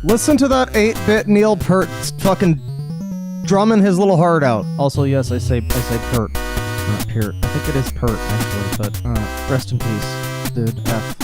Listen to that 8-bit Neil Peart fucking drumming his little heart out. Also, yes, I say Peart, not Peart. I think it is Peart, actually, but rest in peace, dude. F.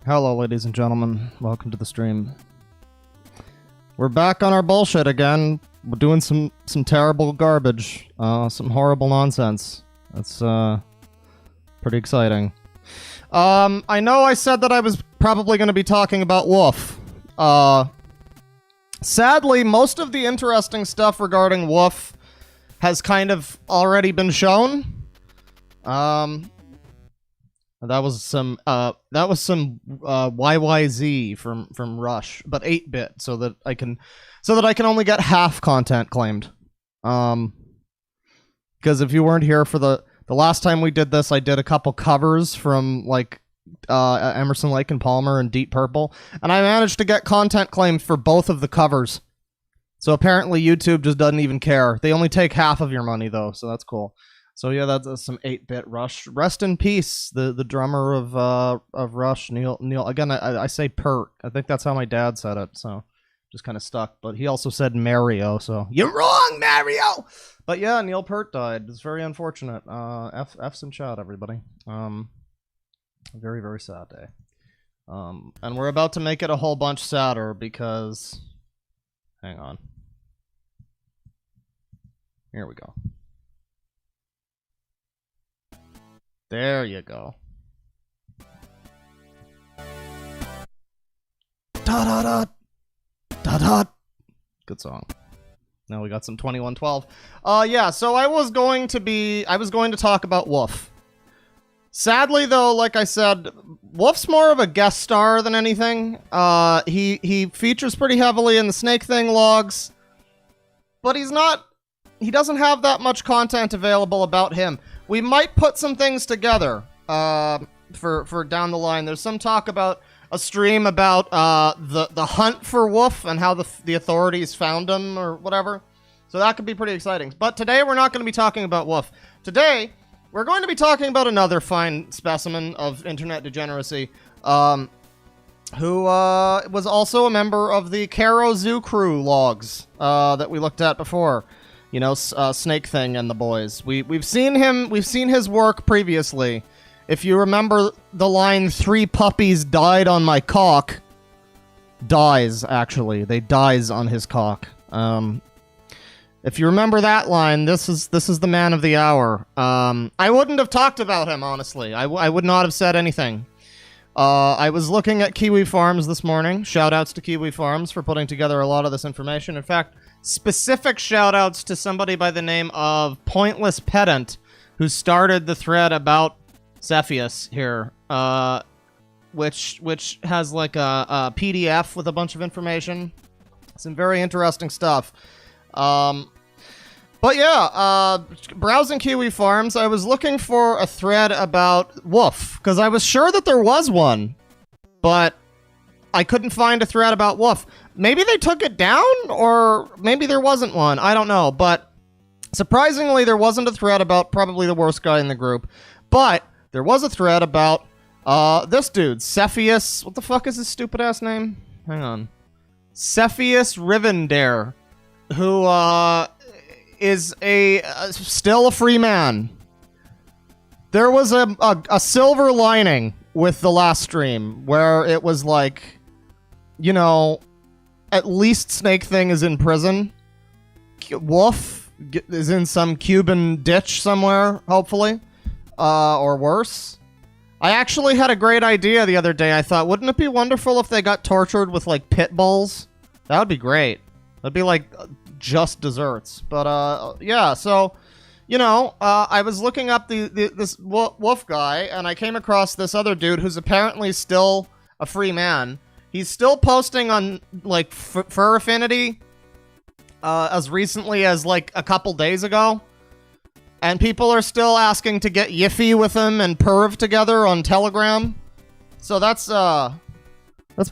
Hello, ladies and gentlemen. Welcome to the stream. We're back on our bullshit again. We're doing some terrible garbage. Some horrible nonsense. That's, pretty exciting. I know I said that I was probably going to be talking about Woof. Sadly, most of the interesting stuff regarding Woof has kind of already been shown. That was some YYZ from Rush, but 8-bit, so that I can only get half content claimed. Because if you weren't here for the last time we did this, I did a couple covers from like Emerson, Lake and Palmer and Deep Purple, and I managed to get content claimed for both of the covers. So apparently YouTube just doesn't even care. They only take half of your money though, so that's cool. So yeah, that's some 8-bit Rush. Rest in peace, the drummer of Rush, Neil. Again, I say Peart. I think that's how my dad said it, so just kind of stuck. But he also said Mario, so you're wrong, Mario. But yeah, Neil Peart died. It's very unfortunate. F's in chat, everybody. Very, very sad day. And we're about to make it a whole bunch sadder because, hang on. Here we go. There you go. Da da da da da. Good song. Now we got some 2112. Yeah, so I was going to talk about Woof. Sadly though, like I said, Woof's more of a guest star than anything. He features pretty heavily in the Snake Thing logs, but he doesn't have that much content available about him. We might put some things together for down the line. There's some talk about a stream about the hunt for Woof and how the authorities found him or whatever. So that could be pretty exciting. But today we're not going to be talking about Woof. Today we're going to be talking about another fine specimen of internet degeneracy, who was also a member of the Caro Zoo Crew logs that we looked at before. You know, Snake Thing and the boys. We've seen his work previously. If you remember the line, 3 puppies died on my cock. Dies, actually. They dies on his cock. If you remember that line, this is the man of the hour. I wouldn't have talked about him, honestly. I would not have said anything. I was looking at Kiwi Farms this morning. Shoutouts to Kiwi Farms for putting together a lot of this information. In fact, specific shoutouts to somebody by the name of Pointless Pedant, who started the thread about Sephius here, which has like a PDF with a bunch of information. Some very interesting stuff. But yeah, browsing Kiwi Farms, I was looking for a thread about Woof, because I was sure that there was one, but I couldn't find a thread about Woof. Maybe they took it down, or maybe there wasn't one. I don't know, but surprisingly, there wasn't a thread about probably the worst guy in the group. But there was a thread about this dude, Sephius. What the fuck is his stupid-ass name? Hang on. Sephius Rivendare, who is still a free man. There was a silver lining with the last stream where it was like, you know, at least Snake Thing is in prison. Wolf is in some Cuban ditch somewhere, hopefully, or worse. I actually had a great idea the other day. I thought, wouldn't it be wonderful if they got tortured with like pit bulls? That would be great. That'd be like just desserts. But yeah, so you know, I was looking up this wolf guy, and I came across this other dude who's apparently still a free man. He's still posting on like Fur Affinity as recently as like a couple days ago, and people are still asking to get Yiffy with him and Perv together on Telegram. So that's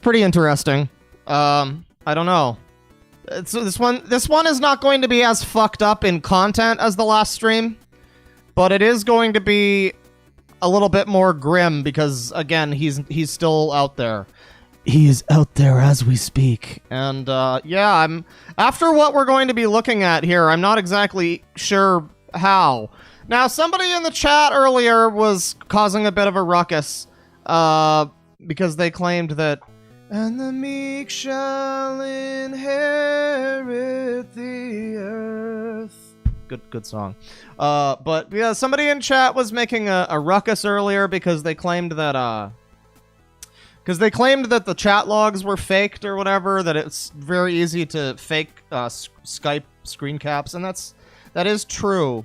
pretty interesting. I don't know. This one is not going to be as fucked up in content as the last stream, but it is going to be a little bit more grim because again, he's still out there. He is out there as we speak. And yeah, after what we're going to be looking at here, I'm not exactly sure how. Now, somebody in the chat earlier was causing a bit of a ruckus because they claimed that and the meek shall inherit the earth. Good song. But yeah, somebody in chat was making a ruckus earlier because they claimed that the chat logs were faked or whatever, that it's very easy to fake Skype screen caps, and that is true.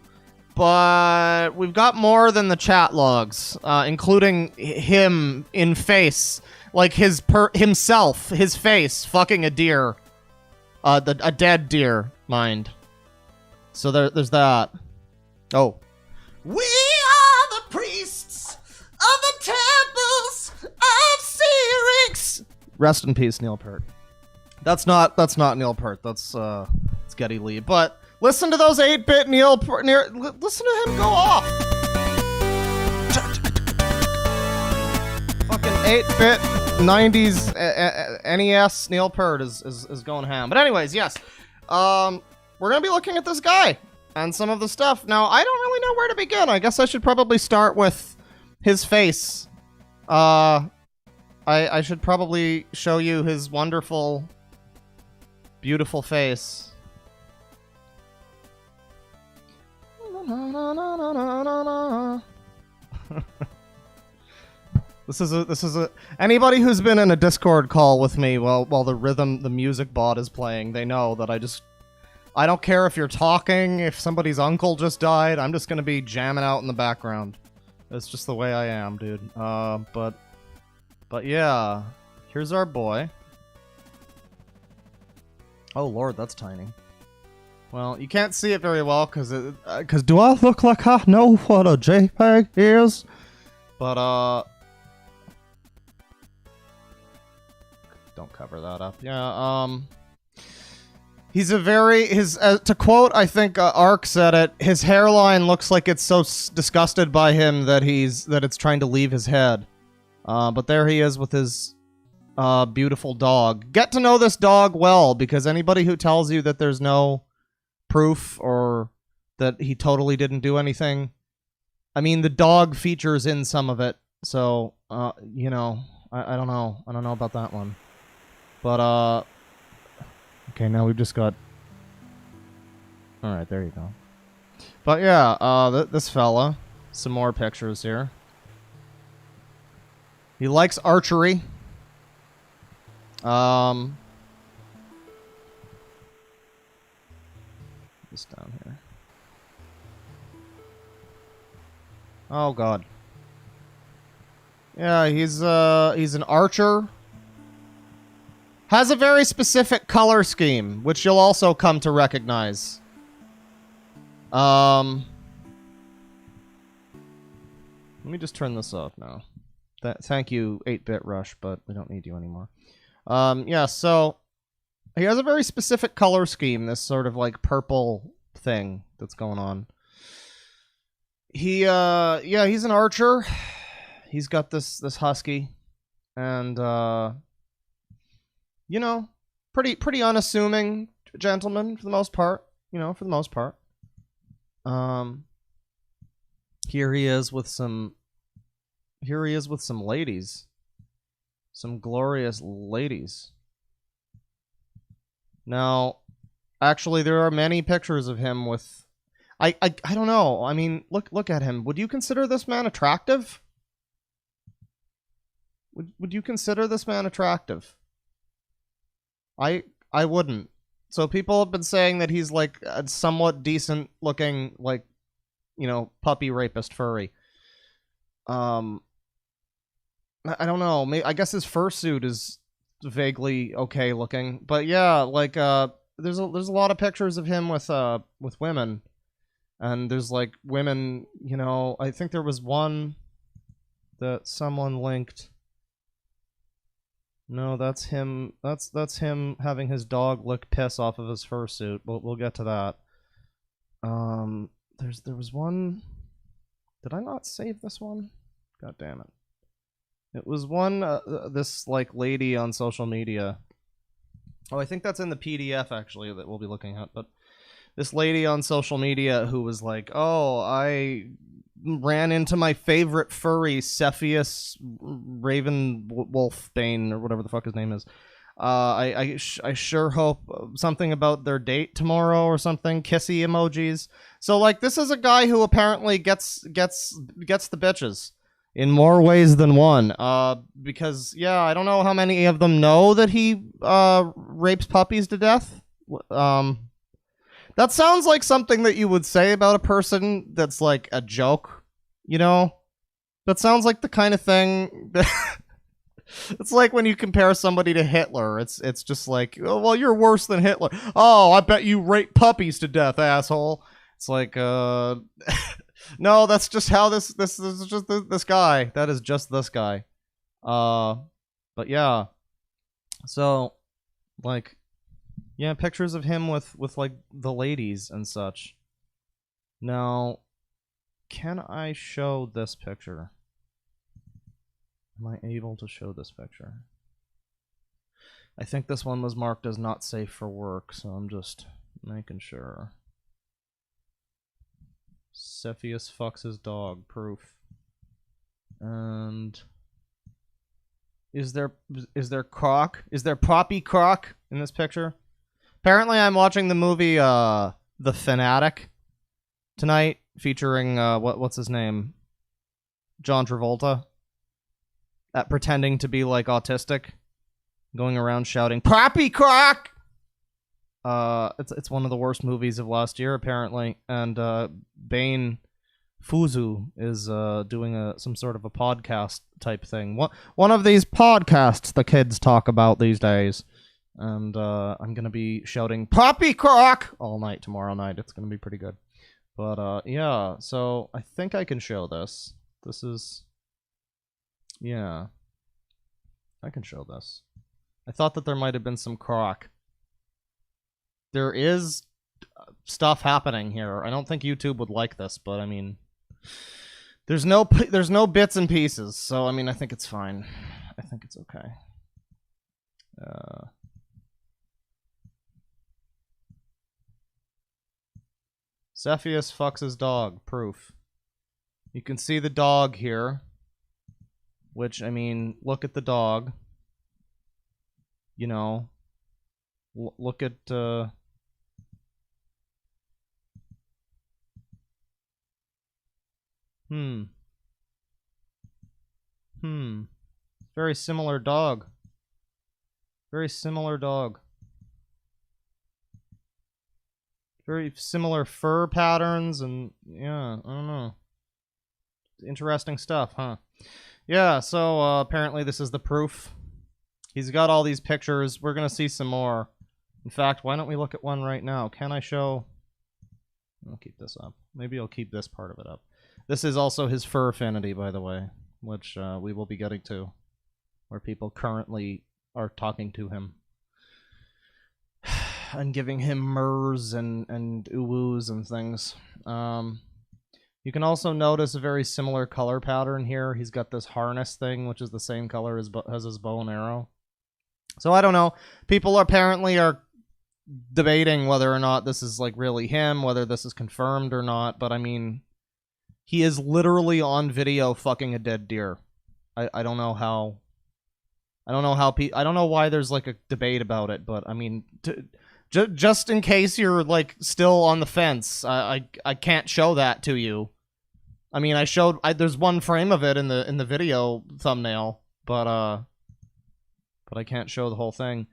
But we've got more than the chat logs, including him in face. Like his face, fucking a deer. A dead deer, mind. So there's that. Oh. We are the priests of the temples of Syrinx. Rest in peace, Neil Peart. That's not Neil Peart. That's Geddy Lee. But listen to those 8-bit Neil Peart. Listen to him go off. Fucking 8-bit 90s NES Neil Peart is going ham. But anyways, yes. We're going to be looking at this guy and some of the stuff. Now, I don't really know where to begin. I guess I should probably start with his face. I should probably show you his wonderful, beautiful face. This is a anybody who's been in a Discord call with me while the music bot is playing, they know that I don't care if you're talking, if somebody's uncle just died, I'm just gonna be jamming out in the background. It's just the way I am, dude. But yeah, here's our boy. Oh lord, that's tiny. Well, you can't see it very well because do I look like I know what a JPEG is? But don't cover that up. Yeah, he's to quote, I think Ark said it, his hairline looks like it's so disgusted by him that it's trying to leave his head. But there he is with his beautiful dog. Get to know this dog well, because anybody who tells you that there's no proof or that he totally didn't do anything, I mean, the dog features in some of it, so you know, I don't know about that one. But okay, now we've just got, all right, there you go. But yeah, this fella, some more pictures here. He likes archery. This down here. Oh god. Yeah, he's an archer. Has a very specific color scheme, which you'll also come to recognize. Let me just turn this off now. Thank you, 8-Bit Rush, but we don't need you anymore. Yeah, so he has a very specific color scheme, this sort of like purple thing that's going on. Yeah, he's an archer. He's got this husky, and you know, pretty unassuming gentleman for the most part. For the most part. Here he is with some ladies. Some glorious ladies. Now, actually, there are many pictures of him with... I don't know. I mean, look at him. Would you consider this man attractive? Would you consider this man attractive? I wouldn't. So people have been saying that he's like a somewhat decent looking, like, puppy rapist furry. I don't know. I guess his fursuit is vaguely okay looking, but yeah, like there's a lot of pictures of him with women, and there's like women. I think there was one that someone linked. No, that's him. That's him having his dog lick piss off of his fursuit. We'll get to that. There was one. Did I not save this one? God damn it. It was one, this, like, lady on social media. Oh, I think that's in the PDF, actually, that we'll be looking at. But this lady on social media who was like, oh, I ran into my favorite furry, Sephius Raven Wolfbane, or whatever the fuck his name is. I sure hope something about their date tomorrow or something. Kissy emojis. So, like, this is a guy who apparently gets the bitches. In more ways than one, because, yeah, I don't know how many of them know that he rapes puppies to death. That sounds like something that you would say about a person that's like a joke, That sounds like the kind of thing that... It's like when you compare somebody to Hitler. It's just like, oh, well, you're worse than Hitler. Oh, I bet you rape puppies to death, asshole. It's like, no, that's just how this is just this guy. That is just this guy. But yeah. So, like, yeah, pictures of him with like the ladies and such. Now, can I show this picture? Am I able to show this picture? I think this one was marked as not safe for work, so I'm just making sure. Sephius fucks his dog, proof. And is there cock? Is there poppy cock in this picture? Apparently I'm watching the movie The Fanatic tonight, featuring what's his name? John Travolta. Pretending to be like autistic, going around shouting "Poppy cock!" It's one of the worst movies of last year, apparently, and Bane Fuzu is doing some sort of a podcast type thing. One of these podcasts the kids talk about these days, and I'm gonna be shouting "Poppy cock!" all night tomorrow night. It's gonna be pretty good. But yeah, so I think I can show this. This is. Yeah, I can show this. I thought that there might have been some crock. There is stuff happening here. I don't think YouTube would like this, but I mean, there's no bits and pieces, so I mean, I think it's fine. I think it's okay. Sephius fucks his dog. Proof. You can see the dog here. Which, I mean, look at the dog. Look at, Very similar dog. Very similar dog. Very similar fur patterns and, yeah, I don't know. Interesting stuff, huh? Yeah, so apparently this is the proof. He's got all these pictures. We're going to see some more. In fact, why don't we look at one right now? Can I show... I'll keep this up. Maybe I'll keep this part of it up. This is also his fur affinity, by the way, which we will be getting to, where people currently are talking to him and giving him murs and uwoos and things. You can also notice a very similar color pattern here. He's got this harness thing, which is the same color as his bow and arrow. So I don't know. People apparently are debating whether or not this is like really him, whether this is confirmed or not. But I mean, he is literally on video fucking a dead deer. I don't know how. I don't know why there's like a debate about it. But I mean, just in case you're like still on the fence, I can't show that to you. I mean, there's one frame of it in the video thumbnail, but I can't show the whole thing.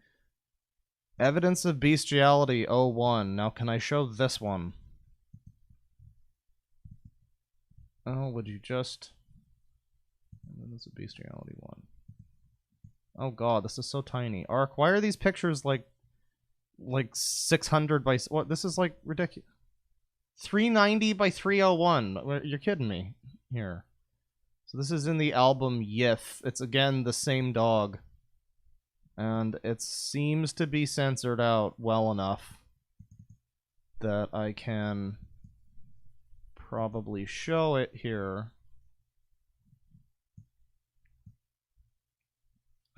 Evidence of bestiality 01. Now can I show this one? Oh, would you just Evidence of bestiality 1. Oh god, this is so tiny. Ark, why are these pictures like 600 by what? This is like ridiculous. 390 by 301. You're kidding me here. So this is in the album Yif. It's again the same dog, and it seems to be censored out well enough that I can probably show it here.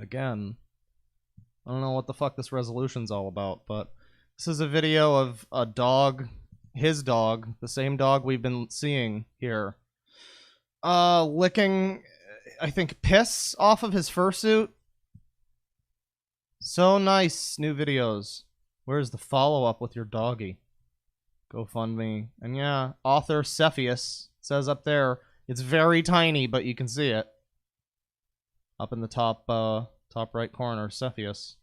Again, I don't know what the fuck this resolution's all about, but this is a video of a dog, his dog, the same dog we've been seeing here, licking, I think, piss off of his fursuit. So nice, new videos. Where's the follow-up with your doggy? GoFundMe. And yeah, author Sephius says up there, it's very tiny, but you can see it. Up in the top right corner, Sephius.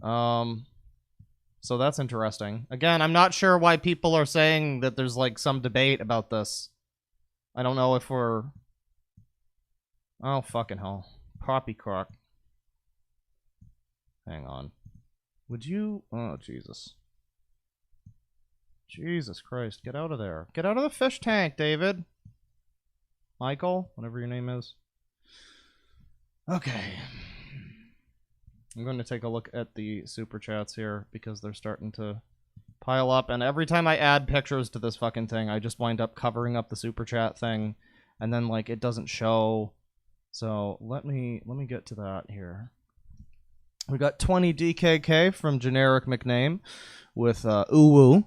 So that's interesting. Again, I'm not sure why people are saying that there's like some debate about this. I don't know if we're... Oh, fucking hell. Poppycock. Hang on. Would you... Oh, Jesus. Jesus Christ, get out of there. Get out of the fish tank, David. Michael, whatever your name is. Okay. I'm going to take a look at the super chats here because they're starting to pile up, and every time I add pictures to this fucking thing, I just wind up covering up the super chat thing, and then like it doesn't show. So let me get to that here. We got 20 DKK from Generic McName with Uwu.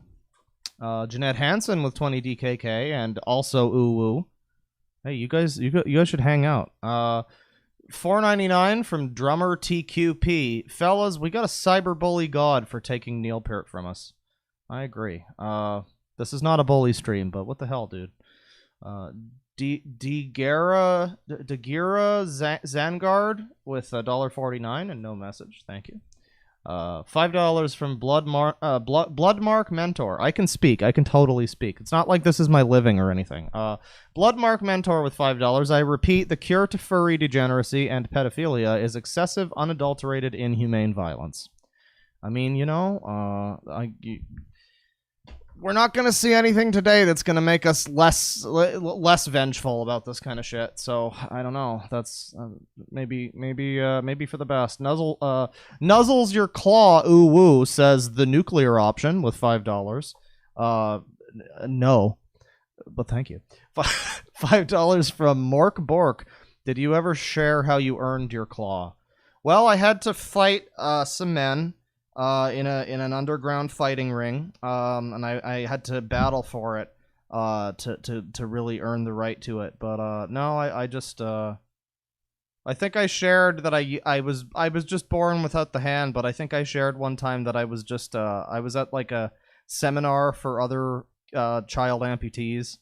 Jeanette Hansen with 20 DKK and also Uwu. Hey, you guys should hang out. $4.99 from Drummer TQP. Fellas, we got a cyberbully god for taking Neil Peart from us. I agree. This is not a bully stream, but what the hell, dude? Degira Zangard with $1.49 and no message. Thank you. $5 from Bloodmark Mentor. I can speak. I can totally speak. It's not like this is my living or anything. Bloodmark Mentor with $5. I repeat, the cure to furry degeneracy and pedophilia is excessive, unadulterated, inhumane violence. I mean, you know, we're not going to see anything today that's going to make us less vengeful about this kind of shit. So I don't know. That's maybe for the best. Nuzzles your claw. Ooh woo says the nuclear option with $5. No, but thank you. $5 from Mork Bork. Did you ever share how you earned your claw? Well, I had to fight some men. In an underground fighting ring, and I had to battle for it to really earn the right to it. But no, I just I think I shared that I was just born without the hand. But I think I shared one time that I was just I was at like a seminar for other child amputees,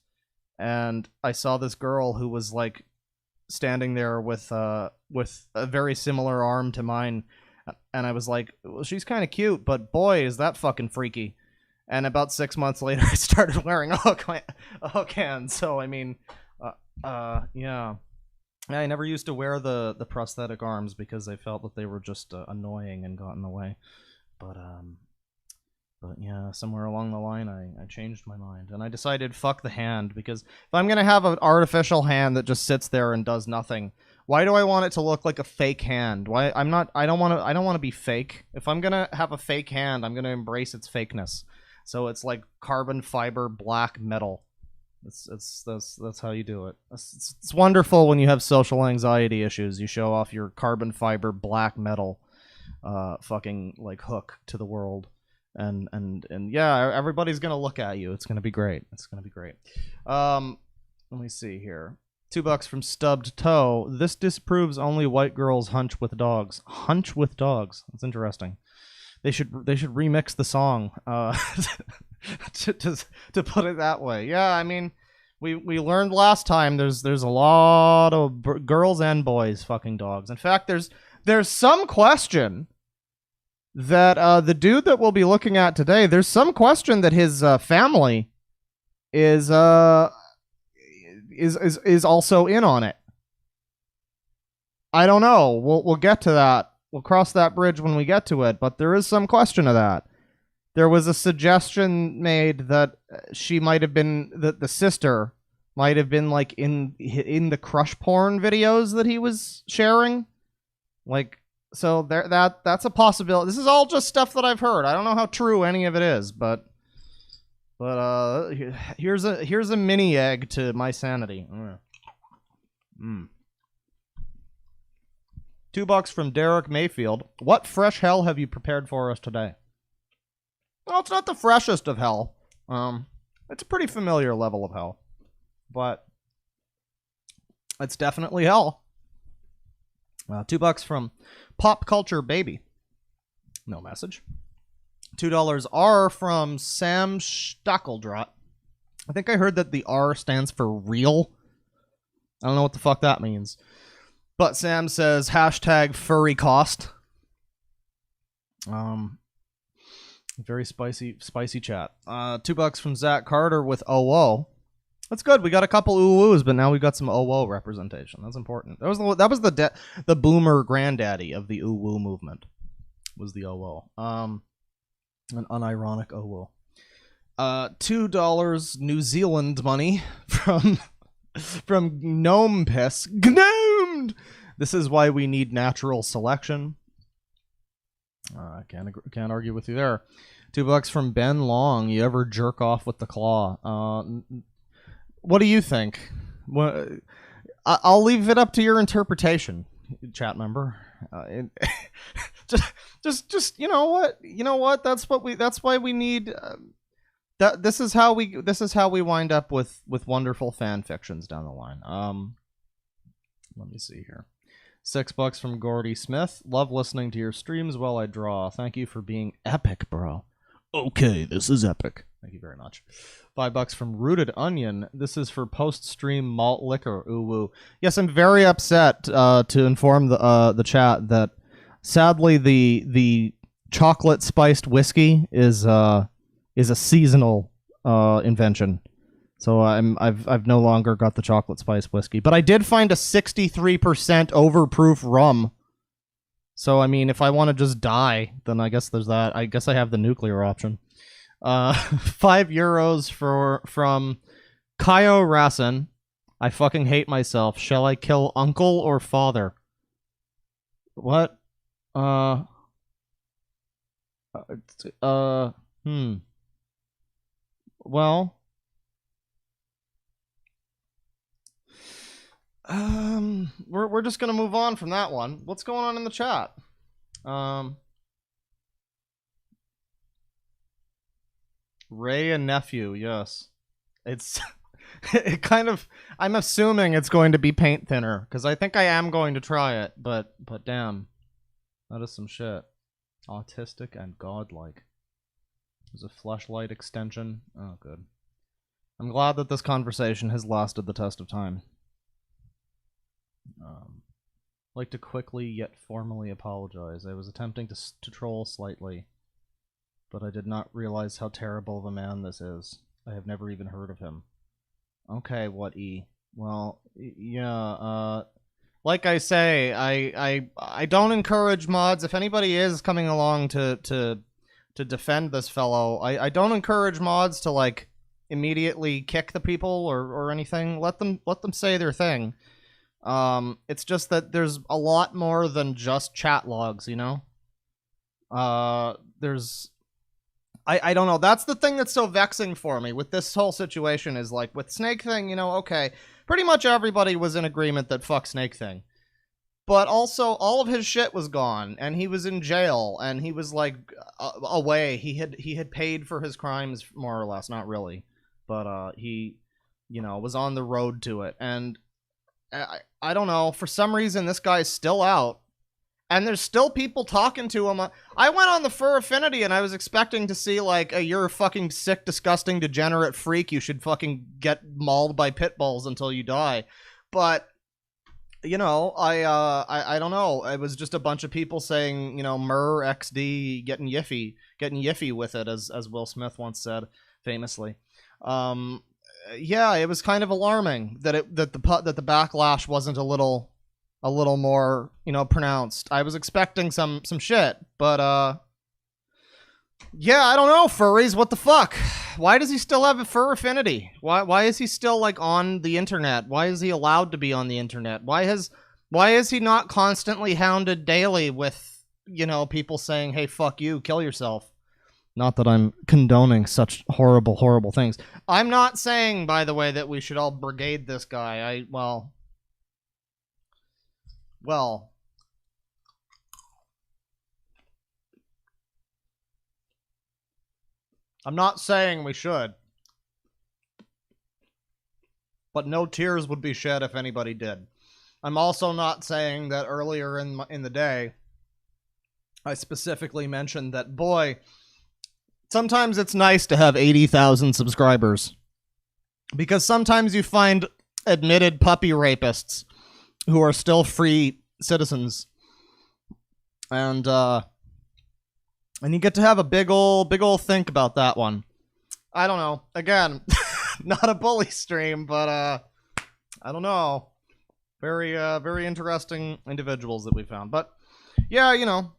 and I saw this girl who was like standing there with a very similar arm to mine. And I was like, well, she's kind of cute, but boy, is that fucking freaky. And about 6 months later, I started wearing a hook hand. So, I mean, yeah. I never used to wear the prosthetic arms because I felt that they were just annoying and got in the way. But, But yeah, somewhere along the line, I changed my mind. And I decided, fuck the hand, because if I'm going to have an artificial hand that just sits there and does nothing, why do I want it to look like a fake hand? I don't want to be fake. If I'm going to have a fake hand, I'm going to embrace its fakeness. So it's like carbon fiber black metal. That's how you do it. It's wonderful when you have social anxiety issues. You show off your carbon fiber black metal fucking like hook to the world. And yeah, everybody's gonna look at you. It's gonna be great. It's gonna be great. Let me see here. $2 from Stubbed Toe. This disproves only white girls hunch with dogs. Hunch with dogs. That's interesting. They should remix the song to put it that way. Yeah, I mean, we learned last time there's a lot of girls and boys fucking dogs. In fact, there's some question that the dude that we'll be looking at today, there's some question that his family is also in on it. I don't know. We'll get to that. We'll cross that bridge when we get to it, but there is some question of that. There was a suggestion made that she might have been, that the sister might have been like in the crush porn videos that he was sharing. Like, so that's a possibility. This is all just stuff that I've heard. I don't know how true any of it is, but here's a mini egg to my sanity. $2 from Derek Mayfield. What fresh hell have you prepared for us today? Well, it's not the freshest of hell. It's a pretty familiar level of hell, but it's definitely hell. $2 from Pop Culture Baby. No message. $2 R from Sam Stackeldrot. I think I heard that the R stands for real. I don't know what the fuck that means. But Sam says hashtag furry cost. Very spicy chat. $2 from Zach Carter with OO. That's good. We got a couple ooh-woos, but now we got some OO representation. That's important. That was the boomer granddaddy of the ooh-woo movement. Was the OO. An unironic OO. $2 New Zealand money from Gnome Piss. Gnomed! This is why we need natural selection. I can't argue with you there. $2 from Ben Long. You ever jerk off with the claw? What do you think? I'll leave it up to your interpretation, chat member. Just you know what? That's why we need. This is how we wind up with wonderful fan fictions down the line. Let me see here. $6 from Gordy Smith. Love listening to your streams while I draw. Thank you for being epic, bro. Okay, this is epic. Thank you very much. $5 from Rooted Onion. This is for post-stream malt liquor. Ooh woo. Yes, I'm very upset to inform the chat that sadly the chocolate spiced whiskey is a seasonal invention. So I've no longer got the chocolate spice whiskey, but I did find a 63% overproof rum. So I mean, if I want to just die, then I guess there's that. I guess I have the nuclear option. €5 from Kaio Rasen. I fucking hate myself. Shall I kill uncle or father? What? Well. We're just gonna move on from that one. What's going on in the chat? Ray and nephew, yes. It's it kind of, I'm assuming it's going to be paint thinner, because I think I am going to try it, but damn. That is some shit. Autistic and godlike. There's a fleshlight extension. Oh, good. I'm glad that this conversation has lasted the test of time. Like to quickly yet formally apologize. I was attempting to troll slightly, but I did not realize how terrible of a man this is. I have never even heard of him. Okay, what E? Well, yeah, like I say, I don't encourage mods. If anybody is coming along to to defend this fellow. I don't encourage mods to like immediately kick the people or anything. Let them say their thing. It's just that there's a lot more than just chat logs, you know? I don't know. That's the thing that's so vexing for me with this whole situation is like with Snake Thing, you know, okay, pretty much everybody was in agreement that fuck Snake Thing. But also all of his shit was gone and he was in jail and he was like away. He had paid for his crimes more or less, not really. But he, you know, was on the road to it. And I don't know, for some reason this guy's still out. And there's still people talking to him. I went on the Fur Affinity and I was expecting to see like you're a fucking sick, disgusting, degenerate freak. You should fucking get mauled by pit bulls until you die. But you know, I don't know. It was just a bunch of people saying, you know, Murr XD getting yiffy with it, as Will Smith once said famously. Yeah, it was kind of alarming that the backlash wasn't a little more, you know, pronounced. I was expecting some shit, but yeah, I don't know, furries, what the fuck? Why does he still have a Fur Affinity? Why is he still like on the internet? Why is he allowed to be on the internet? Why is he not constantly hounded daily with, you know, people saying, "Hey, fuck you, kill yourself"? Not that I'm condoning such horrible things. I'm not saying, by the way, that we should all brigade this guy. Well, I'm not saying we should. But no tears would be shed if anybody did. I'm also not saying that earlier in the day, I specifically mentioned that, boy, sometimes it's nice to have 80,000 subscribers. Because sometimes you find admitted puppy rapists who are still free citizens. And you get to have a big ol' think about that one. I don't know. Again, not a bully stream, but I don't know. Very interesting individuals that we found. But yeah, you know,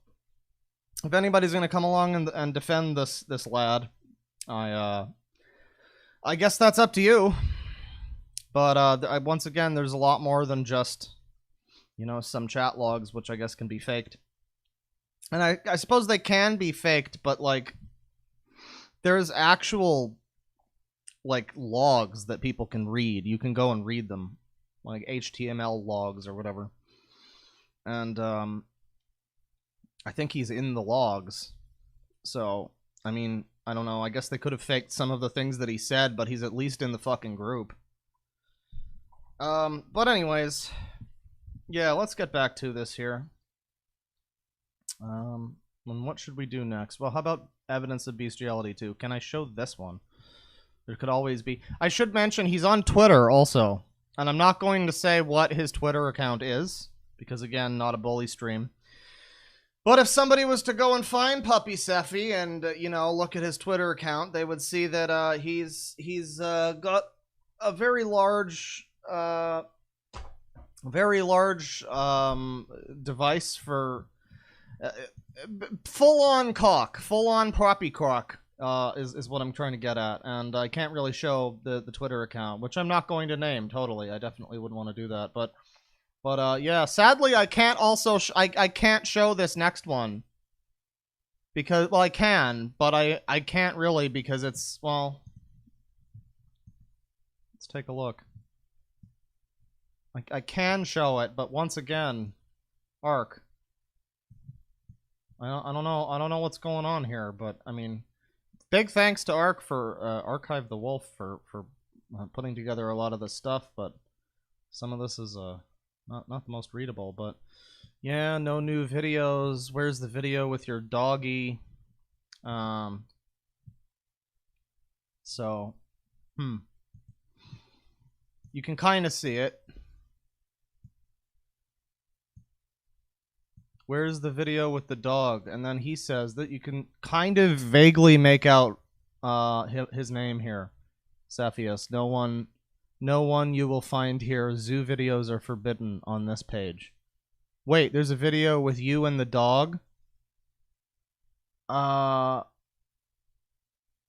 if anybody's gonna come along and defend this lad, I guess that's up to you. But once again, there's a lot more than just, you know, some chat logs, which I guess can be faked. And I suppose they can be faked, but like there's actual like logs that people can read. You can go and read them, like HTML logs or whatever. And I think he's in the logs. So, I mean, I don't know. I guess they could have faked some of the things that he said, but he's at least in the fucking group. But anyways, yeah, let's get back to this here. And what should we do next? Well, how about evidence of bestiality too? Can I show this one? There could always be. I should mention he's on Twitter also. And I'm not going to say what his Twitter account is, because again, not a bully stream. But if somebody was to go and find Puppy Sephi and, you know, look at his Twitter account, they would see that he's got a very large device for full-on cock, full-on poppy cock, is what I'm trying to get at. And I can't really show the Twitter account, which I'm not going to name, totally. I definitely wouldn't want to do that. But yeah, sadly, I can't also... I can't show this next one. Because, well, I can, but I can't really because it's, well... Let's take a look. I can show it, but once again, Ark. I don't know what's going on here, but I mean, big thanks to Ark for Archive the Wolf for putting together a lot of this stuff, but some of this is not the most readable. But yeah, no new videos. Where's the video with your doggy? So, you can kind of see it. Where's the video with the dog? And then he says that you can kind of vaguely make out his name here. Sephius. No one you will find here. Zoo videos are forbidden on this page. Wait, there's a video with you and the dog?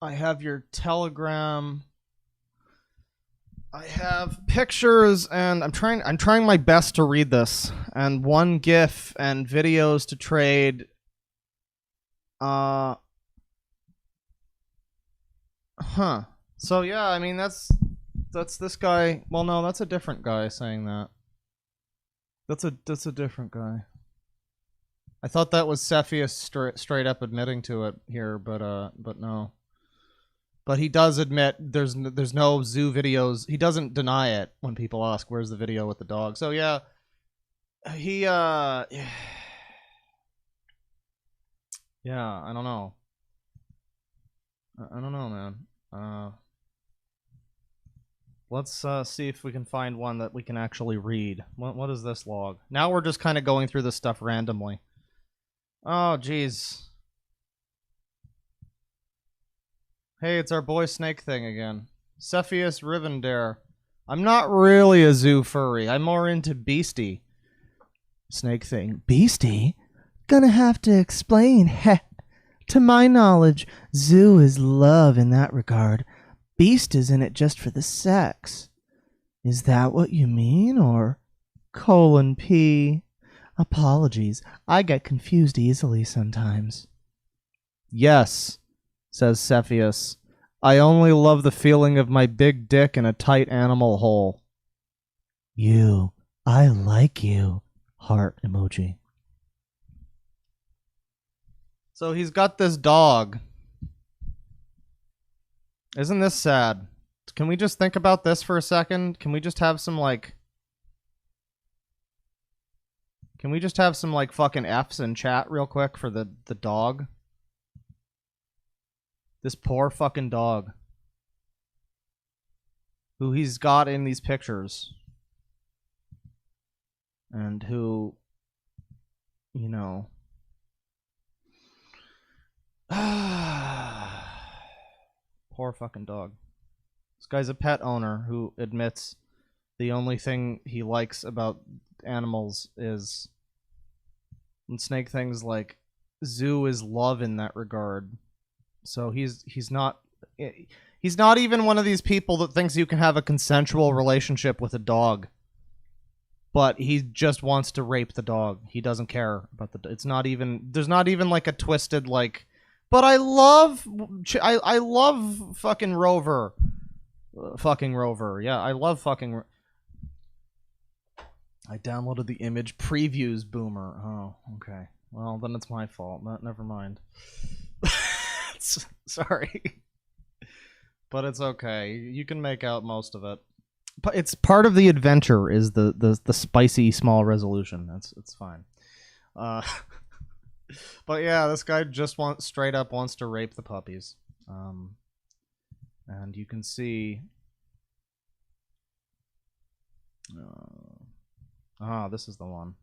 I have your Telegram. I have pictures, and I'm trying my best to read this. And one GIF and videos to trade. Huh. So yeah, I mean that's this guy. Well, no, that's a different guy saying that. That's a different guy. I thought that was Sephius straight up admitting to it here, but no. But he does admit there's no zoo videos. He doesn't deny it when people ask where's the video with the dog. So yeah, he yeah, I don't know. I don't know, man. Let's see if we can find one that we can actually read. What is this log? Now we're just kind of going through this stuff randomly. Oh, jeez. Hey, it's our boy Snake Thing again. Sephius Rivendare. I'm not really a zoo furry. I'm more into Beastie. Snake Thing. Beastie? Gonna have to explain. Heh. To my knowledge, zoo is love in that regard. Beast is in it just for the sex. Is that what you mean, or :P? Apologies. I get confused easily sometimes. Yes, says Sephius. I only love the feeling of my big dick in a tight animal hole. I like you. Heart emoji. So he's got this dog. Isn't this sad? Can we just think about this for a second? Can we just have some like fucking F's in chat real quick for the dog? This poor fucking dog. Who he's got in these pictures. And who, you know. Poor fucking dog. This guy's a pet owner who admits the only thing he likes about animals is and Snake Thing's like zoo is love in that regard. So he's not even one of these people that thinks you can have a consensual relationship with a dog. But he just wants to rape the dog. He doesn't care about there's not even like a twisted like, but I love fucking Rover. Fucking Rover. Yeah, I love fucking I downloaded the image previews, boomer. Oh, okay. Well, then it's my fault. Never mind. Sorry. But it's okay. You can make out most of it. But it's part of the adventure is the spicy small resolution. It's fine. But yeah, this guy just straight up wants to rape the puppies. And you can see this is the one.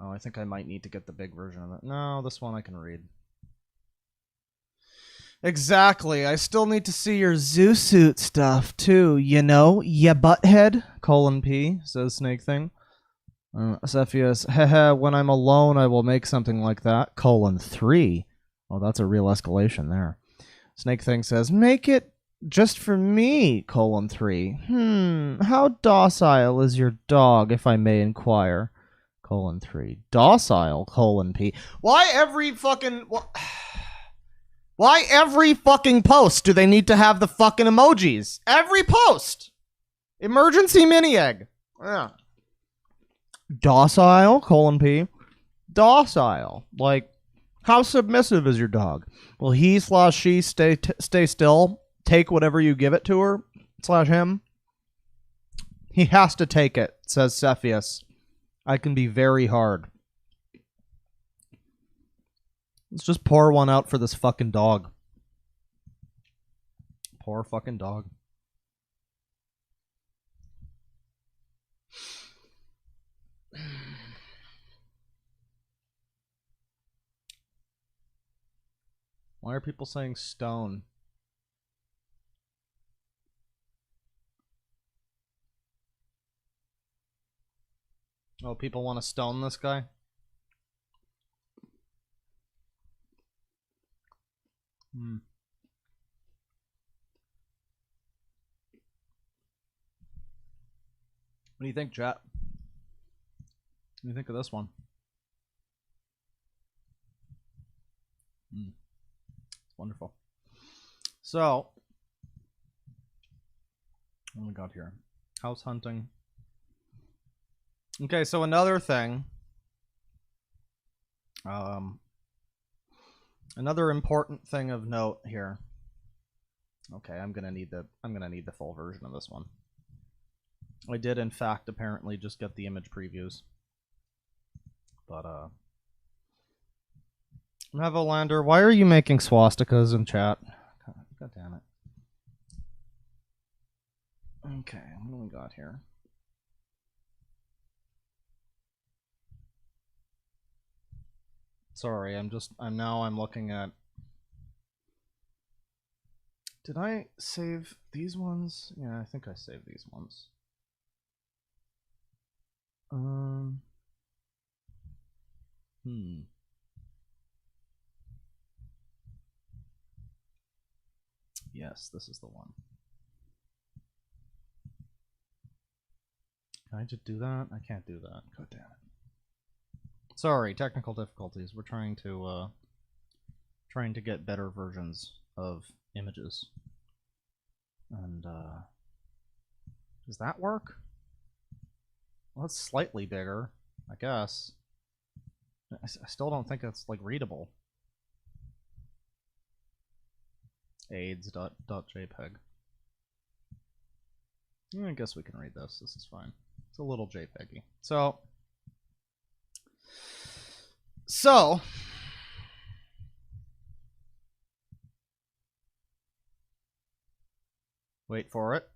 Oh, I think I might need to get the big version of it. No, this one I can read. Exactly. I still need to see your zoo suit stuff, too. You know? Ya butthead? :P, says Snake Thing. Sephius, hehe, when I'm alone, I will make something like that. :3. Oh, that's a real escalation there. Snake Thing says, make it just for me, :3. How docile is your dog, if I may inquire? :3. Docile, :P. Why every fucking post do they need to have the fucking emojis? Every post! Emergency mini egg. Yeah. Docile, :P. Docile. Like, how submissive is your dog? Will he/she stay still? Take whatever you give it to her? /him? He has to take it, says Sephius. I can be very hard. Let's just pour one out for this fucking dog. Poor fucking dog. Why are people saying stone? Oh, people want to stone this guy? do you think, chat? What do you think of this one? It's wonderful. So, what do we got here? House hunting. Okay, so another thing. Another important thing of note here. Okay, I'm gonna need the full version of this one. I did, in fact, apparently just get the image previews. But, Nevolander, why are you making swastikas in chat? God damn it. Okay, what do we got here? Sorry, I'm looking at... Did I save these ones? Yeah, I think I saved these ones. Yes, this is the one. Can I just do that? I can't do that. God damn it. Sorry, technical difficulties. We're trying to get better versions of images. And does that work? Well, it's slightly bigger, I guess. I still don't think it's like readable. AIDS.jpg. I guess we can read this. This is fine. It's a little JPEG-y. So wait for it.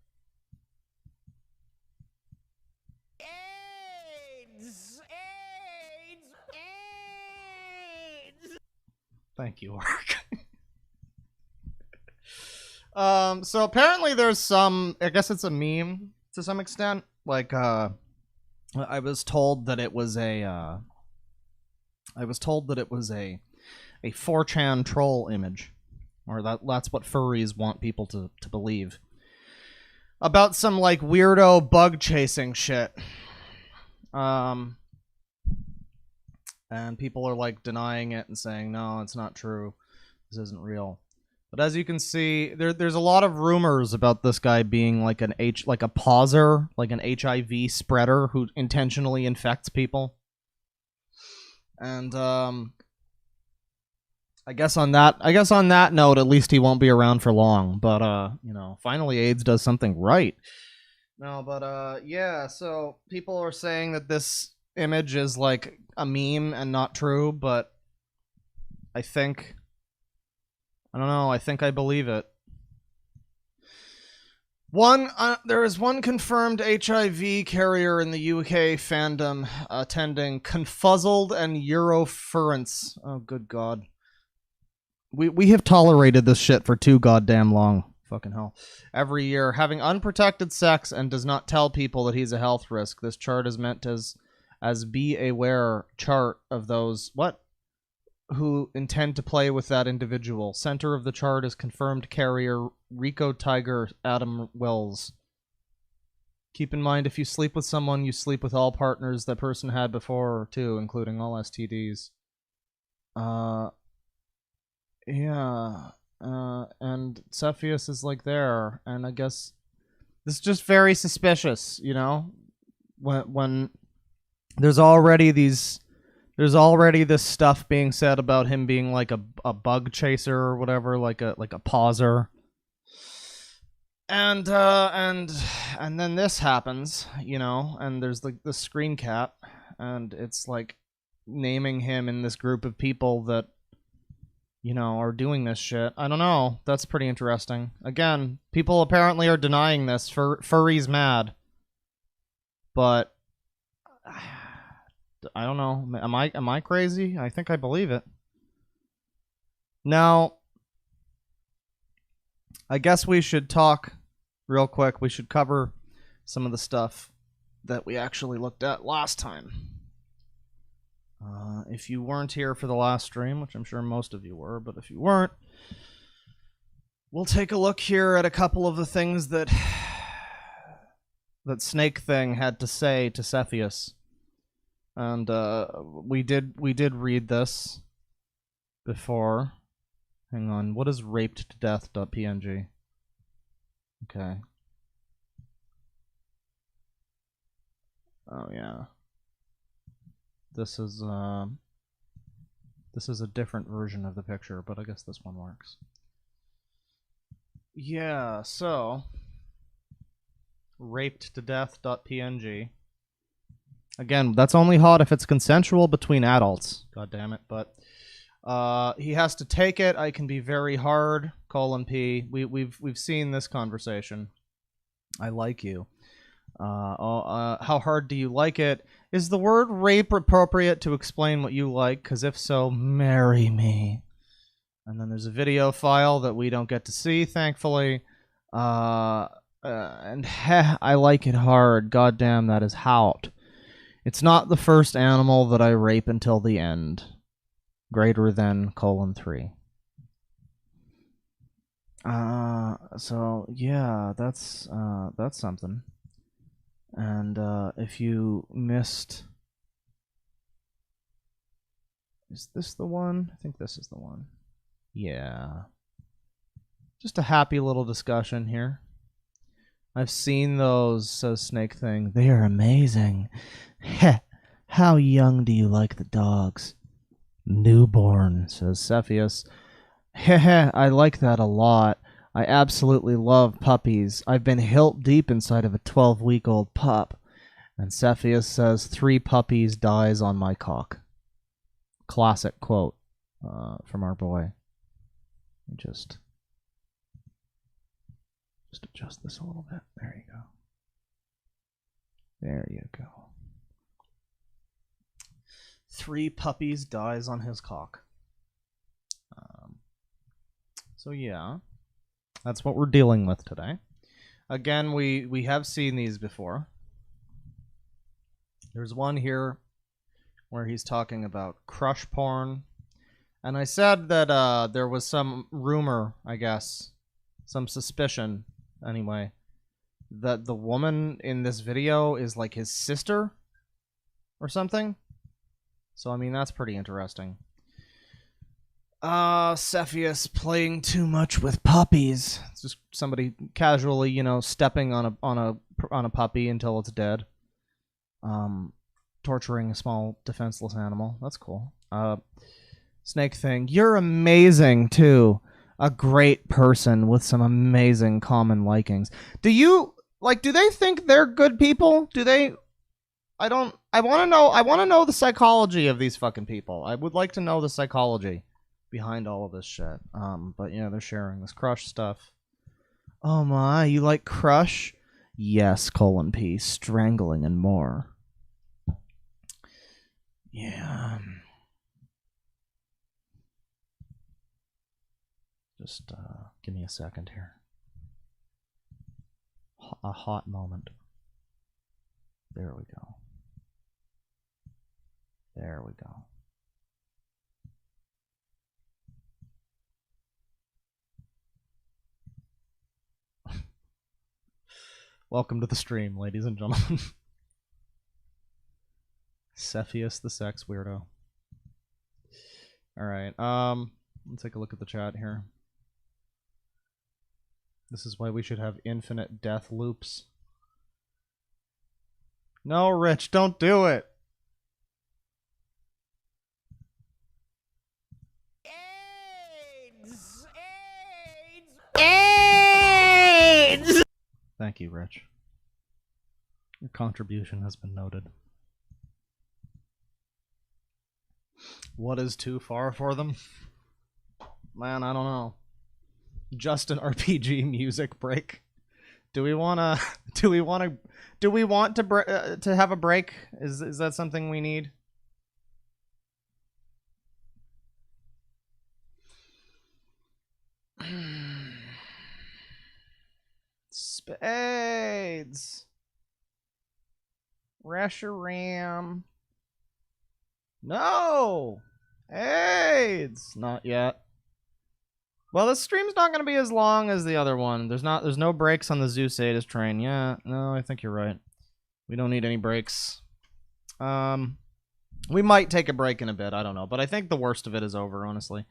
AIDS! AIDS! AIDS! Thank you, Ark. So apparently there's some, I guess it's a meme to some extent. Like, I was told that it was a 4chan troll image. Or that's what furries want people to believe. About some, like, weirdo bug chasing shit. And people are, like, denying it and saying, no, it's not true. This isn't real. But as you can see, there's a lot of rumors about this guy being like like a pauser, like an HIV spreader who intentionally infects people. And I guess on that note, at least he won't be around for long. But you know, finally AIDS does something right. No, but yeah, so people are saying that this image is like a meme and not true, but I don't know. I think I believe it. There is one confirmed HIV carrier in the UK fandom attending Confuzzled and Eurofurence. Oh, good God. We have tolerated this shit for too goddamn long. Fucking hell. Every year, having unprotected sex and does not tell people that he's a health risk. This chart is meant as be aware chart of those... What? Who intend to play with that individual. Center of the chart is confirmed carrier Rico Tiger Adam Wells. Keep in mind, if you sleep with someone, you sleep with all partners that person had before, too, including all STDs. Yeah. And Sephius is, like, there. And I guess this is just very suspicious, you know? When there's already this stuff being said about him being like a bug chaser or whatever, like a pauser. And then this happens, you know, and there's like the screen cap, and it's like naming him in this group of people that, you know, are doing this shit. I don't know. That's pretty interesting. Again, people apparently are denying this. Furry's mad. But I don't know. Am I crazy? I think I believe it. Now, I guess we should talk real quick. We should cover some of the stuff that we actually looked at last time. If you weren't here for the last stream, which I'm sure most of you were, but if you weren't, we'll take a look here at a couple of the things that that Snake Thing had to say to Sephius. And we did read this before. Hang on, what is raped to death.png? Okay. Oh yeah. This is a different version of the picture, but I guess this one works. Yeah, so raped to death.png. Again, that's only hot if it's consensual between adults. God damn it, but he has to take it. I can be very hard. : We've seen this conversation. I like you. How hard do you like it? Is the word rape appropriate to explain what you like? Because if so, marry me. And then there's a video file that we don't get to see, thankfully. I like it hard. Goddamn, that is hout. It's not the first animal that I rape until the end. Greater than : 3. So yeah, that's something. And if you missed, is this the one? I think this is the one. Yeah. Just a happy little discussion here. I've seen those, says Snake Thing. They are amazing. Heh. How young do you like the dogs? Newborn, says Sephius. Heh, I like that a lot. I absolutely love puppies. I've been hilt deep inside of a 12-week-old pup. And Sephius says, 3 puppies dies on my cock. Classic quote from our boy. Just adjust this a little bit. There you go. There you go. 3 puppies dies on his cock. So yeah, that's what we're dealing with today. Again, we have seen these before. There's one here where he's talking about crush porn. And I said that there was some rumor, I guess, some suspicion, anyway, that the woman in this video is like his sister or something. So, I mean, that's pretty interesting. Sephius playing too much with puppies. It's just somebody casually, you know, stepping on a puppy until it's dead. Torturing a small defenseless animal. That's cool. Snake Thing, you're amazing too. A great person with some amazing common likings. Do they think they're good people? Do they? I want to know the psychology of these fucking people. I would like to know the psychology behind all of this shit. But yeah, they're sharing this crush stuff. Oh my, you like crush? Yes, : strangling and more. Yeah. Just give me a second here. A hot moment. There we go. There we go. Welcome to the stream, ladies and gentlemen. Sephius the sex weirdo. Alright, let's take a look at the chat here. This is why we should have infinite death loops. No, Rich, don't do it! AIDS! AIDS! AIDS! Thank you, Rich. Your contribution has been noted. What is too far for them? Man, I don't know. Just an RPG music break. Do we want to have a break? Is that something we need? Spades. Reshiram. No! AIDS! Not yet. Well, this stream's not going to be as long as the other one. There's no breaks on the Zeus Aetus train. Yeah, no, I think you're right. We don't need any breaks. We might take a break in a bit, I don't know. But I think the worst of it is over, honestly.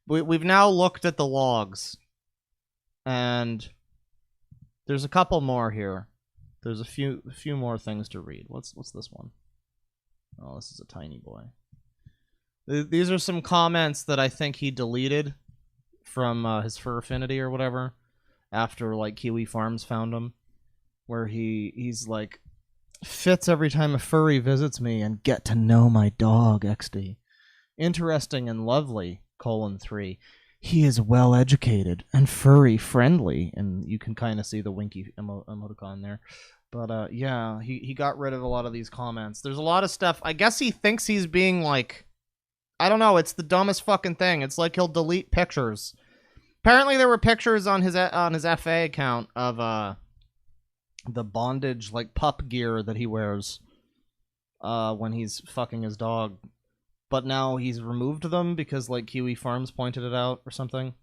We've now looked at the logs. And there's a couple more here. There's a few more things to read. What's this one? Oh, this is a tiny boy. These are some comments that I think he deleted from his Fur Affinity or whatever after like Kiwi Farms found him, where he's like, fits every time a furry visits me and get to know my dog, XD. Interesting and lovely, :3. He is well educated and furry friendly, and you can kind of see the winky emoticon there. But yeah, he got rid of a lot of these comments. There's a lot of stuff. I guess he thinks he's being like, I don't know. It's the dumbest fucking thing. It's like he'll delete pictures. Apparently, there were pictures on his FA account of the bondage like pup gear that he wears when he's fucking his dog. But now he's removed them because like Kiwi Farms pointed it out or something.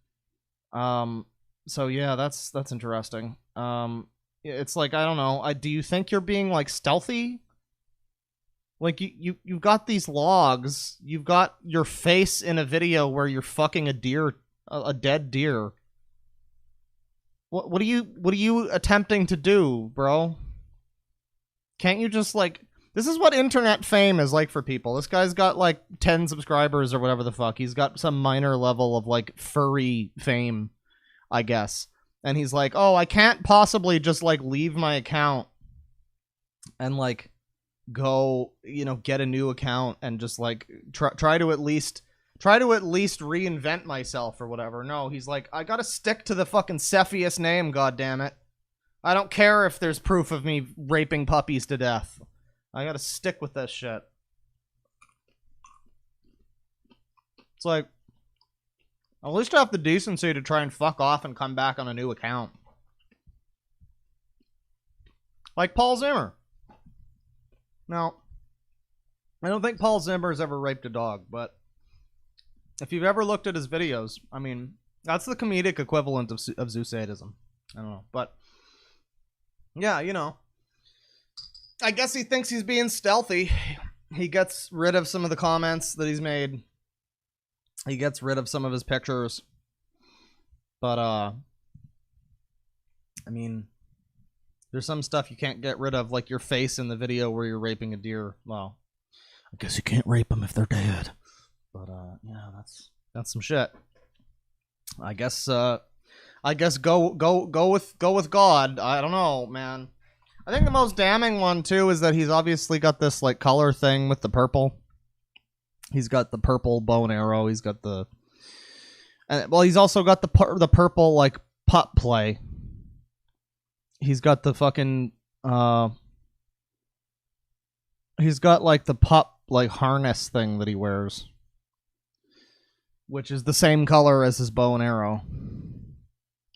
So yeah, that's interesting. It's like, I don't know. Do you think you're being like stealthy? Like you've got these logs. You've got your face in a video where you're fucking a deer, a dead deer. What are you attempting to do, bro? Can't you just like? This is what internet fame is like for people. This guy's got like 10 subscribers or whatever the fuck. He's got some minor level of like furry fame, I guess. And he's like, oh, I can't possibly just like leave my account and like go, you know, get a new account and just like try to at least reinvent myself or whatever. No, he's like, I gotta stick to the fucking Sephius name, goddammit. I don't care if there's proof of me raping puppies to death. I gotta stick with this shit. It's like, at least have the decency to try and fuck off and come back on a new account. Like Paul Zimmer. Now, I don't think Paul Zimmer's ever raped a dog, but if you've ever looked at his videos, I mean, that's the comedic equivalent of Zeus sadism. I don't know, but yeah, you know. I guess he thinks he's being stealthy. He gets rid of some of the comments that he's made. He gets rid of some of his pictures. But, I mean, there's some stuff you can't get rid of, like your face in the video where you're raping a deer. Well, I guess you can't rape them if they're dead. But, yeah, that's some shit. I guess go with God. I don't know, man. I think the most damning one, too, is that he's obviously got this, like, color thing with the purple. He's got the purple bow and arrow. He's got the... well, he's also got the purple, like, pup play. He's got the fucking... he's got, like, the pup, like, harness thing that he wears. Which is the same color as his bow and arrow.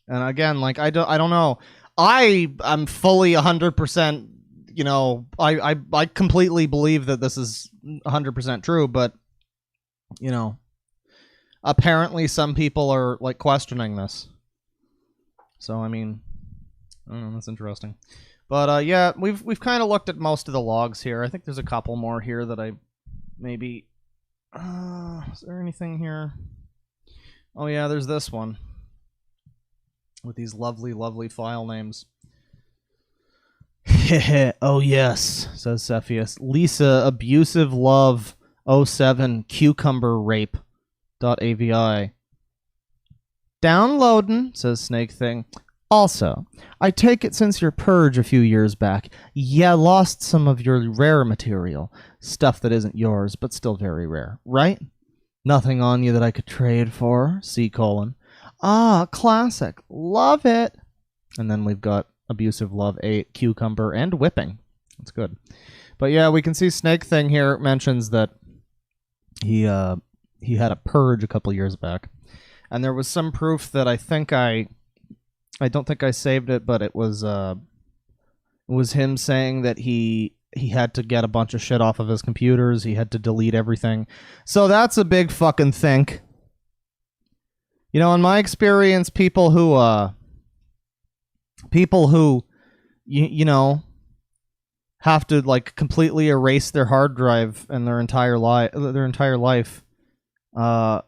And again, like, I don't know. I'm fully 100%, you know, I completely believe that this is 100% true, but, you know, apparently some people are, like, questioning this. So, I mean, I don't know, that's interesting. But, yeah, we've kind of looked at most of the logs here. I think there's a couple more here that I maybe... is there anything here? Oh, yeah, there's this one. With these lovely, lovely file names. Oh, yes, says Sephius. Lisa, abusive love 07 cucumber rape .avi. Downloadin', says Snake Thing. Also, I take it since your purge a few years back, ya lost some of your rare material. Stuff that isn't yours, but still very rare, right? Nothing on you that I could trade for, C:. Ah, classic. Love it. And then we've got abusive love 8, cucumber, and whipping. That's good. But yeah, we can see Snake Thing here mentions that he had a purge a couple years back. And there was some proof that I don't think I saved it, but it was him saying that he had to get a bunch of shit off of his computers. He had to delete everything. So that's a big fucking think. You know, in my experience, people who you know, have to like completely erase their hard drive and their entire life tend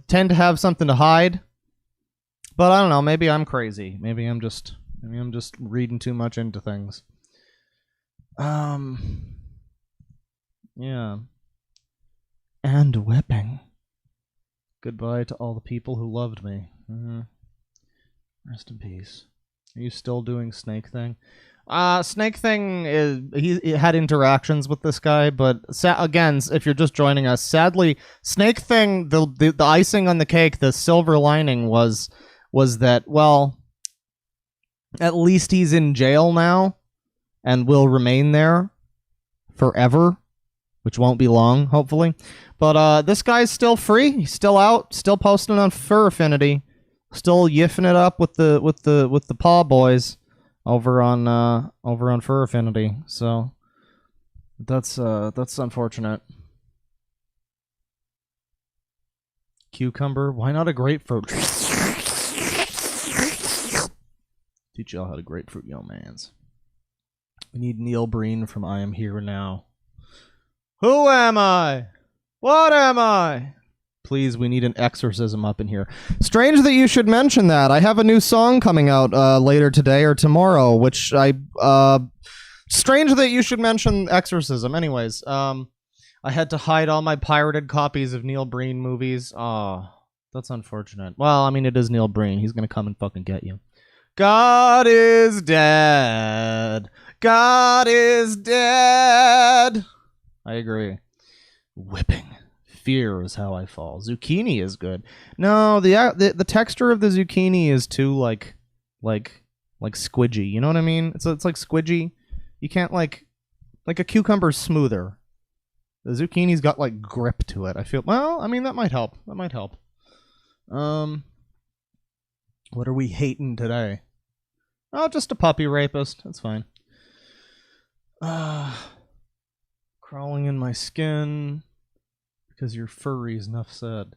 to have something to hide. But I don't know, maybe I'm crazy. Maybe I'm just reading too much into things. Yeah. And whipping. Goodbye to all the people who loved me. Rest in peace. Are you still doing Snake Thing? Snake Thing is he had interactions with this guy, but again, if you're just joining us, sadly, Snake Thing, the icing on the cake, the silver lining was that, well, at least he's in jail now and will remain there forever, which won't be long, hopefully. But this guy's still free. He's still out, still posting on Fur Affinity, still yiffing it up with the paw boys over on Fur Affinity. So that's unfortunate. Cucumber? Why not a grapefruit? Teach y'all how to grapefruit, yo mans. We need Neil Breen from I Am Here Now. Who am I? What am I? Please, we need an exorcism up in here. Strange that you should mention that. I have a new song coming out later today or tomorrow, which strange that you should mention exorcism. Anyways, I had to hide all my pirated copies of Neil Breen movies. Oh, that's unfortunate. Well, I mean, it is Neil Breen. He's gonna come and fucking get you. God is dead. God is dead. I agree. Whipping. Fear is how I fall. Zucchini is good. No, the texture of the zucchini is too like squidgy. You know what I mean? It's like squidgy. You can't like a cucumber's smoother. The zucchini's got like grip to it. I feel. Well, I mean that might help. That might help. What are we hating today? Oh, just a puppy rapist. That's fine. Crawling in my skin. Because you're furries, enough said.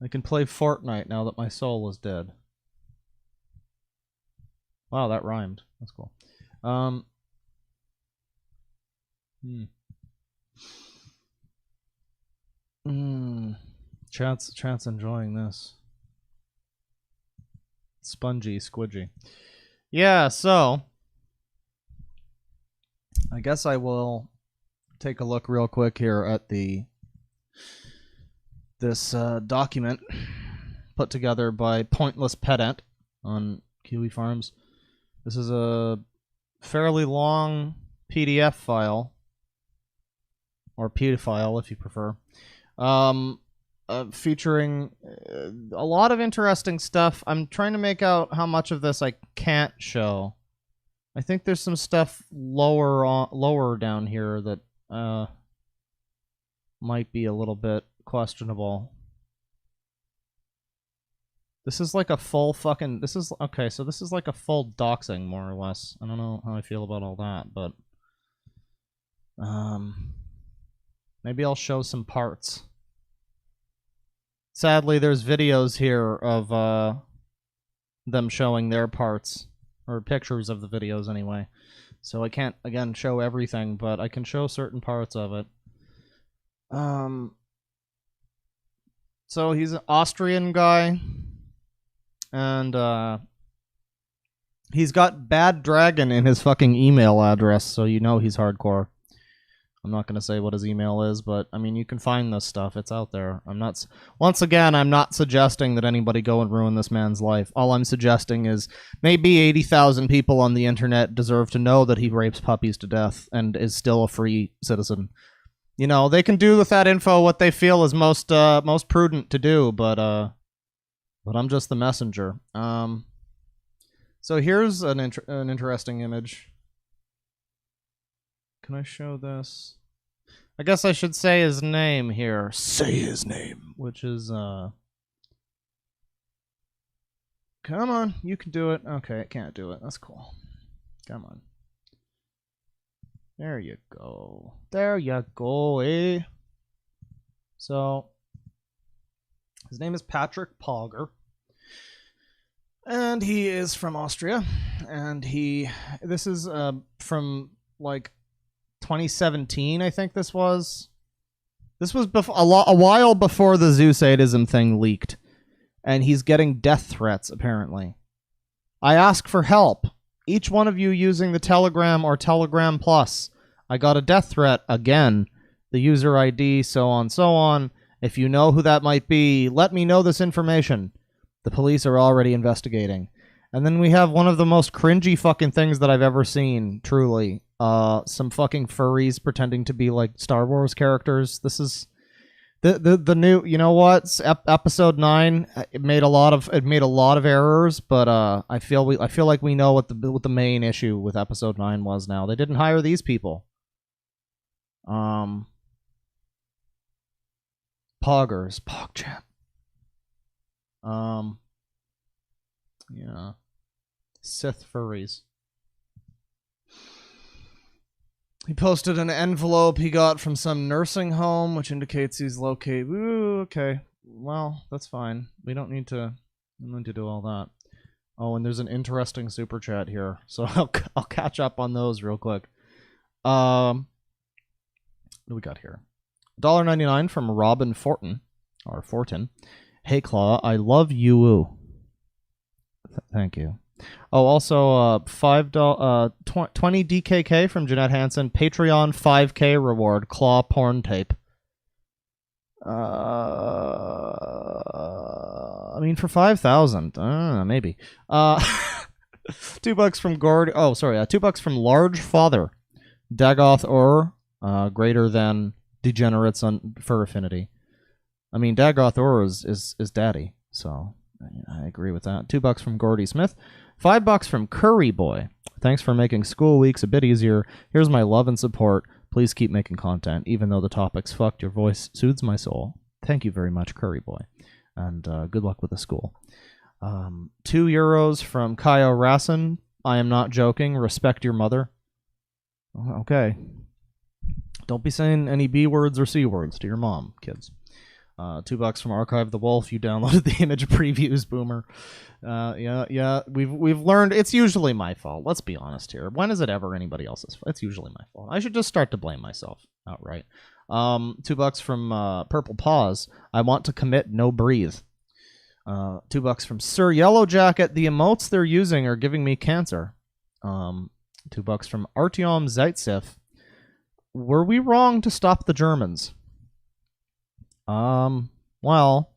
I can play Fortnite now that my soul is dead. Wow, that rhymed. That's cool. Chat's enjoying this. Spongy, squidgy. Yeah, so I guess I will take a look real quick here at this document put together by Pointless Pedant on Kiwi Farms. This is a fairly long PDF file, or PDF file if you prefer, featuring a lot of interesting stuff. I'm trying to make out how much of this I can't show. I think there's some stuff lower down here that might be a little bit questionable. This is like a full fucking... This is... Okay, so this is like a full doxing, more or less. I don't know how I feel about all that, but... maybe I'll show some parts. Sadly, there's videos here of them showing their parts. Or pictures of the videos, anyway. So I can't, again, show everything, but I can show certain parts of it. So he's an Austrian guy, and he's got Bad Dragon in his fucking email address, so you know he's hardcore. I'm not going to say what his email is, but I mean, you can find this stuff. It's out there. Once again, I'm not suggesting that anybody go and ruin this man's life. All I'm suggesting is maybe 80,000 people on the internet deserve to know that he rapes puppies to death and is still a free citizen. You know, they can do with that info what they feel is most prudent to do, but I'm just the messenger. So here's an interesting image. Can I show this? I guess I should say his name here. Say his name, which is come on, you can do it. Okay, I can't do it. That's cool. Come on. There you go. There you go, eh? So, his name is Patrick Pogger. And he is from Austria, and this is from like 2017, I think this was. This was a while before the zoo sadism thing leaked, and he's getting death threats, apparently. I ask for help. Each one of you using the Telegram or Telegram Plus. I got a death threat again. The user ID, so on, so on. If you know who that might be, let me know this information. The police are already investigating. And then we have one of the most cringy fucking things that I've ever seen, truly. Some fucking furries pretending to be like Star Wars characters. This is the new, you know what? Episode 9, it made a lot of errors, but I feel like we know what the main issue with episode 9 was now. They didn't hire these people. Poggers, PogChamp. Yeah. Sith furries. He posted an envelope he got from some nursing home, which indicates he's located. Ooh, okay. Well, that's fine. We don't need to do all that. Oh, and there's an interesting super chat here, so I'll catch up on those real quick. What do we got here? $1.99 from Robin Fortin, or Fortin. Hey Claw, I love you. Thank you. Oh, also 20 DKK from Jeanette Hansen. Patreon 5K reward. Claw porn tape. I mean, for 5,000, maybe. $2 from Gord. Oh, sorry. $2 from Large Father. Dagoth or greater than degenerates on fur affinity. I mean, Dagoth or is daddy, so I agree with that. $2 from Gordy Smith. $5 from Curry Boy. Thanks for making school weeks a bit easier. Here's my love and support. Please keep making content, even though the topic's fucked. Your voice soothes my soul. Thank you very much, Curry Boy, and good luck with the school. €2 from Kaio Rassen. I am not joking. Respect your mother. Okay. Don't be saying any B words or C words to your mom, kids. $2 from Archive the Wolf. You downloaded the image previews, boomer. Yeah. We've learned it's usually my fault. Let's be honest here. When is it ever anybody else's fault? It's usually my fault. I should just start to blame myself outright. $2 from Purple Paws. I want to commit, no breathe. $2 from Sir Yellow Jacket. The emotes they're using are giving me cancer. $2 from Artyom Zaitsev. Were we wrong to stop the Germans? Well,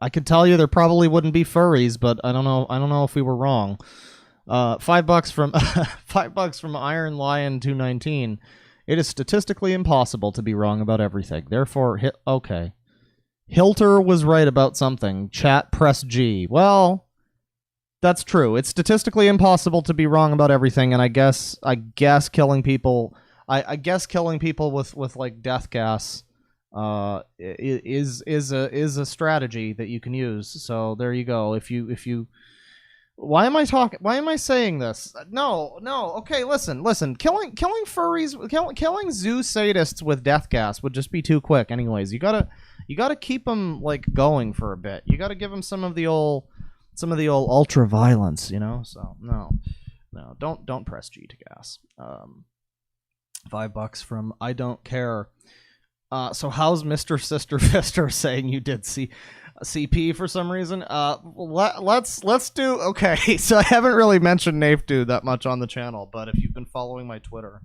I could tell you there probably wouldn't be furries, but I don't know if we were wrong. $5 from $5 from Iron Lion 219. It is statistically impossible to be wrong about everything. Therefore, okay. Hilter was right about something. Chat press G. Well, that's true. It's statistically impossible to be wrong about everything, and I guess killing people. I guess killing people with like death gas is a strategy that you can use. So there you go. If you why am I saying this? No. Okay, listen. Killing furries, killing zoo sadists with death gas would just be too quick. Anyways, you gotta keep them like going for a bit. You gotta give them some of the old ultra violence, you know. So no, don't press G to gas. $5 from I don't care. So how's Mr. Sister Fister saying you did CP for some reason? Let's do okay. So I haven't really mentioned Nafe Dude that much on the channel, but if you've been following my Twitter,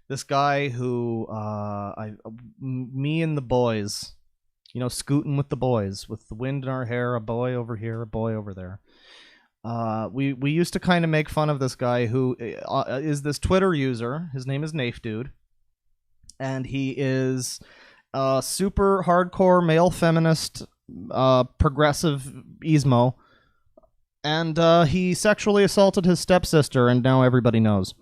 this guy who me and the boys, you know, scooting with the boys, with the wind in our hair, a boy over here, a boy over there. We used to kind of make fun of this guy who is this Twitter user. His name is Nafe Dude, and he is a super hardcore male feminist, progressive Ismo, and he sexually assaulted his stepsister, and now everybody knows.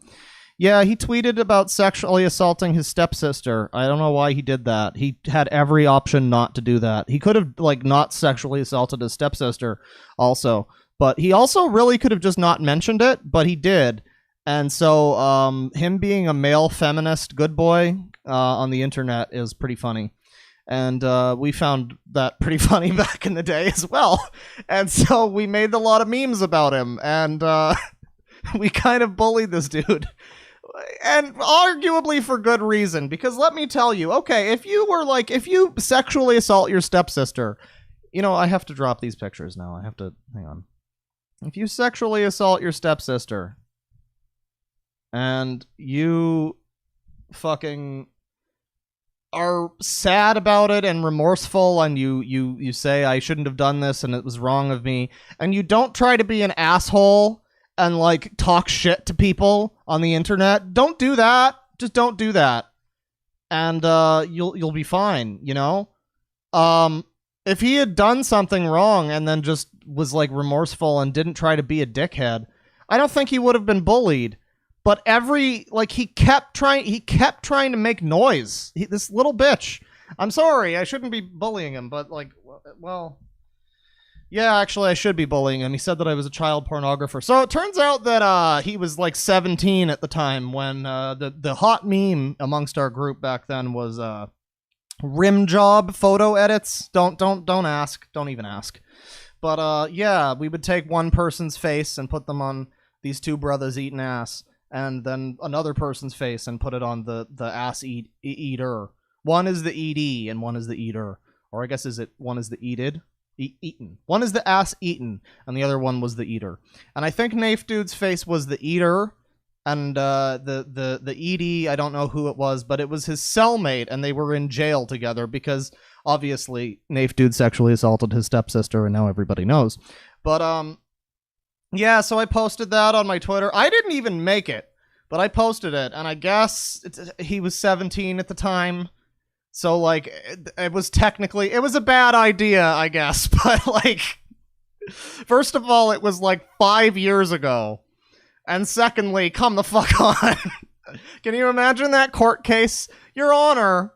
Yeah, he tweeted about sexually assaulting his stepsister. I don't know why he did that. He had every option not to do that. He could have like not sexually assaulted his stepsister also. But he also really could have just not mentioned it, but he did. And so him being a male feminist good boy on the internet is pretty funny. And we found that pretty funny back in the day as well. And so we made a lot of memes about him, and we kind of bullied this dude. And arguably for good reason, because let me tell you, okay, if you sexually assault your stepsister, I have to drop these pictures now. I have to, hang on. If you sexually assault your stepsister, and you fucking are sad about it and remorseful, and you say, I shouldn't have done this and it was wrong of me, and you don't try to be an asshole and talk shit to people on the internet, don't do that. Just don't do that, and you'll be fine. If he had done something wrong and then just was remorseful and didn't try to be a dickhead, I don't think he would have been bullied. But he kept trying to make noise. This little bitch. I'm sorry, I shouldn't be bullying him, but well, yeah, actually I should be bullying him. He said that I was a child pornographer. So it turns out that he was 17 at the time when the hot meme amongst our group back then was rim job photo edits. Don't ask. Don't even ask. But yeah, we would take one person's face and put them on these two brothers eating ass, and then another person's face and put it on the ass eater. One is the ED and one is the eater. Or I guess one is the eated? Eaten. One is the ass eaten, and the other one was the eater. And I think Nafe Dude's face was the eater, and the ED, I don't know who it was, but it was his cellmate, and they were in jail together because obviously Nafe Dude sexually assaulted his stepsister, and now everybody knows. But yeah, so I posted that on my Twitter. I didn't even make it, but I posted it, and I guess he was 17 at the time. So, it was a bad idea, I guess. But, first of all, it was 5 years ago. And secondly, come the fuck on. Can you imagine that court case? Your Honor,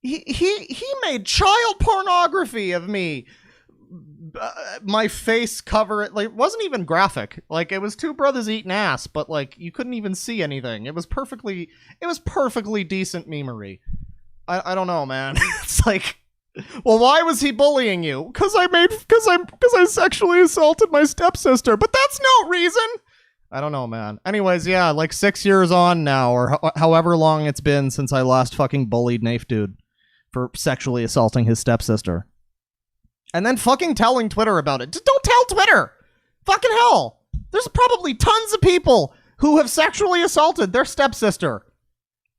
he made child pornography of me. My face cover it wasn't even graphic. It was two brothers eating ass, but you couldn't even see anything. It was perfectly decent memery. I don't know, man. It's well, why was he bullying you? Because I sexually assaulted my stepsister, but that's no reason. I don't know, man. Anyways, yeah, 6 years on now, or however long it's been since I last fucking bullied Nafe Dude for sexually assaulting his stepsister. And then fucking telling Twitter about it. Just don't tell Twitter! Fucking hell! There's probably tons of people who have sexually assaulted their stepsister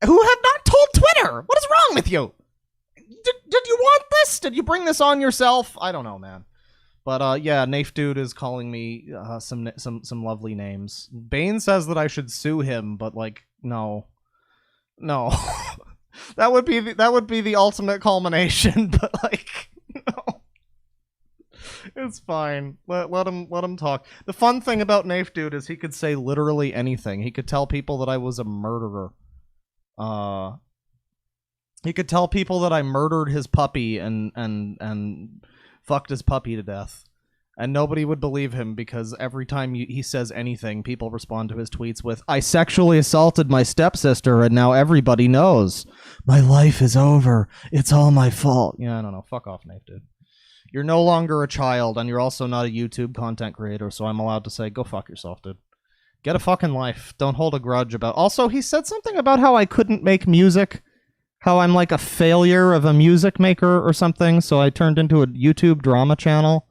who have not told Twitter! What is wrong with you? Did you want this? Did you bring this on yourself? I don't know, man. But yeah, Nafe Dude is calling me some lovely names. Bane says that I should sue him, but no. No. That would be the ultimate culmination, but no. It's fine. Let him talk. The fun thing about Nafe Dude is he could say literally anything. He could tell people that I was a murderer. He could tell people that I murdered his puppy and fucked his puppy to death. And nobody would believe him because every time he says anything, people respond to his tweets with, I sexually assaulted my stepsister and now everybody knows. My life is over. It's all my fault. Yeah, I don't know. Fuck off, Nafe Dude. You're no longer a child, and you're also not a YouTube content creator, so I'm allowed to say, go fuck yourself, dude. Get a fucking life. Don't hold a grudge about... Also, he said something about how I couldn't make music. How I'm a failure of a music maker or something, so I turned into a YouTube drama channel.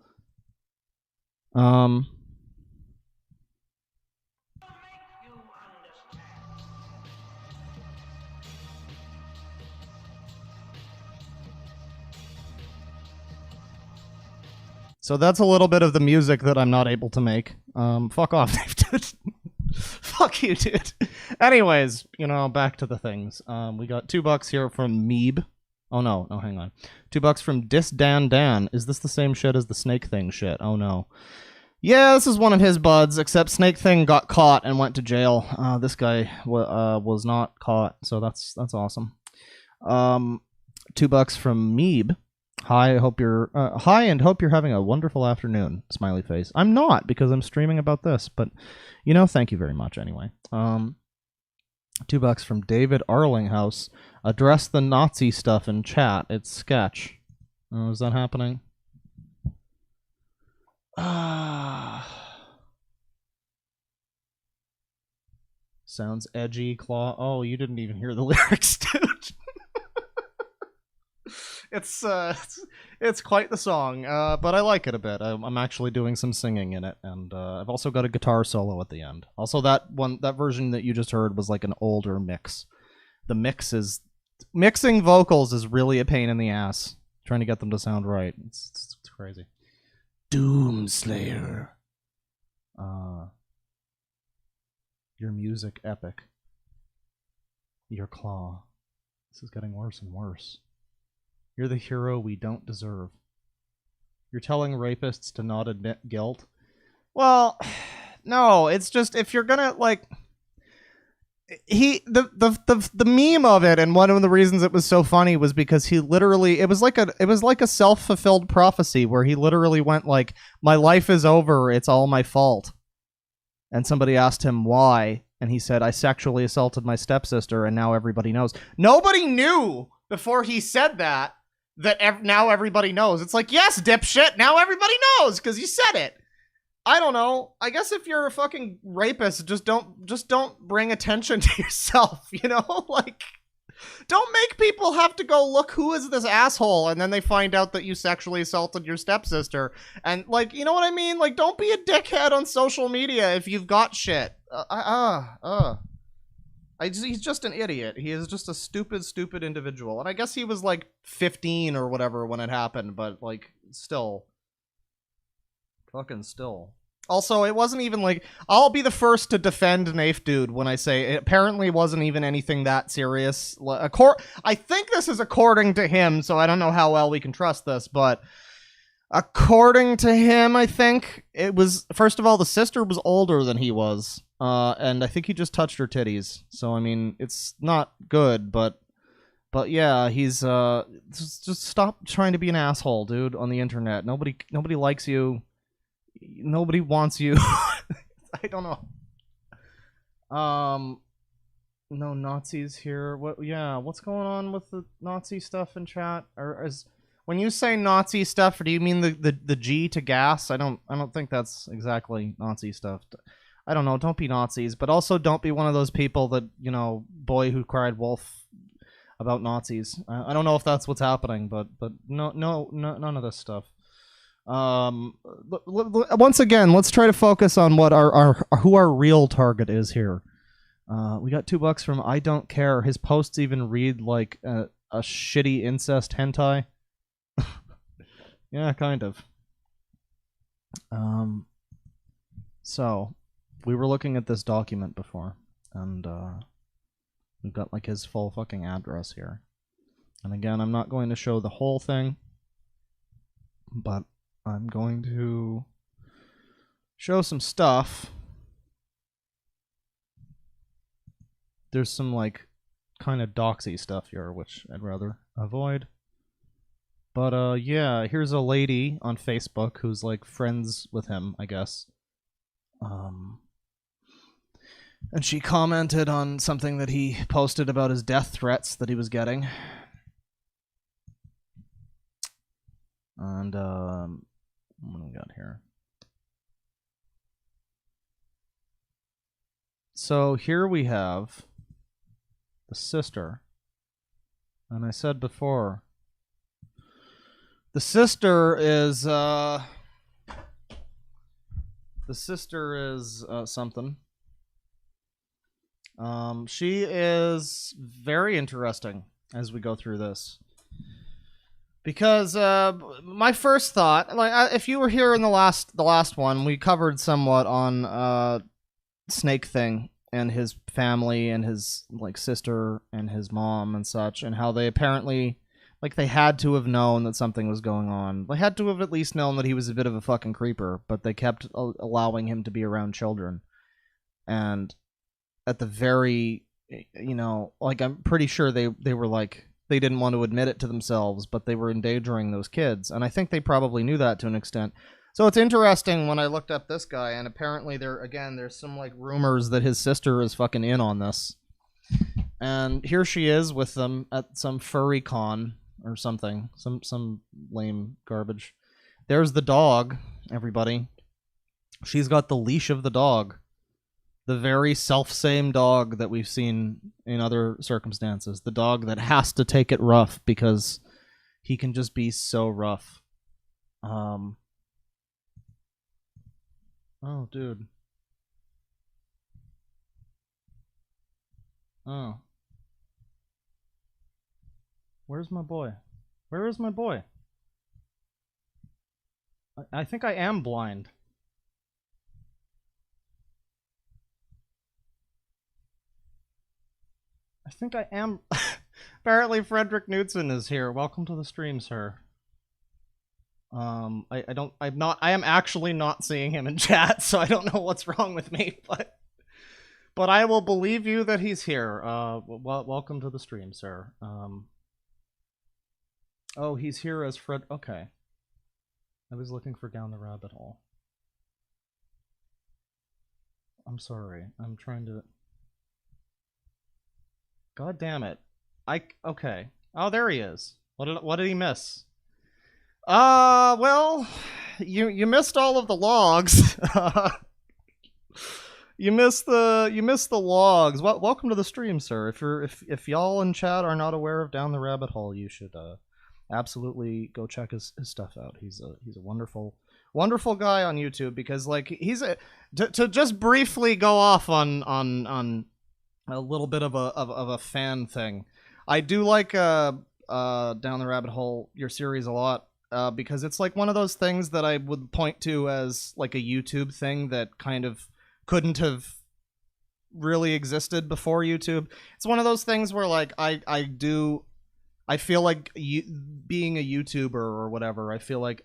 So that's a little bit of the music that I'm not able to make. Fuck off, dude. Fuck you, dude. Anyways, back to the things. We got $2 here from Meeb. Oh no, hang on. $2 from Dan. Is this the same shit as the Snake Thing shit? Oh no. Yeah, this is one of his buds, except Snake Thing got caught and went to jail. This guy was not caught, so that's awesome. $2 from Meeb. Hi, and hope you're having a wonderful afternoon. Smiley face. I'm not, because I'm streaming about this, but thank you very much anyway. $2 from David Arlinghouse. Address the Nazi stuff in chat. It's sketch. Oh, is that happening? Sounds edgy, Claw. Oh, you didn't even hear the lyrics, dude. It's quite the song, but I like it a bit. I'm actually doing some singing in it, and I've also got a guitar solo at the end. Also, that version that you just heard was like an older mix. The mixing vocals is really a pain in the ass. Trying to get them to sound right. It's crazy. Doomslayer. Your music epic. Your claw. This is getting worse and worse. You're the hero we don't deserve. You're telling rapists to not admit guilt? Well, no, it's just if you're gonna like the meme of it, and one of the reasons it was so funny was because he literally it was like a self-fulfilled prophecy where he literally went like, my life is over, it's all my fault. And somebody asked him why, and he said, I sexually assaulted my stepsister, and now everybody knows. Nobody knew before he said that now everybody knows. It's like, yes, dipshit, now everybody knows because you said it. I don't know. I guess if you're a fucking rapist, just don't bring attention to yourself, you know? Like, don't make people have to go look, who is this asshole, and then they find out that you sexually assaulted your stepsister. And, like, you know what I mean? Like, don't be a dickhead on social media if you've got shit. He's just an idiot. He is just a stupid individual. And I guess he was, like, 15 or whatever when it happened, but, like, still. Fucking still. Also, it wasn't even like, I'll be the first to defend Nafe Dude when I say it apparently wasn't even anything that serious. I think this is according to him, so I don't know how well we can trust this, but according to him, I think it was, first of all, the sister was older than he was, and I think he just touched her titties. So, I mean, it's not good, but yeah, he's, just stop trying to be an asshole, dude, on the internet. Nobody likes you. Nobody wants you. I don't know. No Nazis here. What? Yeah, what's going on with the Nazi stuff in chat? Or when you say Nazi stuff, or do you mean the G to gas? I don't think that's exactly Nazi stuff. I don't know. Don't be Nazis, but also don't be one of those people that, you know, boy who cried wolf about Nazis. I don't know if that's what's happening, but no, none of this stuff. Once again, let's try to focus on what who our real target is here. We got $2 from I Don't Care. His posts even read like a shitty incest hentai. Yeah, kind of. So we were looking at this document before, and we've got like his full fucking address here. And again, I'm not going to show the whole thing, but I'm going to show some stuff. There's some, like, kind of doxy stuff here, which I'd rather avoid. But, yeah, here's a lady on Facebook who's, like, friends with him, I guess. And she commented on something that he posted about his death threats that he was getting. And, what do we got here? So here we have the sister. And I said before, the sister is something. She is very interesting as we go through this. Because my first thought, like, if you were here in the last one, we covered somewhat on Snake Thing and his family and his like sister and his mom and such, and how they apparently, like, they had to have known that something was going on. They had to have at least known that he was a bit of a fucking creeper, but they kept allowing him to be around children. And at the very, you know, like, I'm pretty sure they were like, they didn't want to admit it to themselves, but they were endangering those kids. And I think they probably knew that to an extent. So it's interesting when I looked up this guy, and apparently there's some, like, rumors that his sister is fucking in on this. And here she is with them at some furry con or something. Some lame garbage. There's the dog, everybody. She's got the leash of the dog. The very self-same dog that we've seen in other circumstances. The dog that has to take it rough because he can just be so rough. Oh, dude. Oh. Where's my boy? Where is my boy? I think I am blind. I think I am. Apparently Frederick Knudsen is here. Welcome to the stream, sir. I am actually not seeing him in chat, so I don't know what's wrong with me, but I will believe you that he's here. Welcome to the stream, sir. Oh, he's here as Fred. Okay. I was looking for Down the Rabbit Hole. I'm sorry. I'm trying to... God damn it. Okay. Oh, there he is. What did he miss? Well, you missed all of the logs. You missed the logs. Welcome to the stream, sir. If y'all in chat are not aware of Down the Rabbit Hole, you should absolutely go check his stuff out. He's a wonderful guy on YouTube, because like to just briefly go off on a little bit of a fan thing. I do like Down the Rabbit Hole, your series, a lot, because it's like one of those things that I would point to as like a YouTube thing that kind of couldn't have really existed before YouTube. It's one of those things where like I feel like being a YouTuber or whatever, I feel like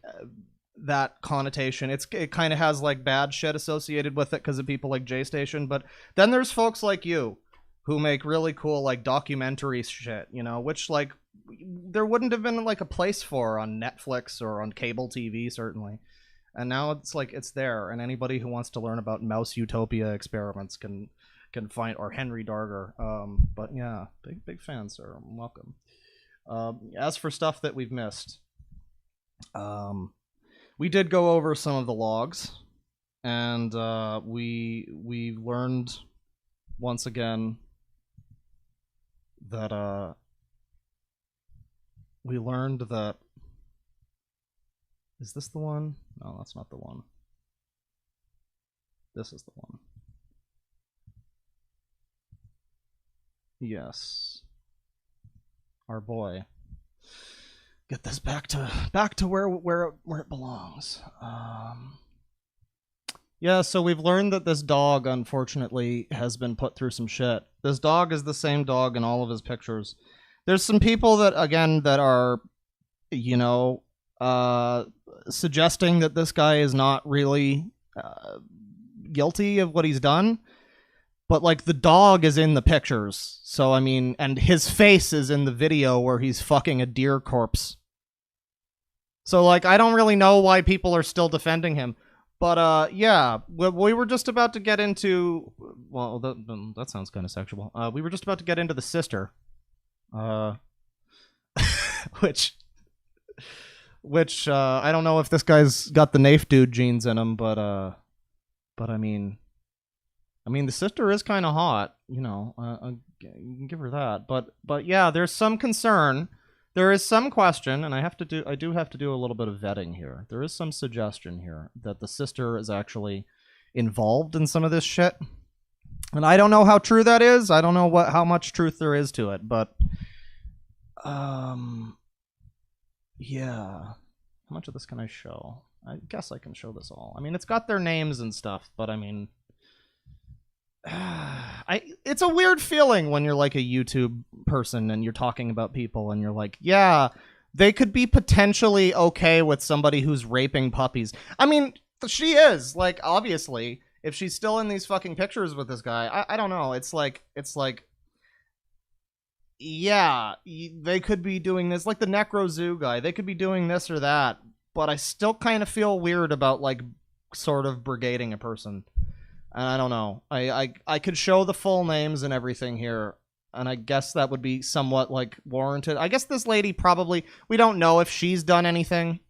that connotation, it kind of has like bad shit associated with it because of people like JStation, but then there's folks like you who make really cool like documentary shit, you know, which like there wouldn't have been like a place for on Netflix or on cable TV, certainly. And now it's like it's there, and anybody who wants to learn about mouse utopia experiments can find, or Henry Darger. But yeah, big fan, sir. Welcome. As for stuff that we've missed, we did go over some of the logs, and we learned once again that is this the one? No, that's not the one. This is the one. Yes. Our boy. Get this back to where it belongs. Yeah, so we've learned that this dog, unfortunately, has been put through some shit. This dog is the same dog in all of his pictures. There's some people that, again, that are, you know, suggesting that this guy is not really guilty of what he's done. But, like, the dog is in the pictures. So, I mean, and his face is in the video where he's fucking a deer corpse. So, like, I don't really know why people are still defending him. But, yeah, we were just about to get into... Well, that sounds kind of sexual. We were just about to get into the sister. Which I don't know if this guy's got the Nafe dude genes in him, but I mean, the sister is kind of hot, you know. You can give her that, but yeah, there's some concern. There is some question, and I do have to do a little bit of vetting here. There is some suggestion here that the sister is actually involved in some of this shit, and I don't know how true that is. I don't know how much truth there is to it, but yeah. How much of this can I show? I guess I can show this all. I mean, it's got their names and stuff, but I mean, it's a weird feeling when you're like a YouTube person and you're talking about people and you're like, yeah, they could be potentially okay with somebody who's raping puppies. I mean, she is, like, obviously, if she's still in these fucking pictures with this guy, I don't know. It's like, yeah, they could be doing this, like the Necro Zoo guy. They could be doing this or that, but I still kind of feel weird about, like, sort of brigading a person. And I don't know. I could show the full names and everything here. And I guess that would be somewhat, like, warranted. I guess this lady probably... We don't know if she's done anything.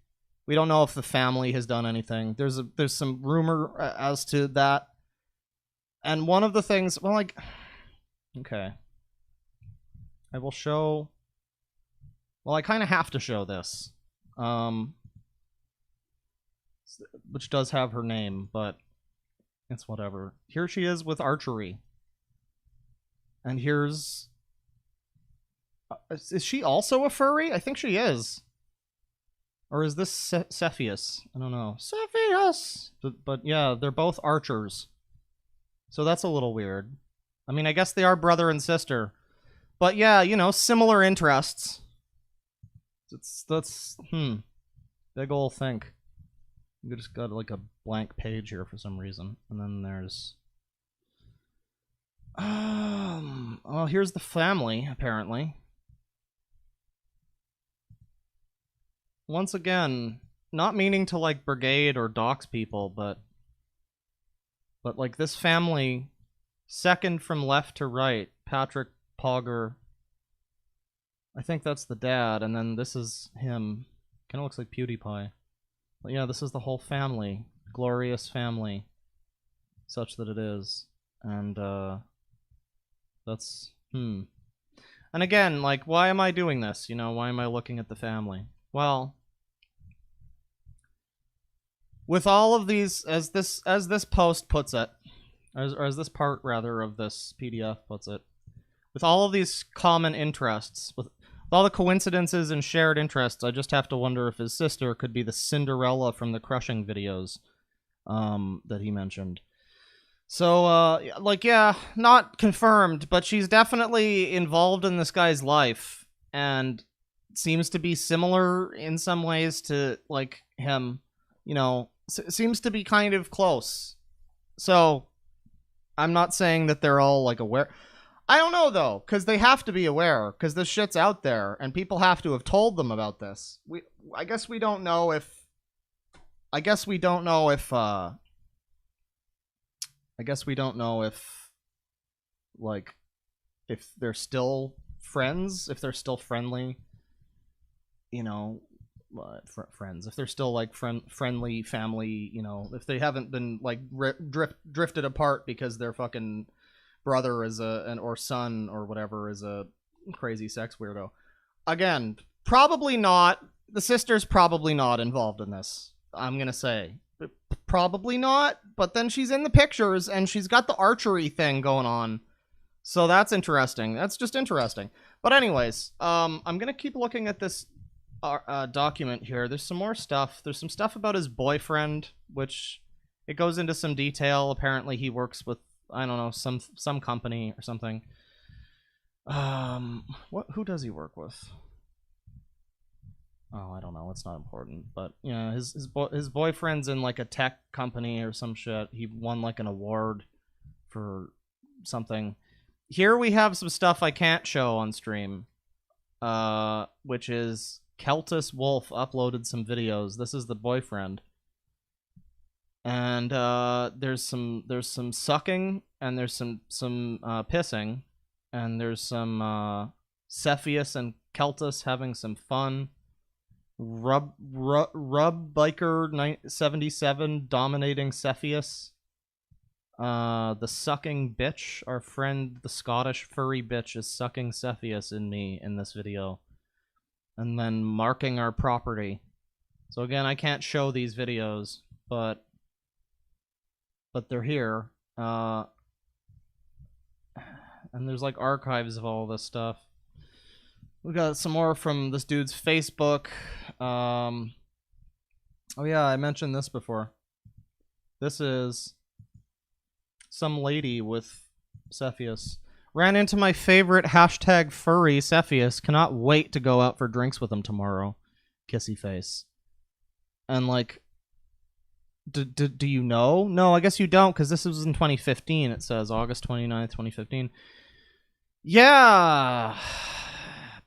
We don't know if the family has done anything. There's some rumor as to that. And one of the things... Well, like... Okay. I will show... Well, I kind of have to show this. Which does have her name, but it's whatever. Here she is with archery. And here's... is she also a furry? I think she is. Or is this Sephius? I don't know. Sephius! But yeah, they're both archers. So that's a little weird. I mean, I guess they are brother and sister. But yeah, you know, similar interests. That's big ol' think. We just got like a blank page here for some reason. And then there's... well, here's the family, apparently. Once again, not meaning to, like, brigade or dox people, but like, this family, second from left to right, Patrick Pogger, I think that's the dad, and then this is him. Kind of looks like PewDiePie. But yeah, this is the whole family. Glorious family. Such that it is. And, that's... And again, like, why am I doing this? You know, why am I looking at the family? Well... With all of these, as this post puts it, or as this part, rather, of this PDF puts it, with all of these common interests, with all the coincidences and shared interests, I just have to wonder if his sister could be the Cinderella from the crushing videos that he mentioned. So, like, yeah, not confirmed, but she's definitely involved in this guy's life, and seems to be similar in some ways to, like, him, you know, seems to be kind of close. So, I'm not saying that they're all, like, aware. I don't know, though, because they have to be aware, because this shit's out there, and people have to have told them about this. I guess we don't know if... I guess we don't know if, like, if they're still friends, if they're still friendly, you know... friends, if they're still, like, friendly family, you know, if they haven't been, like, drifted apart because their fucking brother is or son or whatever is a crazy sex weirdo. Again, probably not. The sister's probably not involved in this, I'm gonna say. Probably not, but then she's in the pictures and she's got the archery thing going on. So that's interesting. That's just interesting. But anyways, I'm gonna keep looking at this document here. There's some more stuff. There's some stuff about his boyfriend, which it goes into some detail. Apparently he works with, I don't know, some company or something. Who does he work with? Oh, I don't know. It's not important. But yeah, his boyfriend's in, like, a tech company or some shit. He won, like, an award for something. Here we have some stuff I can't show on stream, which is Keltus Wolf uploaded some videos. This is the boyfriend. And there's some sucking, and there's some pissing, and there's some Sephius and Keltus having some fun. Rub Biker 77 dominating Sephius. The sucking bitch, our friend the Scottish furry bitch, is sucking Sephius in me in this video. And then marking our property. So again, I can't show these videos, but they're here. And there's, like, archives of all this stuff. We got some more from this dude's Facebook. Oh yeah, I mentioned this before. This is some lady with Sephius. Ran into my favorite hashtag furry, Sephius. Cannot wait to go out for drinks with him tomorrow. Kissy face. And, like, do you know? No, I guess you don't, because this was in 2015, it says. August 29th, 2015. Yeah.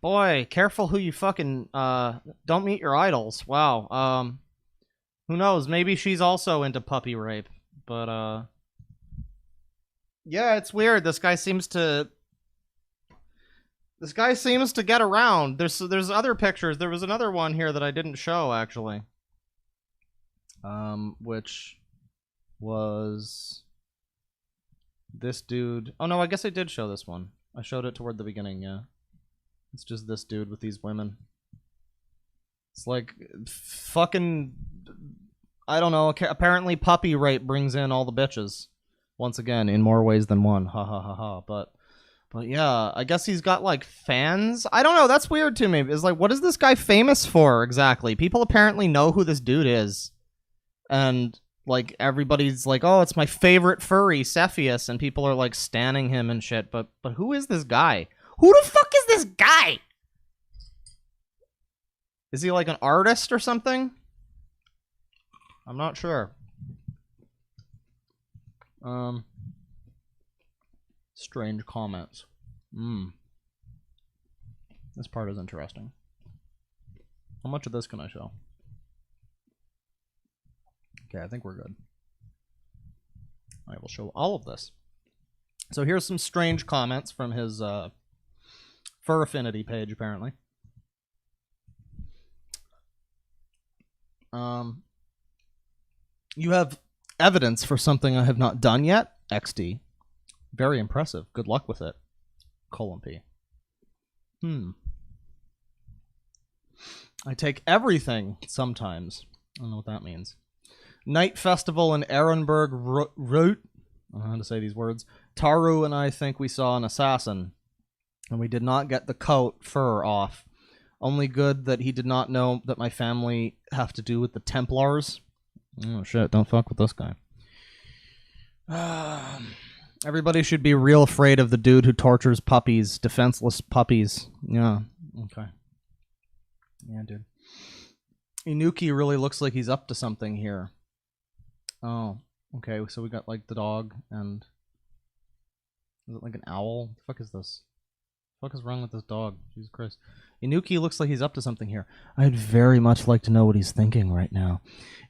Boy, careful who you fucking, don't meet your idols. Wow. Who knows? Maybe she's also into puppy rape. But, yeah, it's weird. This guy seems to This guy seems to get around. There's other pictures. There was another one here that I didn't show, actually. Which was this dude. Oh, no, I guess I did show this one. I showed it toward the beginning, yeah. It's just this dude with these women. It's like fucking... I don't know. Apparently puppy rape brings in all the bitches. Once again, in more ways than one. Ha ha ha ha. But yeah, I guess he's got like fans. I don't know. That's weird to me. It's like, what is this guy famous for exactly? People apparently know who this dude is. And like everybody's like, oh, it's my favorite furry, Sephius. And people are like standing him and shit. But who is this guy? Who the fuck is this guy? Is he like an artist or something? I'm not sure. Strange comments. This part is interesting. How much of this can I show? Okay, I think we're good. I will show all of this. So here's some strange comments from his Fur Affinity page, apparently. You have evidence for something I have not done yet? XD. Very impressive. Good luck with it. : P. I take everything sometimes. I don't know what that means. Night Festival in Ehrenberg Route. I don't know how to say these words. Taru and I think we saw an assassin. And we did not get the coat fur off. Only good that he did not know that my family have to do with the Templars. Oh shit, don't fuck with this guy. Everybody should be real afraid of the dude who tortures puppies, defenseless puppies. Yeah, okay. Yeah, dude. Inuki really looks like he's up to something here. Oh, okay, so we got like the dog and... Is it like an owl? What the fuck is this? What the fuck is wrong with this dog? Jesus Christ. Inuki looks like he's up to something here. I'd very much like to know what he's thinking right now.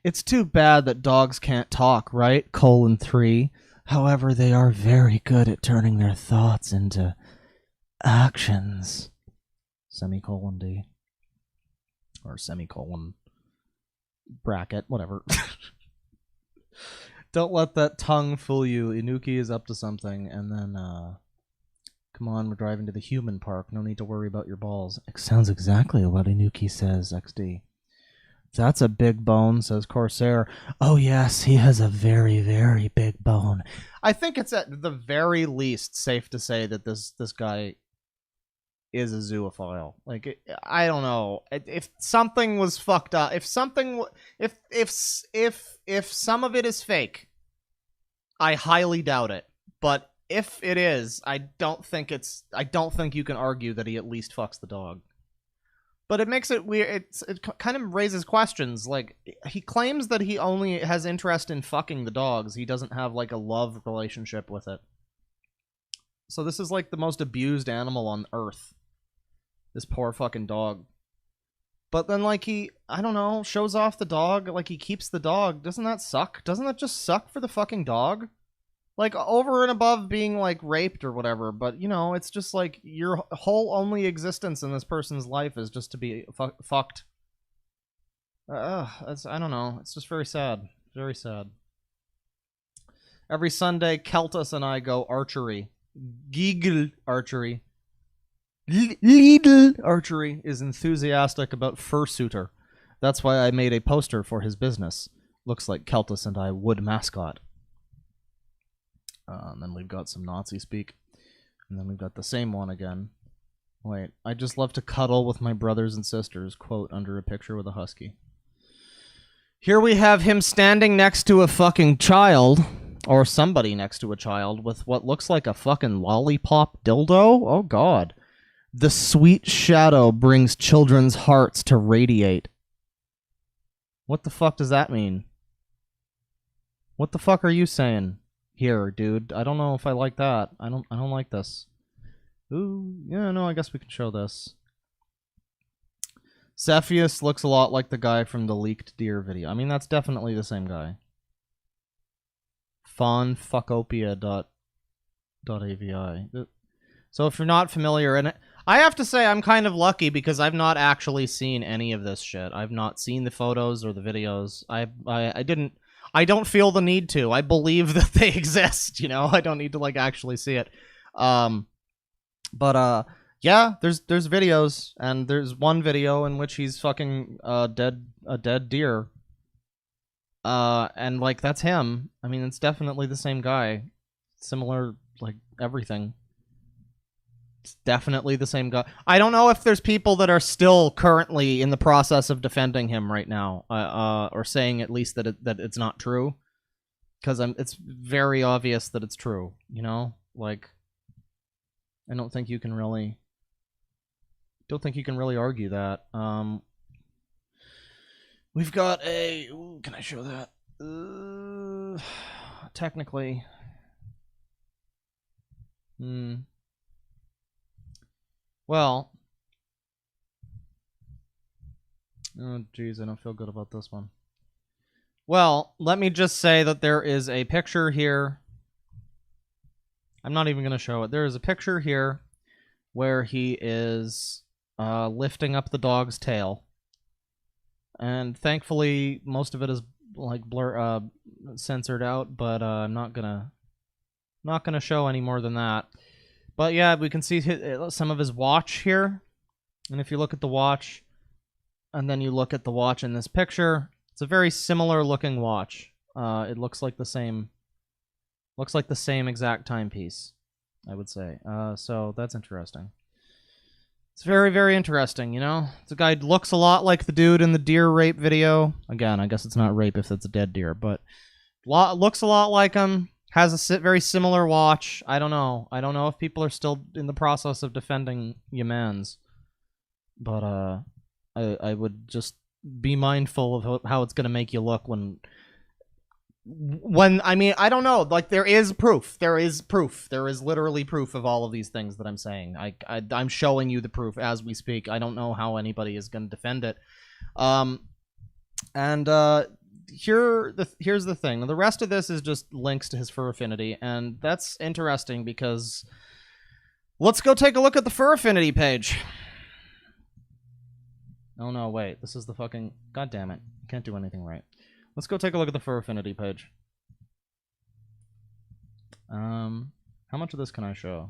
It's too bad that dogs can't talk, right? : 3. However, they are very good at turning their thoughts into actions. : D. Or semicolon bracket, whatever. Don't let that tongue fool you. Inuki is up to something, and then, come on, we're driving to the human park. No need to worry about your balls. It sounds exactly what Inuki says, XD. That's a big bone, says Corsair. Oh yes, he has a very, very big bone. I think it's at the very least safe to say that this guy is a zoophile. Like, I don't know. If something was fucked up, if some of it is fake, I highly doubt it. But if it is, I don't think you can argue that he at least fucks the dog. But it makes it weird. It kind of raises questions. Like, he claims that he only has interest in fucking the dogs. He doesn't have, like, a love relationship with it. So this is, like, the most abused animal on Earth. This poor fucking dog. But then, like, I don't know, shows off the dog. Like, he keeps the dog. Doesn't that suck? Doesn't that just suck for the fucking dog? Like, over and above being, like, raped or whatever, but, you know, it's just, like, your whole only existence in this person's life is just to be fucked. I don't know. It's just very sad. Very sad. Every Sunday, Keltus and I go archery. Giggle archery. Lidl Archery is enthusiastic about fursuiter. That's why I made a poster for his business. Looks like Keltus and I would mascot. And then we've got some Nazi speak. And then we've got the same one again. Wait, I just love to cuddle with my brothers and sisters, quote, under a picture with a husky. Here we have him standing next to a fucking child, or somebody next to a child, with what looks like a fucking lollipop dildo. Oh, God. The sweet shadow brings children's hearts to radiate. What the fuck does that mean? What the fuck are you saying here, dude? I don't know if I like that. I don't like this. Ooh, yeah, no, I guess we can show this. Sephius looks a lot like the guy from the leaked deer video. I mean, that's definitely the same guy. Fawnfuckopia.avi. So if you're not familiar, and I have to say I'm kind of lucky because I've not actually seen any of this shit. I've not seen the photos or the videos. I don't feel the need to. I believe that they exist, you know? I don't need to, like, actually see it. Yeah, there's videos, and there's one video in which he's fucking a dead deer. And, like, that's him. I mean, it's definitely the same guy. Similar, like, everything. It's definitely the same guy. I don't know if there's people that are still currently in the process of defending him right now, or saying at least that it's not true, because it's very obvious that it's true. You know, like, I don't think you can really argue that. We've got a. Ooh, can I show that? Technically. Well, oh geez, I don't feel good about this one. Well, let me just say that there is a picture here. I'm not even going to show it. There is a picture here where he is lifting up the dog's tail. And thankfully, most of it is like censored out, but I'm not gonna show any more than that. But yeah, we can see some of his watch here. And if you look at the watch, and then you look at the watch in this picture, it's a very similar looking watch. It looks like the same exact timepiece, I would say. So that's interesting. It's very, very interesting, you know? The guy looks a lot like the dude in the deer rape video. Again, I guess it's not rape if it's a dead deer, but looks a lot like him. Has a very similar watch. I don't know. I don't know if people are still in the process of defending Yemans. But I would just be mindful of how it's going to make you look when I mean, I don't know. Like, there is proof. There is literally proof of all of these things that I'm saying. I'm showing you the proof as we speak. I don't know how anybody is going to defend it. Here's the thing. The rest of this is just links to his fur affinity, and that's interesting because let's go take a look at the fur affinity page. Oh no, wait. This is the fucking... God damn it. I can't do anything right. Let's go take a look at the fur affinity page. How much of this can I show?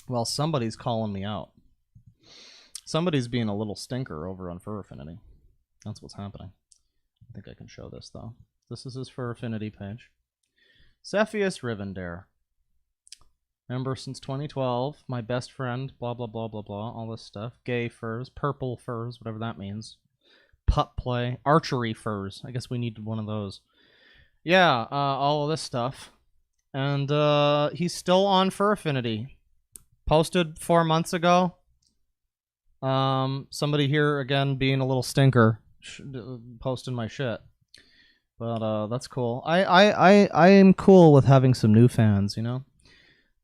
Well, somebody's calling me out. Somebody's being a little stinker over on fur affinity. That's what's happening. I think I can show this, though. This is his fur affinity page. Sephius Rivendare. Member since 2012. My best friend. Blah, blah, blah, blah, blah. All this stuff. Gay furs. Purple furs. Whatever that means. Pup play. Archery furs. I guess we need one of those. Yeah, all of this stuff. And he's still on fur affinity. Posted 4 months ago. Somebody here, again, being a little stinker. Posting my shit. But that's cool. I am cool with having some new fans, you know?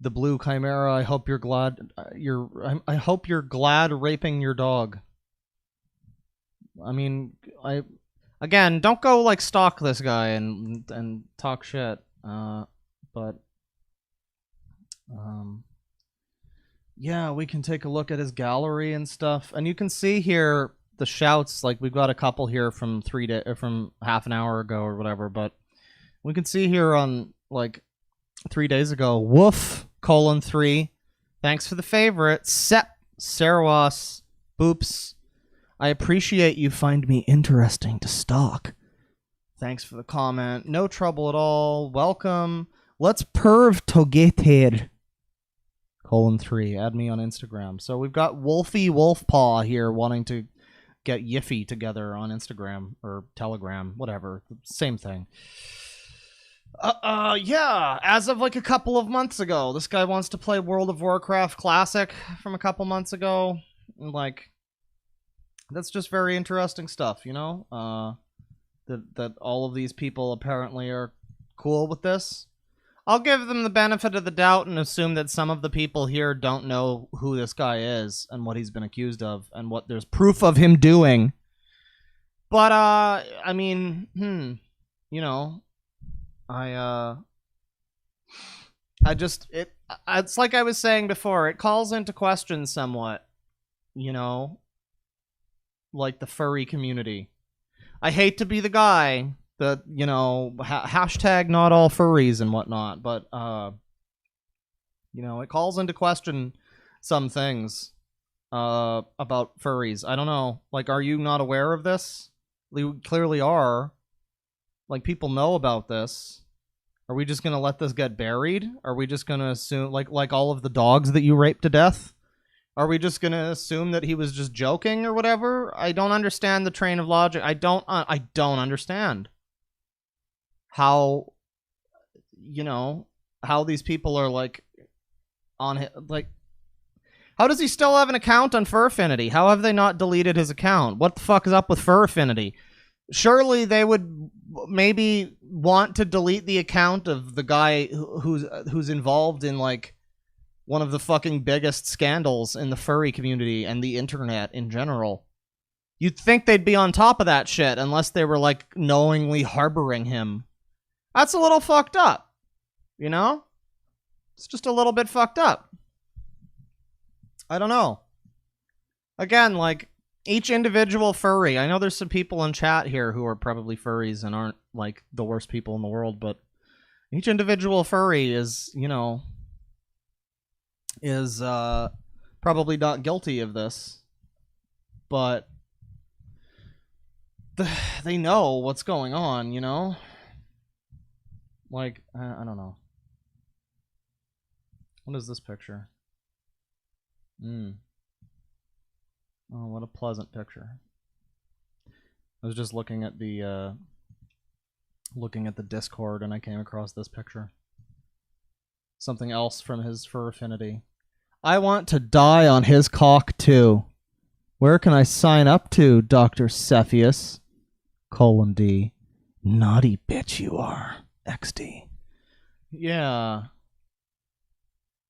The Blue Chimera, I hope you're glad I hope you're glad raping your dog. I mean, again, don't go like stalk this guy and talk shit. But yeah, we can take a look at his gallery and stuff, and you can see here the shouts. Like, we've got a couple here from from half an hour ago or whatever, but we can see here on like 3 days ago, woof, 3. Thanks for the favorite. Serwas, boops. I appreciate you find me interesting to stalk. Thanks for the comment. No trouble at all. Welcome. Let's perv togeter. 3. Add me on Instagram. So we've got Wolfie Wolfpaw here wanting to get Yiffy together on Instagram or Telegram, whatever. Same thing. Yeah, as of like a couple of months ago, this guy wants to play World of Warcraft Classic from a couple months ago. Like, that's just very interesting stuff, you know? That all of these people apparently are cool with this. I'll give them the benefit of the doubt and assume that some of the people here don't know who this guy is and what he's been accused of and what there's proof of him doing. But, I mean, you know, I just it's like I was saying before, it calls into question somewhat, you know, like the furry community. I hate to be the guy that, you know, hashtag not all furries and whatnot, but you know, it calls into question some things about furries. I don't know. Like, are you not aware of this? You clearly are. Like, people know about this. Are we just gonna let this get buried? Are we just gonna assume, like all of the dogs that you raped to death? Are we just gonna assume that he was just joking or whatever? I don't understand the train of logic. I don't understand how, you know, how these people are like on, like, how does he still have an account on Fur Affinity? How have they not deleted his account? What the fuck is up with Fur Affinity? Surely they would maybe want to delete the account of the guy who's involved in like one of the fucking biggest scandals in the furry community and the internet in general. You'd think they'd be on top of that shit unless they were like knowingly harboring him. That's a little fucked up, you know? It's just a little bit fucked up. I don't know. Again, like, each individual furry, I know there's some people in chat here who are probably furries and aren't, like, the worst people in the world, but each individual furry is, you know, is probably not guilty of this. But they know what's going on, you know? Like, I don't know. What is this picture? Oh, what a pleasant picture. I was just looking at the Discord and I came across this picture. Something else from his Fur Affinity. I want to die on his cock too. Where can I sign up to, Dr. Sephius? :D. Naughty bitch you are. XD. Yeah.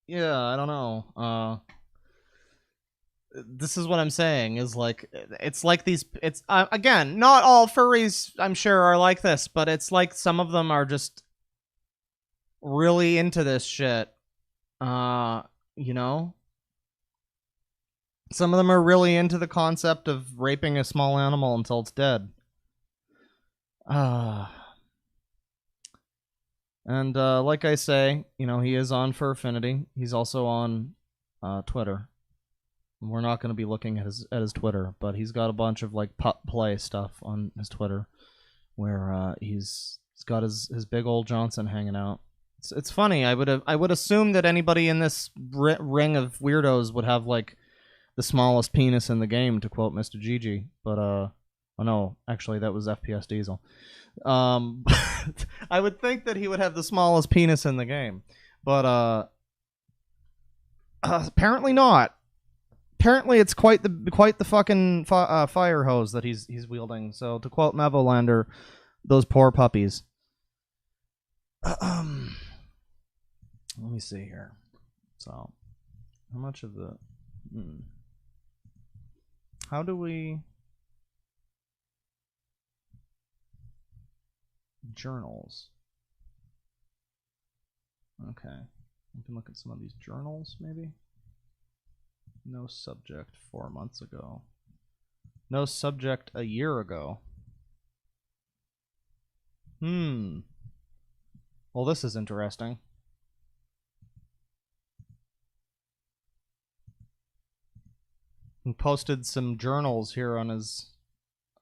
Yeah, I don't know. This is what I'm saying, is like, it's like these, it's, again, not all furries, I'm sure, are like this, but it's like some of them are just really into this shit. You know? Some of them are really into the concept of raping a small animal until it's dead. And like I say, you know, he is on Fur Affinity. He's also on Twitter. We're not going to be looking at his Twitter, but he's got a bunch of like pup play stuff on his Twitter, where he's got his big old Johnson hanging out. It's funny. I would assume that anybody in this ring of weirdos would have like the smallest penis in the game, to quote Mr. Gigi. But oh no, actually that was FPS Diesel. I would think that he would have the smallest penis in the game, but apparently not. Apparently, it's quite the fucking fire hose that he's wielding. So, to quote Mavolander, those poor puppies. Let me see here. So, how much of the? How do we? Journals. Okay, we can look at some of these journals, maybe. No subject 4 months ago. No subject a year ago. Well, this is interesting. He posted some journals here on his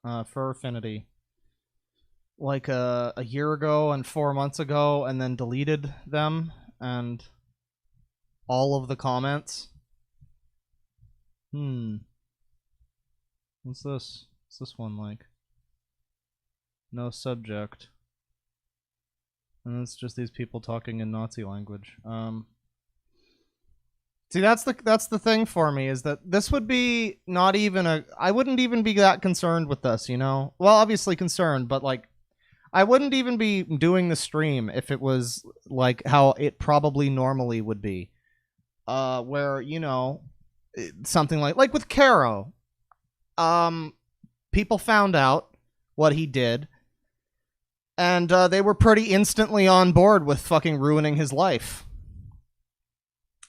Fur Affinity. Like a year ago and 4 months ago, and then deleted them and all of the comments. What's this? What's this one like? No subject. And it's just these people talking in Nazi language. See, that's the thing for me, is that this would be not even a... I wouldn't even be that concerned with this, you know? Well, obviously concerned, but like, I wouldn't even be doing the stream if it was like how it probably normally would be. Where, you know, something like with Caro. People found out what he did. And they were pretty instantly on board with fucking ruining his life.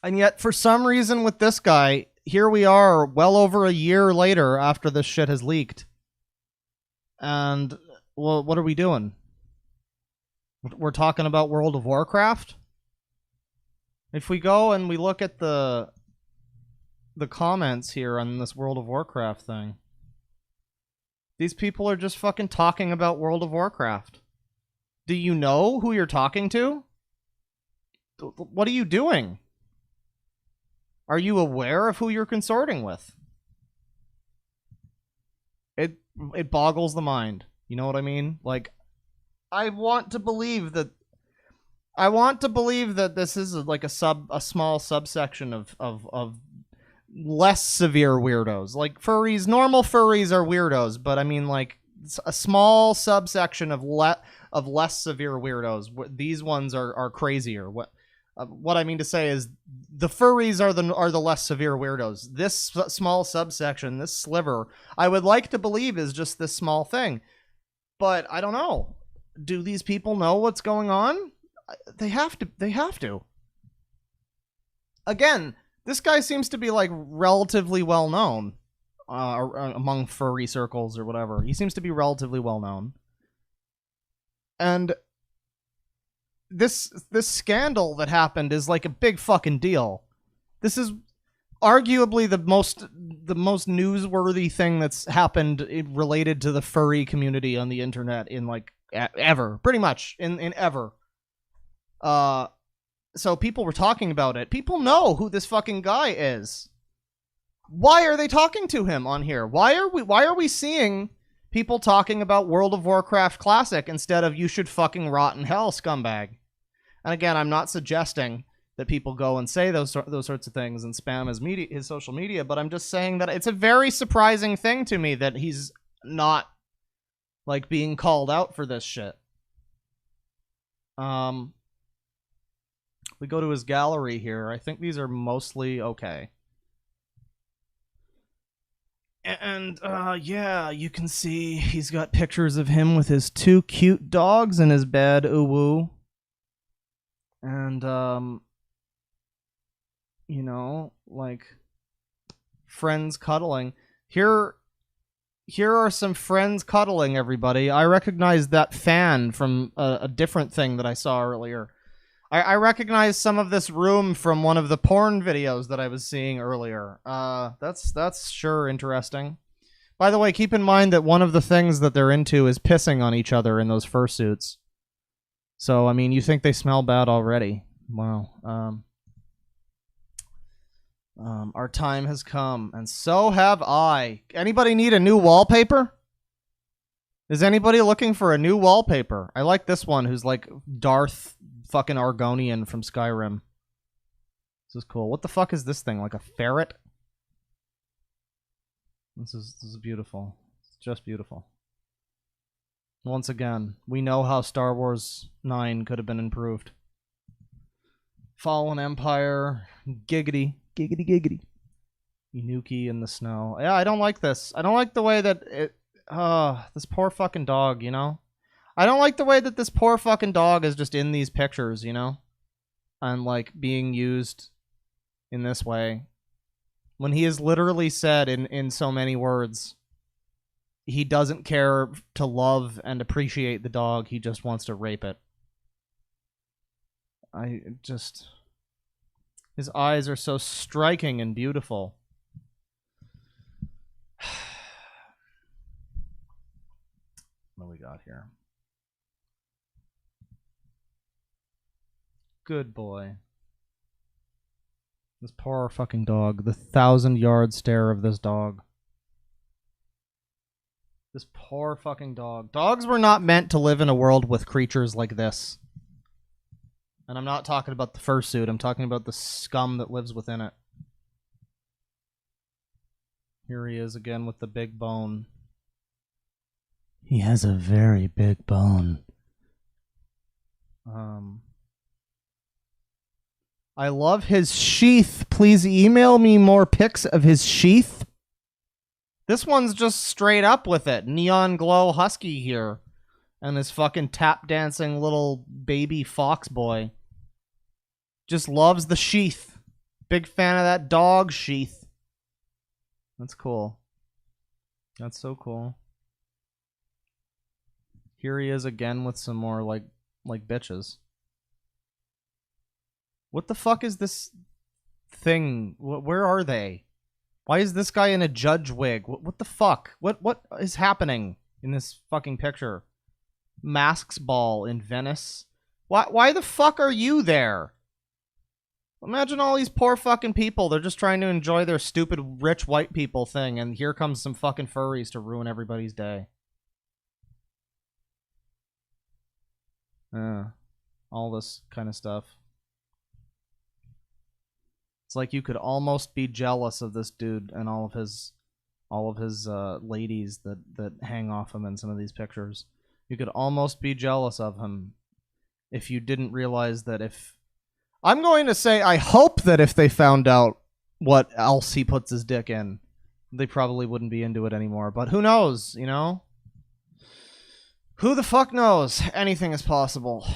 And yet, for some reason with this guy, here we are well over a year later after this shit has leaked. And, well, what are we doing? We're talking about World of Warcraft? If we go and we look at the comments here on this World of Warcraft thing, these people are just fucking talking about World of Warcraft. Do you know who you're talking to? What are you doing? Are you aware of who you're consorting with? It boggles the mind. You know what I mean? Like, I want to believe that this is like a small subsection of less severe weirdos. Like furries, normal furries are weirdos, but I mean like a small subsection of less severe weirdos. These ones are crazier. What I mean to say is the furries are the less severe weirdos. This small subsection, this sliver, I would like to believe is just this small thing. But I don't know. Do these people know what's going on? They have to. Again, this guy seems to be like relatively well known among furry circles or whatever. He seems to be relatively well known. And this scandal that happened is like a big fucking deal. This is arguably the most newsworthy thing that's happened related to the furry community on the internet in like ever, pretty much in ever. So people were talking about it. People know who this fucking guy is. Why are they talking to him on here? Why are we seeing people talking about World of Warcraft Classic instead of you should fucking rot in hell, scumbag? And again, I'm not suggesting that people go and say those sorts of things and spam his social media, but I'm just saying that it's a very surprising thing to me that he's not like being called out for this shit. We go to his gallery here. I think these are mostly okay. And, yeah, you can see he's got pictures of him with his 2 cute dogs in his bed, ooh-woo. And, you know, like, friends cuddling. Here are some friends cuddling, everybody. I recognize that fan from a different thing that I saw earlier. I recognize some of this room from one of the porn videos that I was seeing earlier. That's sure interesting. By the way, keep in mind that one of the things that they're into is pissing on each other in those fursuits. So, I mean, you think they smell bad already. Wow. Our time has come, and so have I. Anybody need a new wallpaper? Is anybody looking for a new wallpaper? I like this one who's like Darth fucking Argonian from Skyrim. This is cool. What the fuck is this thing? Like a ferret? This is beautiful. It's just beautiful. Once again, we know how Star Wars 9 could have been improved. Fallen Empire. Giggity. Giggity giggity. Inuki in the snow. Yeah, I don't like this. I don't like the way that it... this poor fucking dog, you know? I don't like the way that this poor fucking dog is just in these pictures, you know? And, like, being used in this way. When he has literally said in so many words, he doesn't care to love and appreciate the dog, he just wants to rape it. His eyes are so striking and beautiful. What do we got here? Good boy. This poor fucking dog. The 1,000-yard stare of this dog. This poor fucking dog. Dogs were not meant to live in a world with creatures like this. And I'm not talking about the fursuit. I'm talking about the scum that lives within it. Here he is again with the big bone. He has a very big bone. I love his sheath. Please email me more pics of his sheath. This one's just straight up with it. Neon glow husky here. And this fucking tap dancing little baby fox boy just loves the sheath. Big fan of that dog sheath. That's cool. That's so cool. Here he is again with some more like bitches. What the fuck is this thing? Where are they? Why is this guy in a judge wig? What the fuck? What is happening in this fucking picture? Masks ball in Venice. Why the fuck are you there? Imagine all these poor fucking people. They're just trying to enjoy their stupid rich white people thing, and here comes some fucking furries to ruin everybody's day. All this kind of stuff. It's like you could almost be jealous of this dude and all of his ladies that hang off him in some of these pictures. You could almost be jealous of him if you didn't realize that if... I'm going to say I hope that if they found out what else he puts his dick in, they probably wouldn't be into it anymore. But who knows, you know? Who the fuck knows? Anything is possible.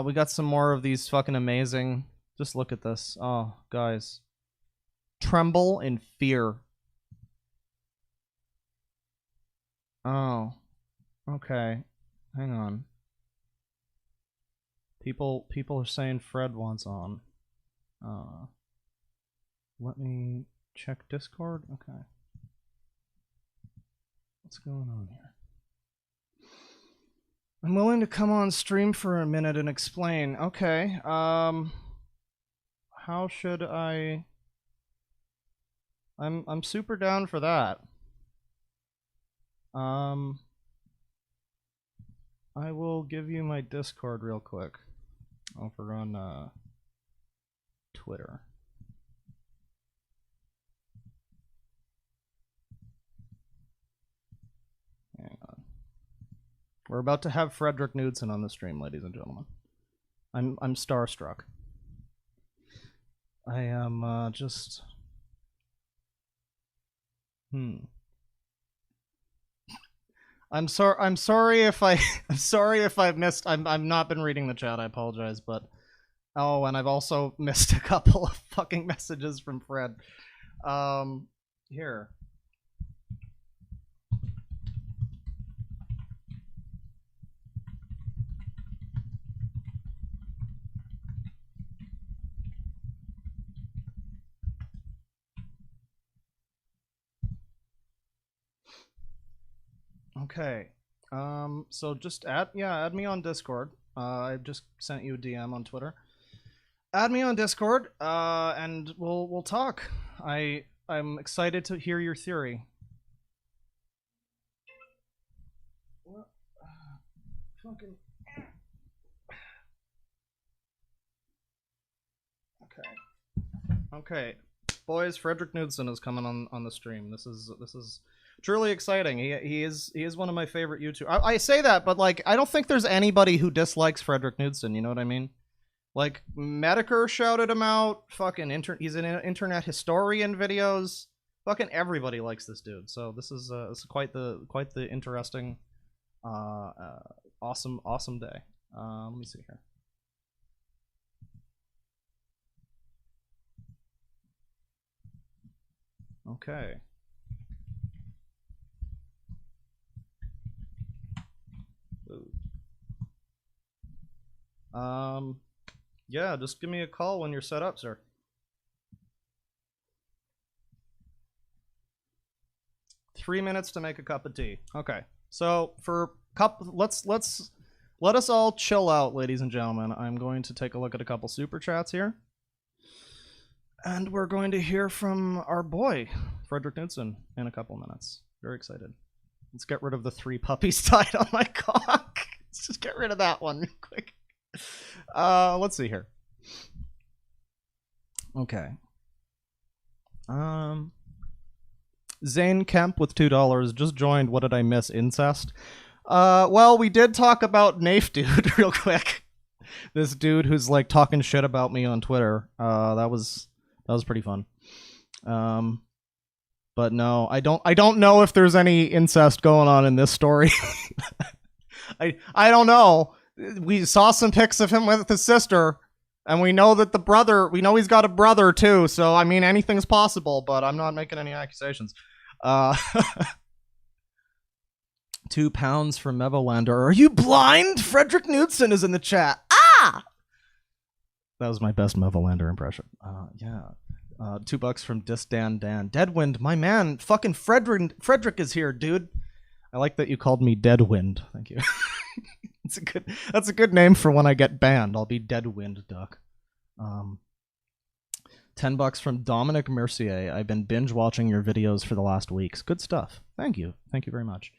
We got some more of these fucking amazing... Just look at this. Oh, guys. Tremble in fear. Oh. Okay. Hang on. People are saying Fred wants on. Let me check Discord. Okay. What's going on here? I'm willing to come on stream for a minute and explain. Okay. How should I... I'm super down for that. I will give you my Discord real quick. Over on Twitter. Hang on. We're about to have Frederick Knudsen on the stream, ladies and gentlemen. I'm starstruck. I am just... I'm sorry if I've missed. I've not been reading the chat. I apologize, but oh, and I've also missed a couple of fucking messages from Fred. Here. Okay, so just add me on Discord. I just sent you a DM on Twitter. Add me on Discord, and we'll talk. I'm excited to hear your theory. What? Fucking. Okay, boys. Frederick Knudsen is coming on the stream. This is truly exciting. He is one of my favorite YouTubers. I say that, but like I don't think there's anybody who dislikes Frederick Knudsen. You know what I mean? Like Medicare shouted him out. Fucking he's in internet historian videos. Fucking everybody likes this dude. So this is quite the interesting, awesome day. Let me see here. Okay. Yeah, just give me a call when you're set up, sir. Three minutes to make a cup of tea. Okay, so for let us all chill out, ladies and gentlemen. I'm going to take a look at a couple super chats here, and we're going to hear from our boy Frederick Knudsen in a couple minutes. Very excited. Let's get rid of the 3 puppies tied on my cock. Let's just get rid of that one real quick. Let's see here. Okay. Zane Kemp with $2 just joined. What did I miss? Incest? Well, we did talk about Nafe Dude real quick. This dude who's like talking shit about me on Twitter. That was pretty fun. But no, I don't know if there's any incest going on in this story. I don't know. We saw some pics of him with his sister, and we know that we know he's got a brother too, so I mean, anything's possible, but I'm not making any accusations. 2 pounds from Mevolander. Are you blind? Frederick Knudsen is in the chat. Ah! That was my best Mevolander impression. Yeah. $2 from Disdan Dan. Deadwind, my man. Fucking Frederick is here, dude. I like that you called me Deadwind. Thank you. That's a good name for when I get banned. I'll be Deadwind Duck. $10 from Dominic Mercier. I've been binge watching your videos for the last weeks. Good stuff. Thank you. Thank you very much.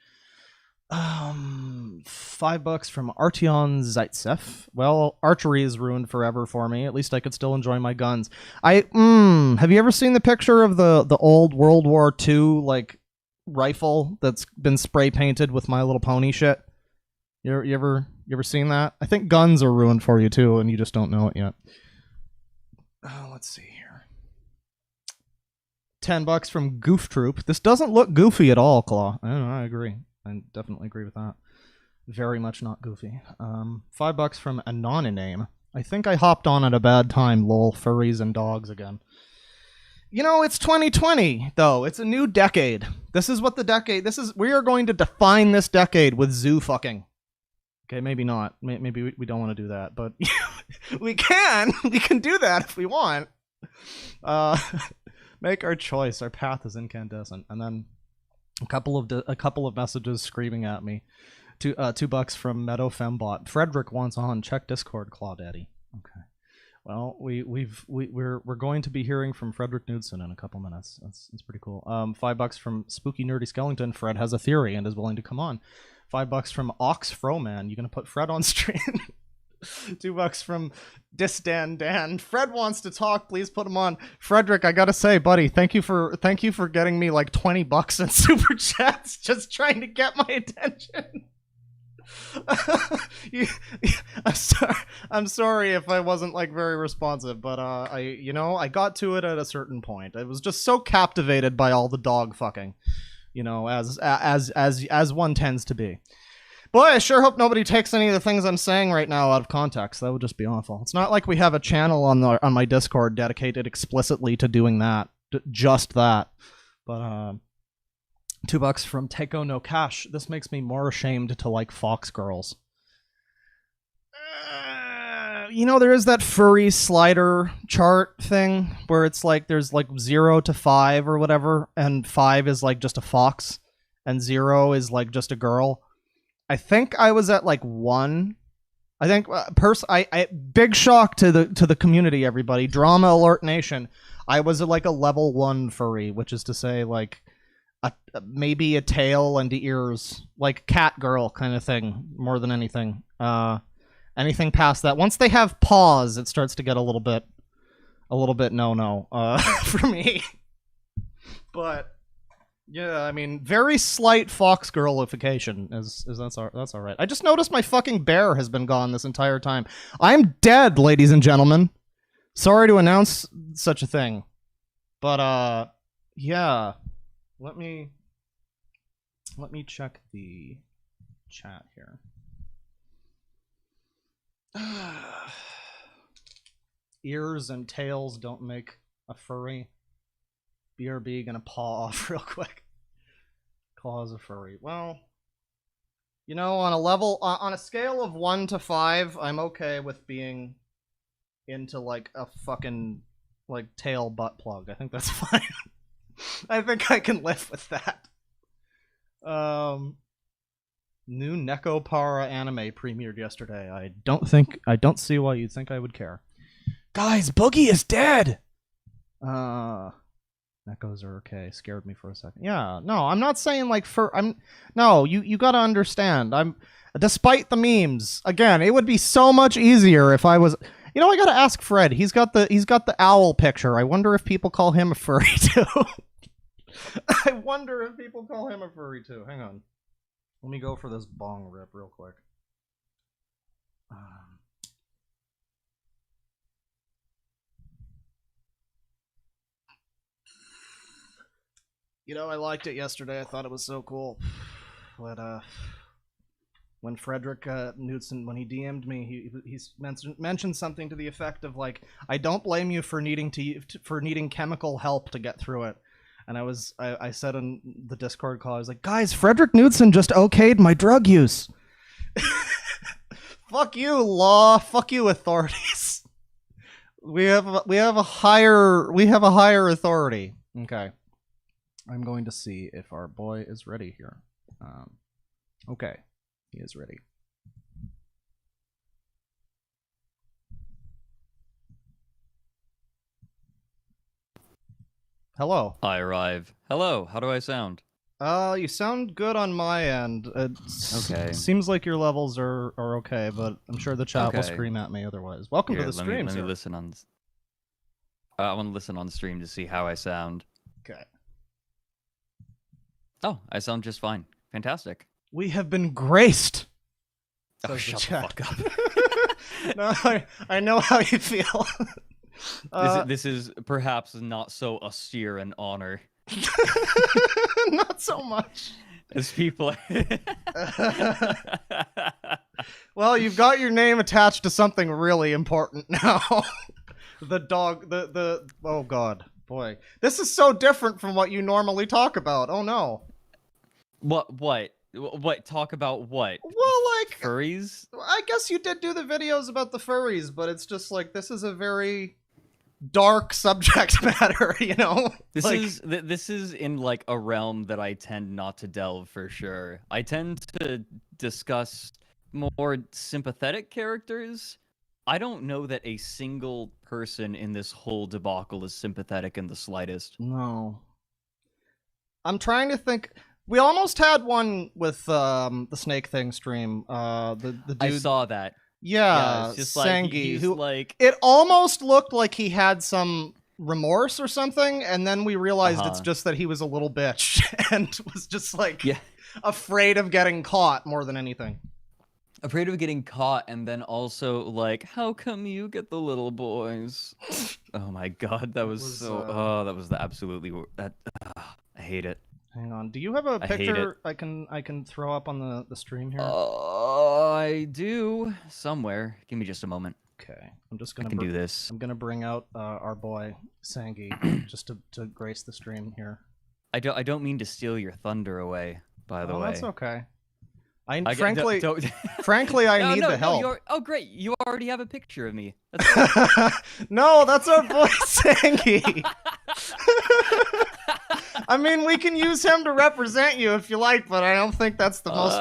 $5 from Artyom Zaitsev. Well, archery is ruined forever for me. At least I could still enjoy my guns. Have you ever seen the picture of the old World War II like rifle that's been spray painted with My Little Pony shit? You ever seen that? I think guns are ruined for you too, and you just don't know it yet. Let's see here. $10 from Goof Troop. This doesn't look goofy at all, Claw. I don't know, I agree. I definitely agree with that. Very much not goofy. $5 from Anonyname. I think I hopped on at a bad time, lol, furries and dogs again. You know, it's 2020, though. It's a new decade. This is what the decade... We are going to define this decade with zoo fucking. Okay, maybe not. Maybe we don't want to do that, but we can. We can do that if we want. Make our choice. Our path is incandescent. And then a couple of messages screaming at me. $2 from Meadow Fembot. Frederick wants on. Check Discord, Claw Daddy. Okay. Well, we're going to be hearing from Frederick Knudsen in a couple minutes. That's pretty cool. $5 from Spooky Nerdy Skellington. Fred has a theory and is willing to come on. $5 from Ox Froman. You gonna put Fred on stream? $2 from Disdan Dan. Fred wants to talk. Please put him on. Frederick, I gotta say, buddy, thank you for getting me like $20 in super chats, just trying to get my attention. I'm sorry if I wasn't like very responsive, but I got to it at a certain point. I was just so captivated by all the dog fucking, as one tends to be. Boy, I sure hope nobody takes any of the things I'm saying right now out of context. That would just be awful. It's not like we have a channel on my Discord dedicated explicitly to doing that, just that. But $2 from Teiko no Cash. This makes me more ashamed to like Fox girls. There is that furry slider chart thing where it's like there's like 0 to 5 or whatever, and 5 is like just a fox, and 0 is like just a girl. I think I was at like 1. I think big shock to the community, everybody. Drama Alert Nation. I was at like a level 1 furry, which is to say like maybe a tail and ears, like cat girl kind of thing, more than anything. Anything past that, once they have paws, it starts to get a little bit no for me. But yeah, I mean, very slight fox girlification is that's all right. I just noticed my fucking bear has been gone this entire time. I'm dead, ladies and gentlemen. Sorry to announce such a thing, but yeah. Let me check the chat here. Ears and tails don't make a furry. BRB gonna paw off real quick. Claws a furry. Well, on a scale of 1 to 5, I'm okay with being into like a fucking like tail butt plug. I think that's fine. I think I can live with that. New Nekopara anime premiered yesterday. I don't see why you'd think I would care. Guys, Boogie is dead! Nekos are okay. Scared me for a second. Yeah, no, I'm not saying like you gotta understand. Despite the memes, again, it would be so much easier if I was... I gotta ask Fred. He's got the owl picture. I wonder if people call him a furry too. I wonder if people call him a furry too. Hang on. Let me go for this bong rip real quick. I liked it yesterday. I thought it was so cool. But, when Frederick Knudsen, when he DM'd me, he mentioned something to the effect of like, I don't blame you for needing chemical help to get through it. And I said in the Discord call, I was like, guys, Frederick Knudsen just okayed my drug use. Fuck you, law. Fuck you, authorities. We have a higher authority. Okay. I'm going to see if our boy is ready here. Okay. He is ready. Hello. I arrive. Hello, how do I sound? You sound good on my end. Okay. Seems like your levels are okay, but I'm sure the chat will scream at me otherwise. Welcome to the stream, Let me listen on... I want to listen on the stream to see how I sound. Okay. Oh, I sound just fine. Fantastic. We have been graced. Oh, shut the fuck up. No, I know how you feel. This is perhaps not so austere an honor. Not so much. As people... Well, you've got your name attached to something really important now. The dog, oh god, boy. This is so different from what you normally talk about. Oh no. What? Talk about what? Well, like... Furries? I guess you did do the videos about the furries, but it's just like, this is a very dark subject matter, you know? This is in like a realm that I tend not to delve for sure. I tend to discuss more sympathetic characters. I don't know that a single person in this whole debacle is sympathetic in the slightest. No. I'm trying to think. We almost had one with the Snake Thing stream. The dude... I saw that. Yeah, it's just Sangi, like, who like... It almost looked like he had some remorse or something, and then we realized it's just that he was a little bitch and was just like afraid of getting caught more than anything. Afraid of getting caught, and then also like, how come you get the little boys? Oh my god, that was so... that was the absolutely... I hate it. Hang on, do you have a picture I can throw up on the stream here? I do somewhere. Give me just a moment. Okay, I'm just gonna. I can do this. I'm gonna bring out our boy Sangi just to grace the stream here. I don't mean to steal your thunder away. By the way, that's okay. Frankly, frankly, I need the help. Oh, great! You already have a picture of me. No, that's our boy Sangi. I mean, we can use him to represent you if you like, but I don't think that's the most.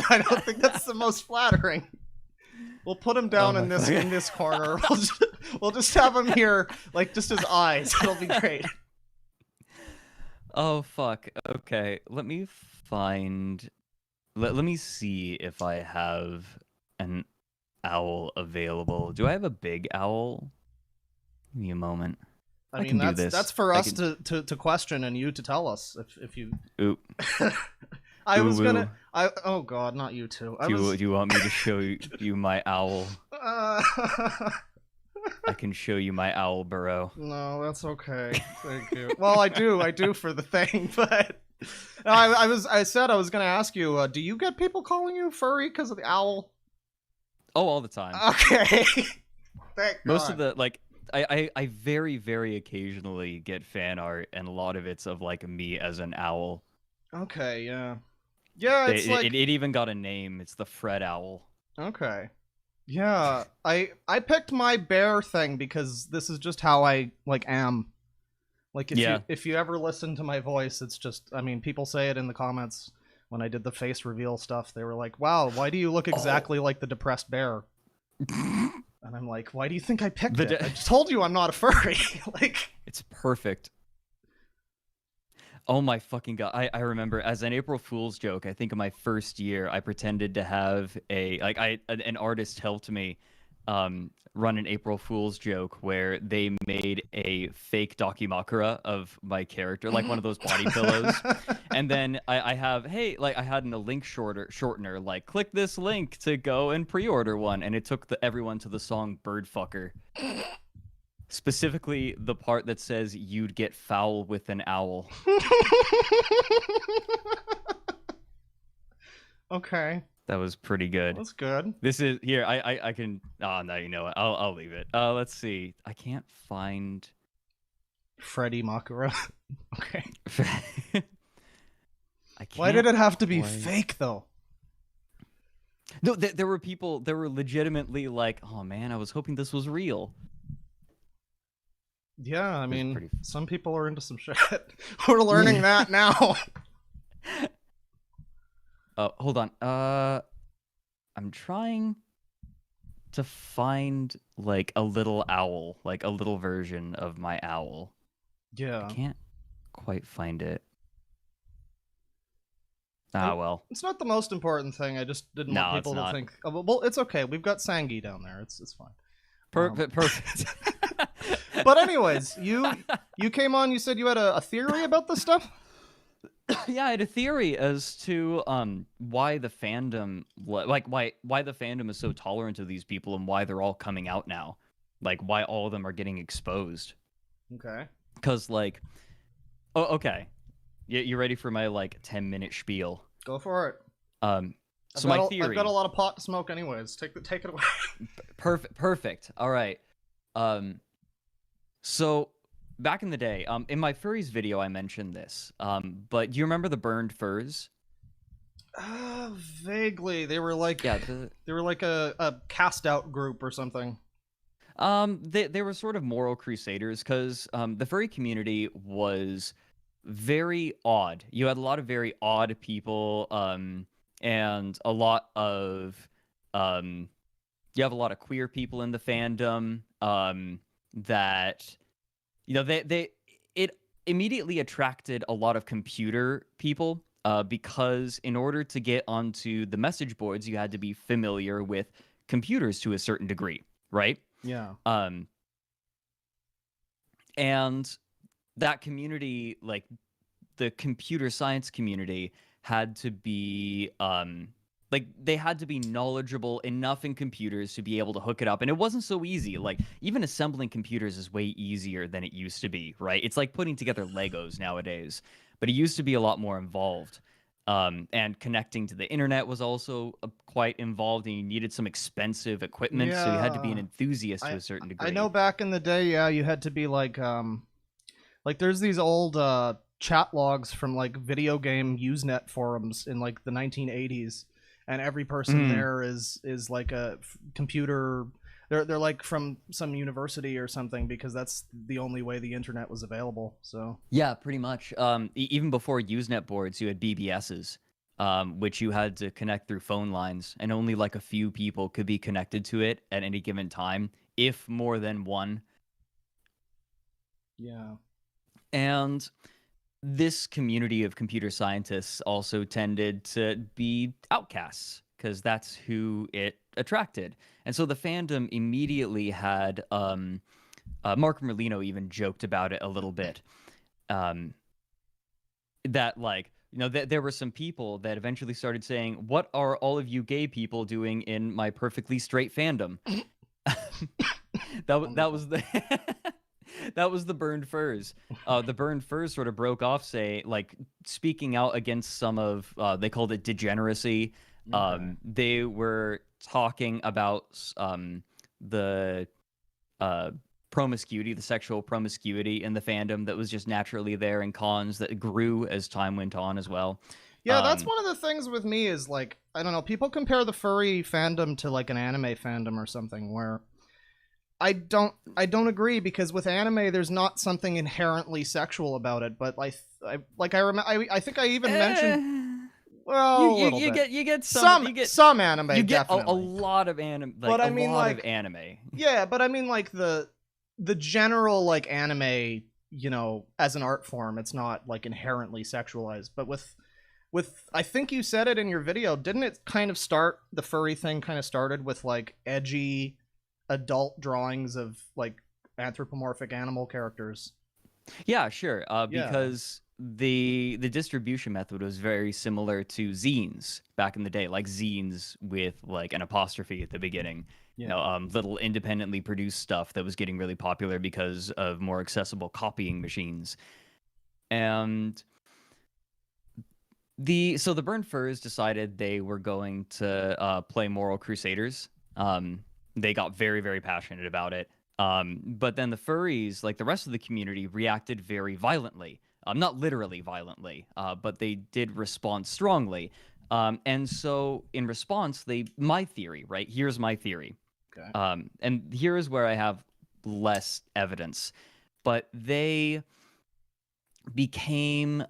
I don't think that's the most flattering. We'll put him down in this corner. We'll just have him here, like just his eyes. It'll be great. Oh fuck. Okay, let me find. Let me see if I have an owl available. Do I have a big owl? Give me a moment. I mean, that's for us to question and you to tell us if you. Ooh. Oh god, not you two. Do you want me to show you my owl? I can show you my owl burrow. No, that's okay. Thank you. Well, I do for the thing, but I said I was gonna ask you. Do you get people calling you furry because of the owl? Oh, all the time. Okay. Thank Most God. of the like. I very, very occasionally get fan art, and a lot of it's of like me as an owl. Okay, yeah. Yeah, it's like... it even got a name. It's the Fred Owl. Okay. Yeah, I picked my bear thing because this is just how I like am. Like if you ever listen to my voice, it's just, I mean, people say it in the comments when I did the face reveal stuff. They were like, "Wow, why do you look exactly like the depressed bear?" And I'm like, why do you think I picked it? I just told you I'm not a furry. Like, it's perfect. Oh my fucking god! I remember as an April Fool's joke. I think in my first year, I pretended to have an artist helped me run an April Fool's joke where they made a fake Dakimakura of my character, like one of those body pillows. And then I had a link shortener, like click this link to go and pre-order one, and it took everyone to the song Birdfucker. Specifically the part that says you'd get foul with an owl. Okay. That was pretty good. That's good. This is here. I can. Oh no, you know what? I'll leave it. Let's see. I can't find Freddy Makura. Okay. I can't. Why did it have to be fake though? No, there were people. There were legitimately like, oh man, I was hoping this was real. Yeah, I mean, pretty... some people are into some shit. We're learning that now. Hold on. I'm trying to find like a little owl, like a little version of my owl. Yeah. I can't quite find it. Well. It's not the most important thing. I just didn't want people to think. Oh, well, it's okay. We've got Sangi down there. It's fine. Perfect. But anyways, you came on. You said you had a theory about this stuff. Yeah, I had a theory as to why the fandom, like why the fandom is so tolerant of these people and why they're all coming out now, like why all of them are getting exposed. Okay. Because like, oh, okay, you ready for my like 10-minute spiel? Go for it. So my theory. I've got a lot of pot to smoke, anyways. Take it away. Perfect. All right. So back in the day, in my furries video, I mentioned this. But do you remember the burned furs? Vaguely. They were like they were like a cast out group or something. They were sort of moral crusaders because the furry community was very odd. You had a lot of very odd people, and a lot of you have a lot of queer people in the fandom. That it immediately attracted a lot of computer people because in order to get onto the message boards, you had to be familiar with computers to a certain degree, right? Yeah. And that community, like the computer science community, had to be like they had to be knowledgeable enough in computers to be able to hook it up. And it wasn't so easy. Like even assembling computers is way easier than it used to be, right? It's like putting together Legos nowadays, but it used to be a lot more involved. And connecting to the internet was also quite involved, and you needed some expensive equipment, so you had to be an enthusiast to a certain degree. I know back in the day, yeah, you had to be like there's these old chat logs from like video game Usenet forums in like the 1980s, and every person there is like a computer. They're like from some university or something, because that's the only way the internet was available. So yeah, pretty much. Even before Usenet boards, you had BBSs, which you had to connect through phone lines, and only like a few people could be connected to it at any given time, if more than one. Yeah. And this community of computer scientists also tended to be outcasts, because that's who it attracted. And so the fandom immediately had Mark Merlino even joked about it a little bit, that like, you know, there were some people that eventually started saying, what are all of you gay people doing in my perfectly straight fandom? that was the that was the burned furs. The burned furs sort of broke off, speaking out against some of they called it degeneracy. Okay. They were talking about the promiscuity, the sexual promiscuity in the fandom that was just naturally there, and cons that grew as time went on as well. Yeah, that's one of the things with me is like, I don't know, people compare the furry fandom to like an anime fandom or something, where I don't agree, because with anime there's not something inherently sexual about it, but I think I even mentioned, well, you get some anime, you get definitely. a lot of anime, like, but I a mean, lot like, of anime. Yeah, but I mean like the general like anime, you know, as an art form, it's not like inherently sexualized. But with I think you said it in your video, didn't it kind of start, the furry thing kind of started with like edgy adult drawings of like anthropomorphic animal characters? Yeah, sure. Because the distribution method was very similar to zines back in the day, like zines with like an apostrophe at the beginning. Yeah. You know, little independently produced stuff that was getting really popular because of more accessible copying machines. And So the Burned Furs decided they were going to play Moral Crusaders. They got very, very passionate about it. But then the furries, like the rest of the community, reacted very violently. Not literally violently, but they did respond strongly. And so in response, my theory, right? Here's my theory. Okay. And here is where I have less evidence. But they became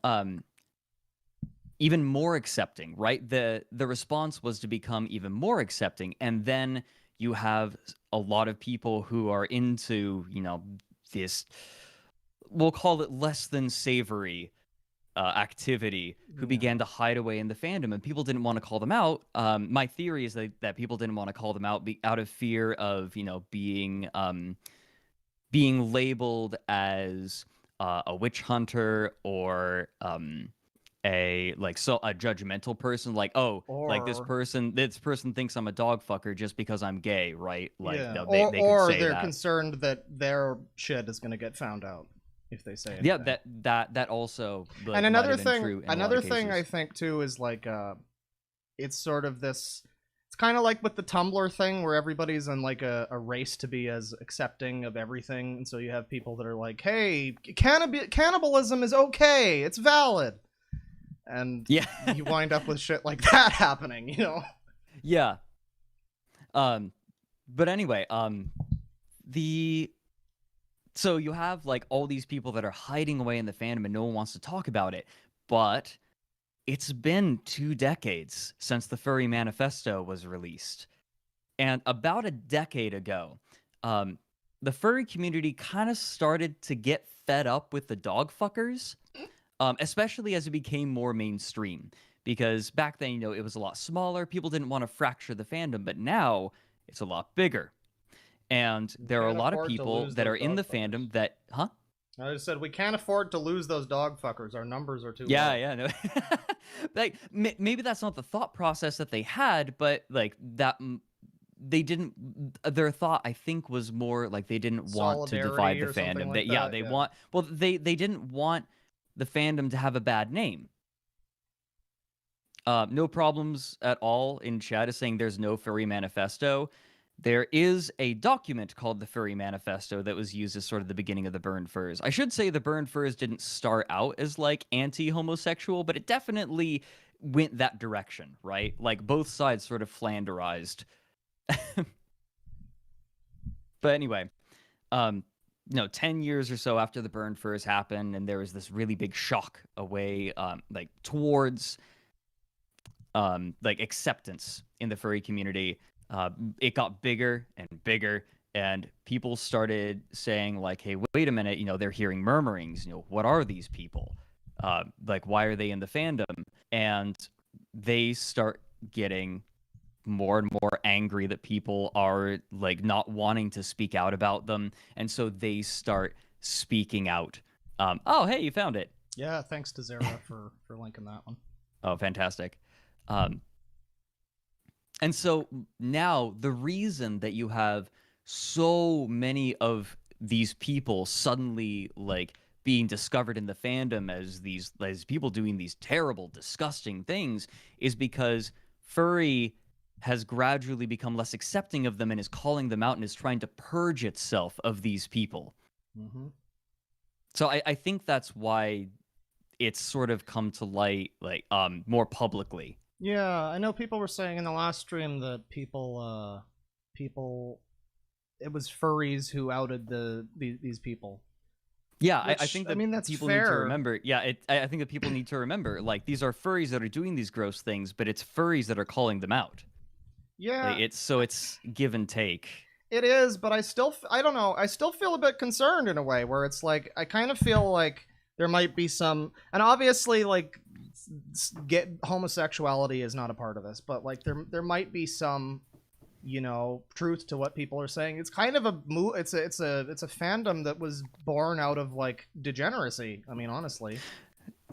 even more accepting, right? The response was to become even more accepting. And then you have a lot of people who are into, this, we'll call it less than savory activity, who began to hide away in the fandom, and people didn't want to call them out. My theory is that people didn't want to call them out out of fear of, being labeled as a witch hunter, or a judgmental person, like, oh, like this person thinks I'm a dog fucker just because I'm gay, right? Like, yeah. they or could say they're that. concerned that their shit is going to get found out if they say anything. Yeah, that also. Like, and another thing, I think too is like it's sort of this. It's kind of like with the Tumblr thing where everybody's in like a race to be as accepting of everything, and so you have people that are like, "Hey, cannibalism is okay, it's valid," and yeah, you wind up with shit like that happening, Yeah. But anyway, so you have like all these people that are hiding away in the fandom and no one wants to talk about it. But it's been 2 decades since the Furry Manifesto was released. And about a decade ago, the furry community kind of started to get fed up with the dog fuckers, especially as it became more mainstream. Because back then, it was a lot smaller. People didn't want to fracture the fandom, but now it's a lot bigger. And there are a lot of people that are in the fandom that, huh? I just said we can't afford to lose those dog fuckers. Our numbers are too low. Yeah, no. Like maybe that's not the thought process that they had, but like that they didn't. Their thought, I think, was more like they didn't want to divide the fandom. They didn't want the fandom to have a bad name. No problems at all in chat is saying there's no furry manifesto. There is a document called the Furry Manifesto that was used as sort of the beginning of the Burned Furs. I should say the Burned Furs didn't start out as like anti-homosexual, but it definitely went that direction, right? Like both sides sort of flanderized. But anyway, 10 years or so after the Burned Furs happened, and there was this really big shock away, like towards like acceptance in the furry community. It got bigger and bigger, and people started saying like, hey, wait a minute, they're hearing murmurings, what are these people? Like, why are they in the fandom? And they start getting more and more angry that people are like not wanting to speak out about them, and so they start speaking out. Oh, hey, you found it. Yeah, thanks to Zara for linking that one. Oh, fantastic. And so now the reason that you have so many of these people suddenly like being discovered in the fandom as people doing these terrible, disgusting things is because furry has gradually become less accepting of them and is calling them out and is trying to purge itself of these people. Mm-hmm. So I think that's why it's sort of come to light like more publicly. Yeah, I know people were saying in the last stream that people, it was furries who outed these people. Yeah, Which, I think that I mean, that's people fair. need to remember. Yeah, I think that people need to remember, like, these are furries that are doing these gross things, but it's furries that are calling them out. Yeah, like, it's give and take. It is, but I don't know. I still feel a bit concerned in a way where it's like I kind of feel like there might be some, and obviously like homosexuality is not a part of this, but like there might be some, truth to what people are saying. It's kind of it's a fandom that was born out of like degeneracy. I mean, honestly,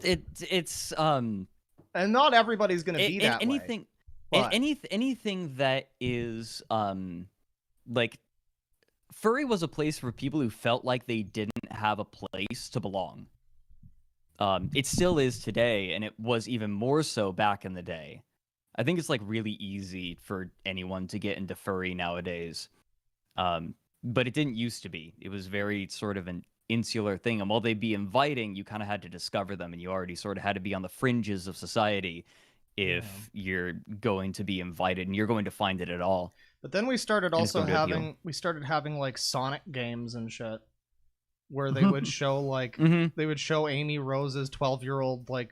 it's and not everybody's gonna be that anything, way. Anything that is like furry was a place for people who felt like they didn't have a place to belong. It still is today, and it was even more so back in the day. I think it's like really easy for anyone to get into furry nowadays. But it didn't used to be. It was very sort of an insular thing. And while they'd be inviting, you kind of had to discover them, and you already sort of had to be on the fringes of society if you're going to be invited, and you're going to find it at all. But then we started also having like Sonic games and shit, where they would show like they would show Amy Rose's 12-year-old like,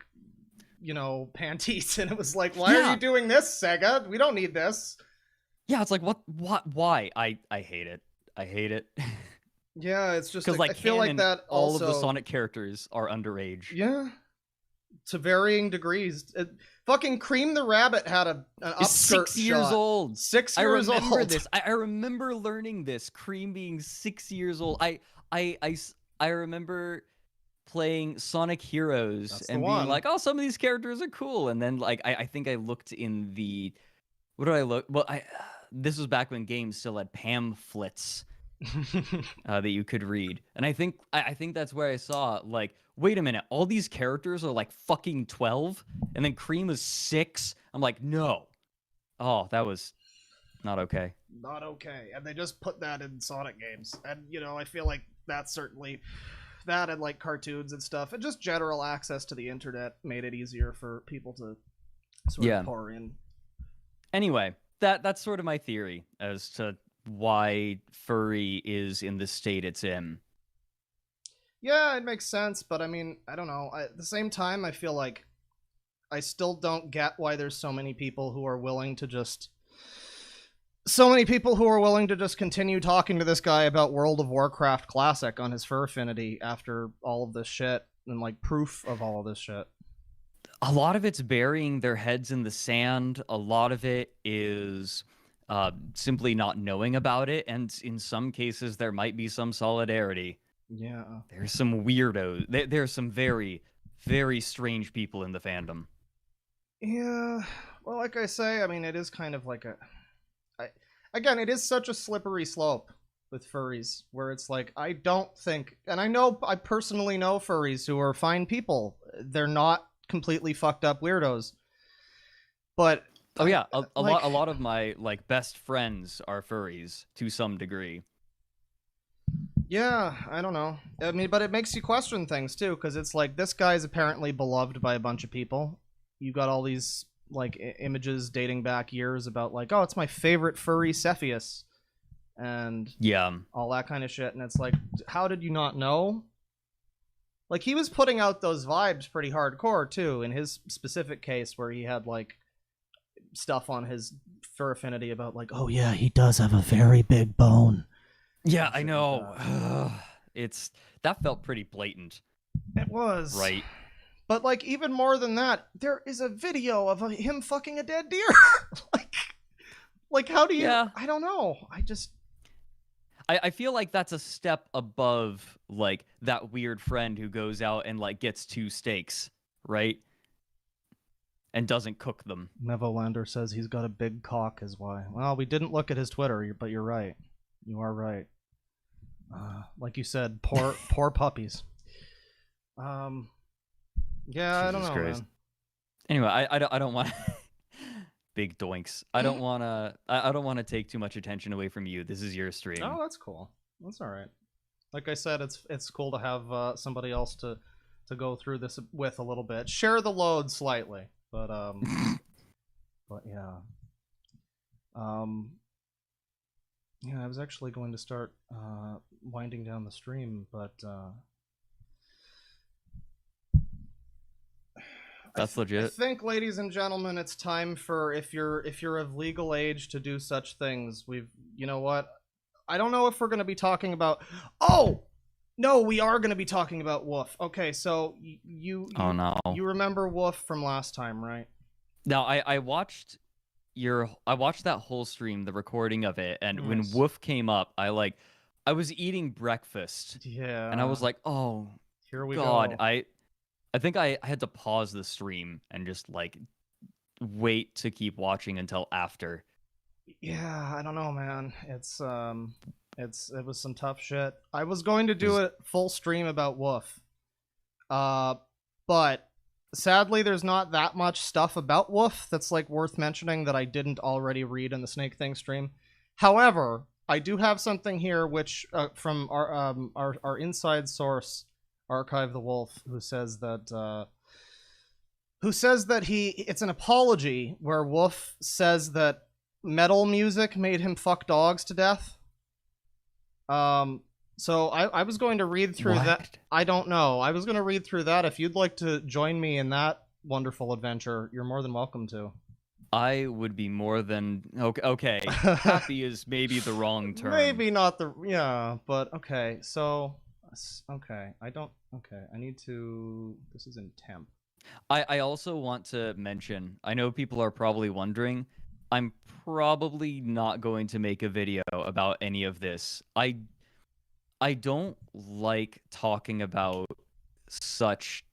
you know, panties, and it was like, why are you doing this, Sega? We don't need this. Yeah, it's like what why? I hate it. I hate it. Yeah, it's just because like, I feel like that all also, of the Sonic characters are underage. Yeah, to varying degrees. Fucking Cream the Rabbit had an upskirt 6 years shot. old. 6 years old. I remember this. I remember learning this. Cream being 6 years old. I remember playing Sonic Heroes and being like, oh, some of these characters are cool. And then like I think I looked in the, what did I look? Well, this was back when games still had pamphlets that you could read, and I think that's where I saw like, wait a minute, all these characters are like fucking 12, and then Cream is 6. I'm like, no, oh, that was not okay. Not okay, and they just put that in Sonic games, and you know, I feel like that's certainly that, and like cartoons and stuff, and just general access to the internet made it easier for people to sort of pour in. Anyway, that's sort of my theory as to why furry is in the state it's in. Yeah, it makes sense, but I mean, I don't know. At the same time, I feel like I still don't get why there's so many people who are willing to just continue talking to this guy about World of Warcraft Classic on his Fur Affinity after all of this shit, and like proof of all of this shit. A lot of it's burying their heads in the sand. A lot of it is simply not knowing about it, and in some cases there might be some solidarity. Yeah, there's some weirdos. There's some very, very strange people in the fandom. Yeah, well, like I say, I mean, it is kind of like again, it is such a slippery slope with furries, where it's like, I don't think, and I personally know furries who are fine people. They're not completely fucked up weirdos, but oh yeah, a lot of my like best friends are furries to some degree. Yeah, I don't know. I mean, but it makes you question things too, because it's like, this guy's apparently beloved by a bunch of people. You got all these like images dating back years about like, oh, it's my favorite furry Sephius, and all that kind of shit. And it's like, how did you not know? Like, he was putting out those vibes pretty hardcore too, in his specific case, where he had like stuff on his Fur Affinity about like, oh yeah, he does have a very big bone. Yeah, I know. That felt pretty blatant. It was. Right. But like, even more than that, there is a video of him fucking a dead deer. like how do you, I don't know. I feel like that's a step above like that weird friend who goes out and like gets 2 steaks, right? And doesn't cook them. Nevolander says he's got a big cock is why. Well, we didn't look at his Twitter, but you're right. You are right. Like you said, poor puppies. Yeah, Jesus, I don't know, man. Anyway, I don't want big doinks. I don't want to take too much attention away from you. This is your stream. Oh, that's cool. That's all right. Like I said, it's cool to have somebody else to go through this with a little bit. Share the load slightly, but yeah. Yeah, I was actually going to start winding down the stream, but that's legit. I think, ladies and gentlemen, it's time for, if you're of legal age to do such things. You know what? I don't know if we're going to be talking about. Oh no, we are going to be talking about Woof. Okay, so you remember Woof from last time, right? Now I watched that whole stream, the recording of it, and when Woof came up, I was eating breakfast. Yeah. And I was like, oh, here we God, go. I think I had to pause the stream and just like wait to keep watching until after. Yeah, I don't know, man. It was some tough shit. I was going to do a full stream about Woof. but sadly, there's not that much stuff about Woof that's like worth mentioning that I didn't already read in the Snake Thing stream. However, I do have something here which from our inside source, Archive the Wolf, who says that it's an apology where Woof says that metal music made him fuck dogs to death. So I was going to read through that. I don't know. I was going to read through that. If you'd like to join me in that wonderful adventure, you're more than welcome to. I would be more than okay. Happy is maybe the wrong term. Maybe not the but okay. So okay, I need to. This is in temp. I also want to mention. I know people are probably wondering. I'm probably not going to make a video about any of this. I don't like talking about such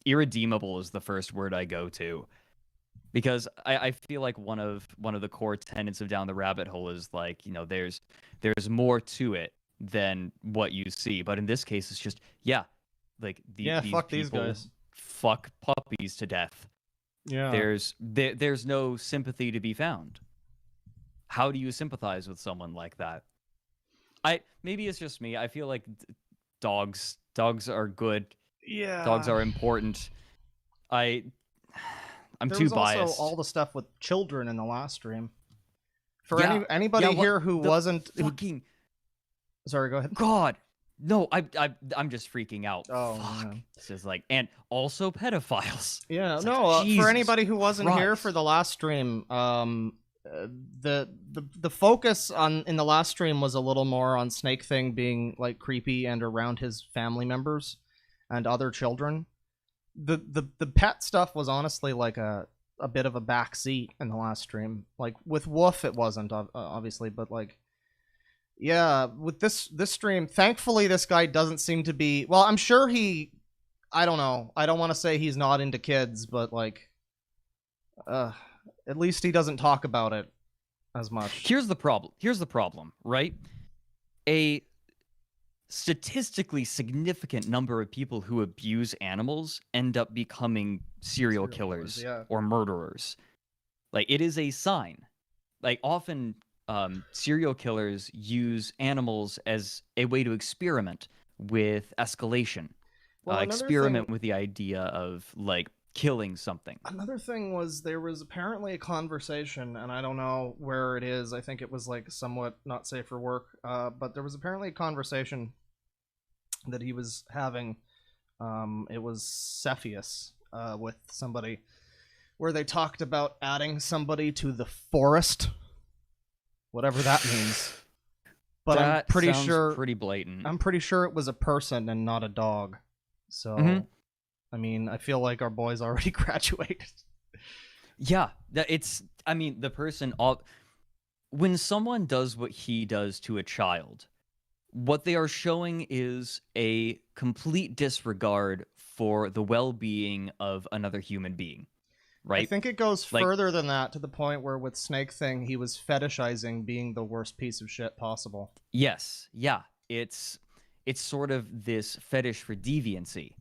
irredeemable is the first word I go to, because I feel like one of the core tenets of Down the Rabbit Hole is like, you know, there's more to it than what you see. But in this case, it's just like fuck these guys, fuck puppies to death. Yeah, there's no sympathy to be found. How do you sympathize with someone like that? Maybe it's just me. I feel like dogs are good. Yeah, dogs are important. I'm too biased. There was also all the stuff with children in the last stream. For anybody here who wasn't fucking. Sorry, go ahead. God, no, I'm just freaking out. Oh, fuck. Man. This is like, and also pedophiles. Yeah, it's no. Like, for anybody who wasn't here for the last stream, the focus in the last stream was a little more on Snake Thing being like creepy and around his family members and other children. The pet stuff was honestly like a bit of a backseat in the last stream. Like with Woof, it wasn't obviously, but like, yeah, with this stream, thankfully this guy doesn't seem to be. Well, I'm sure I don't know. I don't want to say he's not into kids, but like, at least he doesn't talk about it as much. Here's the problem, right? A statistically significant number of people who abuse animals end up becoming serial killers or murderers. Like, it is a sign. Like, often serial killers use animals as a way to experiment with escalation. Experiment with the idea of, like, killing something. Another thing was there was apparently a conversation, and I don't know where it is. I think it was like somewhat not safe for work, but there was apparently a conversation that he was having. It was Sephius with somebody, where they talked about adding somebody to the forest, whatever that means. But that I'm pretty sounds sure pretty blatant. I'm pretty sure it was a person and not a dog. So. I mean, I feel like our boys already graduated. Yeah, I mean, the person... When someone does what he does to a child, what they are showing is a complete disregard for the well-being of another human being, right? I think it goes further than that, to the point where with Snake Thing, he was fetishizing being the worst piece of shit possible. Yes, yeah. It's sort of this fetish for deviancy.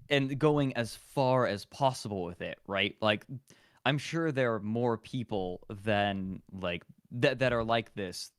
And going as far as possible with it, right? Like, I'm sure there are more people than like that are like this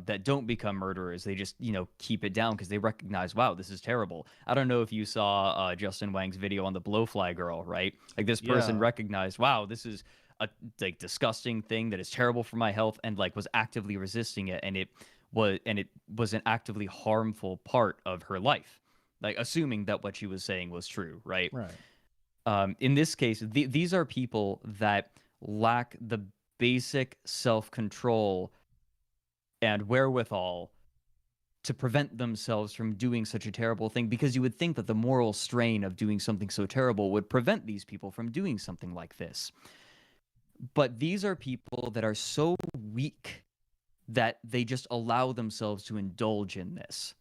that don't become murderers. They just, you know, keep it down because they recognize, wow, this is terrible. I don't know if you saw Justin Wang's video on the blowfly girl, right? Like, this person recognized, wow, this is a like disgusting thing that is terrible for my health, and like was actively resisting it, and it was an actively harmful part of her life. Like, assuming that what she was saying was true, right? Right. In this case, these are people that lack the basic self-control and wherewithal to prevent themselves from doing such a terrible thing, because you would think that the moral strain of doing something so terrible would prevent these people from doing something like this. But these are people that are so weak that they just allow themselves to indulge in this.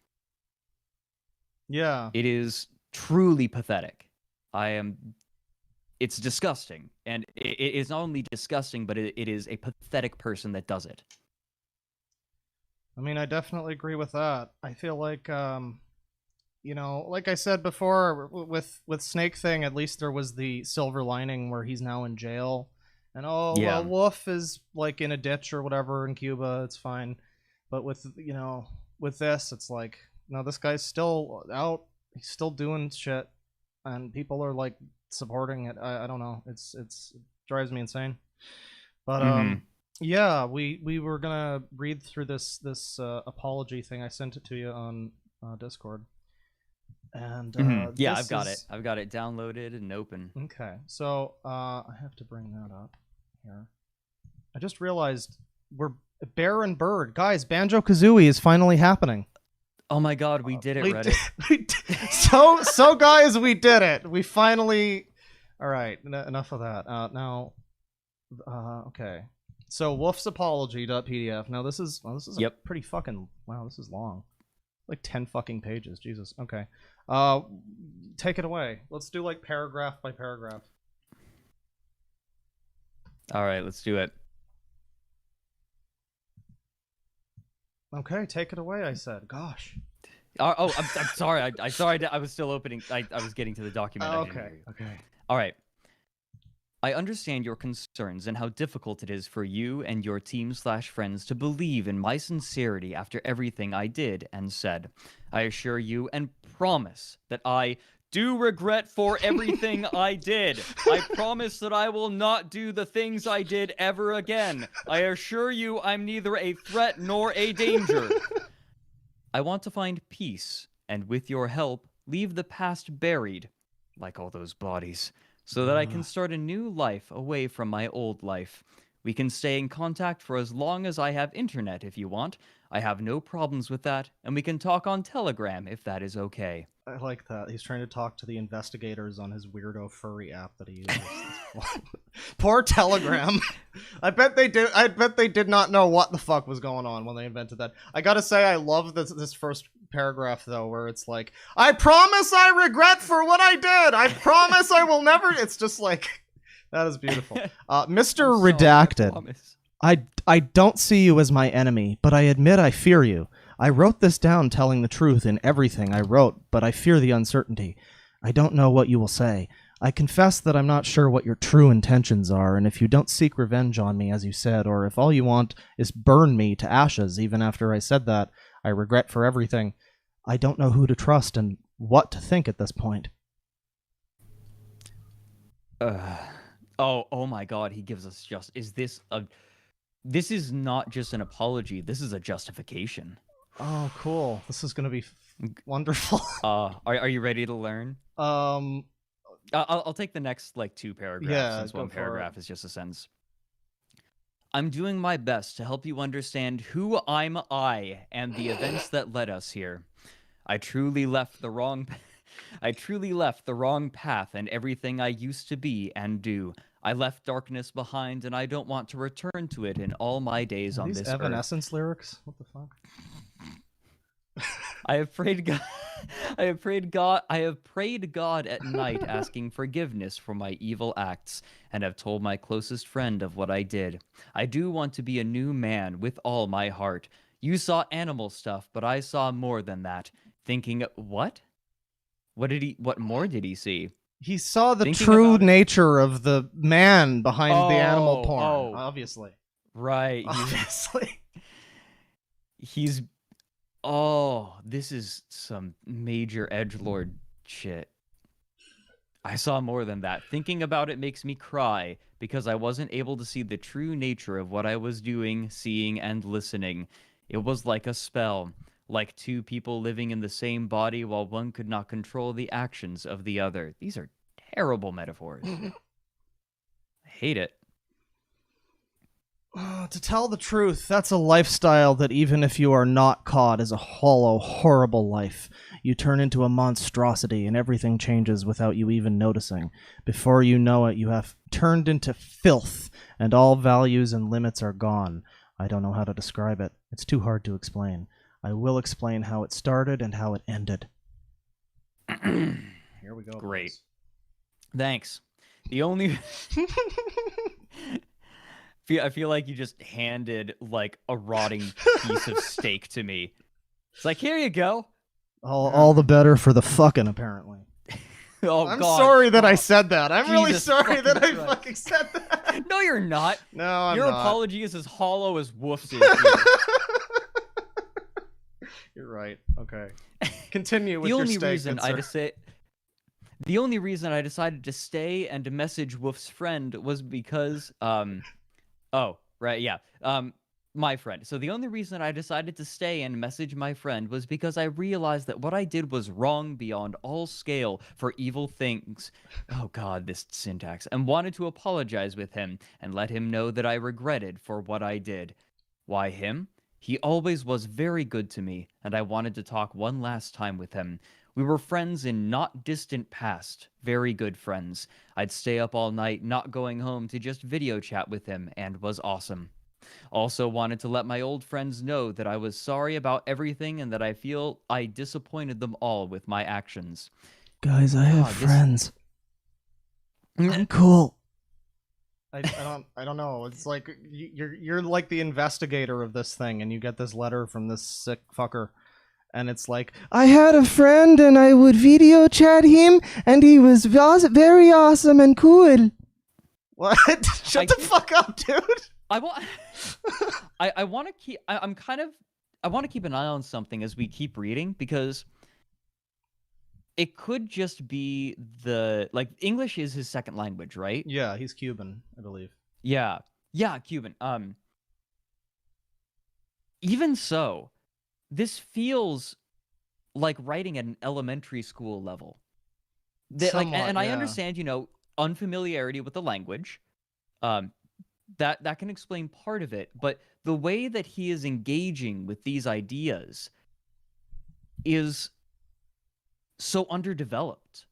Yeah. It is truly pathetic. It's disgusting. And it is not only disgusting, but it is a pathetic person that does it. I mean, I definitely agree with that. I feel like, you know, like I said before, with Snake Thing, at least there was the silver lining where he's now in jail, and Yeah. Wolf is like in a ditch or whatever in Cuba. It's fine, but with with this, it's like no, this guy's still out. He's still doing shit, and people are like supporting it. I don't know. It drives me insane. But yeah, we were gonna read through this apology thing. I sent it to you on Discord. And yeah, I've got it downloaded and open. Okay, so I have to bring that up here. I just realized we're Bear and Bird, guys. Banjo-Kazooie is finally happening. Oh my God, we did it, Reddit. So guys, we did it. We finally. All right, enough of that. Now, okay. So Wolf's apology.pdf. Now this is a pretty fucking wow. This is long, like 10 fucking pages. Jesus. Okay. Take it away. Let's do like paragraph by paragraph. All right, let's do it. Okay, take it away. I said, gosh. I'm sorry. I was still opening. I was getting to the document. Okay. All right. I understand your concerns and how difficult it is for you and your team/friends to believe in my sincerity after everything I did and said. I assure you and promise that I do regret for everything I did. I promise that I will not do the things I did ever again. I assure you I'm neither a threat nor a danger. I want to find peace, and with your help, leave the past buried, like all those bodies, so that I can start a new life away from my old life. We can stay in contact for as long as I have internet if you want. I have no problems with that, and we can talk on Telegram if that is okay. I like that. He's trying to talk to the investigators on his weirdo furry app that he uses. Poor Telegram. I bet they did not know what the fuck was going on when they invented that. I gotta say, I love this first paragraph though, where it's like, I promise I regret for what I did. I promise I will never. It's just like, that is beautiful. Mr. Redacted. I don't see you as my enemy, but I admit I fear you. I wrote this down telling the truth in everything I wrote, but I fear the uncertainty. I don't know what you will say. I confess that I'm not sure what your true intentions are, and if you don't seek revenge on me, as you said, or if all you want is burn me to ashes even after I said that, I regret for everything. I don't know who to trust and what to think at this point. Oh my God, he gives us this is not just an apology, this is a justification. Oh, cool. This is going to be wonderful. Are you ready to learn? I'll take the next like 2 paragraphs since one paragraph is just a sentence. I'm doing my best to help you understand who I and the events that led us here. I truly left the wrong path and everything I used to be and do. I left darkness behind, and I don't want to return to it in all my days on this earth. These Evanescence lyrics? What the fuck? I have prayed God at night asking forgiveness for my evil acts, and have told my closest friend of what I did. I do want to be a new man with all my heart. You saw animal stuff, but I saw more than that. Thinking, what? What more did he see? He saw the true nature of the man behind the animal porn, obviously. Right. Obviously. This is some major edgelord shit. I saw more than that. Thinking about it makes me cry because I wasn't able to see the true nature of what I was doing, seeing, and listening. It was like a spell, like 2 people living in the same body while one could not control the actions of the other. These are terrible metaphors. I hate it. To tell the truth, that's a lifestyle that even if you are not caught is a hollow, horrible life. You turn into a monstrosity and everything changes without you even noticing. Before you know it, you have turned into filth and all values and limits are gone. I don't know how to describe it. It's too hard to explain. I will explain how it started and how it ended. Here we go. Great. Boys. Thanks. The only... I feel like you just handed, like, a rotting piece of steak to me. It's like, here you go. All the better for the fucking, apparently. Oh, I'm God, sorry that I stop. said that. I'm really Jesus sorry that I fucking Christ. fucking said that. No, you're not. No, I'm Your not. apology is as hollow as Woof's is. Here. You're right. Okay. Continue with The your only statement, reason sir. the only reason I decided to stay and to message Woof's friend was because oh, right, yeah. My friend. So the only reason I decided to stay and message my friend was because I realized that what I did was wrong beyond all scale for evil things. Oh God, this syntax. And wanted to apologize with him and let him know that I regretted for what I did. Why him? He always was very good to me, and I wanted to talk one last time with him. We were friends in not distant past, very good friends. I'd stay up all night, not going home to just video chat with him, and was awesome. Also wanted to let my old friends know that I was sorry about everything and that I feel I disappointed them all with my actions. Guys, I have friends. I'm cool. I don't know. It's like you're like the investigator of this thing, and you get this letter from this sick fucker, and it's like, I had a friend and I would video chat him, and he was very awesome and cool. What? Shut the fuck up, dude. I want. I want to keep. I want to keep an eye on something as we keep reading, because it could just be English is his second language, right? Yeah, he's Cuban, I believe. Yeah, Cuban. Even so, this feels like writing at an elementary school level. Somewhat, I yeah. understand, unfamiliarity with the language. That can explain part of it, but the way that he is engaging with these ideas is so underdeveloped.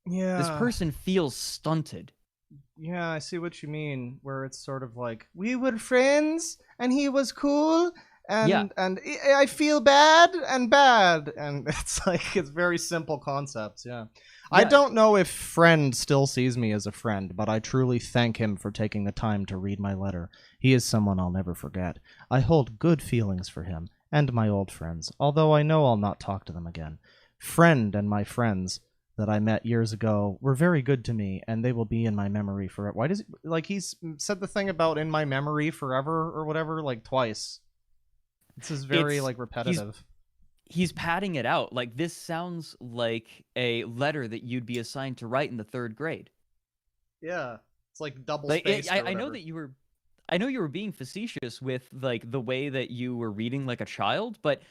Yeah. This person feels stunted. Yeah, I see what you mean, where it's sort of like, we were friends, and he was cool, and I feel bad, and it's like, it's very simple concepts, yeah. I don't know if friend still sees me as a friend, but I truly thank him for taking the time to read my letter. He is someone I'll never forget. I hold good feelings for him, and my old friends, although I know I'll not talk to them again. Friend and my friends that I met years ago were very good to me, and they will be in my memory forever. Why does he's said the thing about in my memory forever or whatever, like twice. This is very repetitive. He's padding it out. Like, this sounds like a letter that you'd be assigned to write in the 3rd grade. Yeah, it's like double spaced. I know that you were being facetious with the way that you were reading like a child, but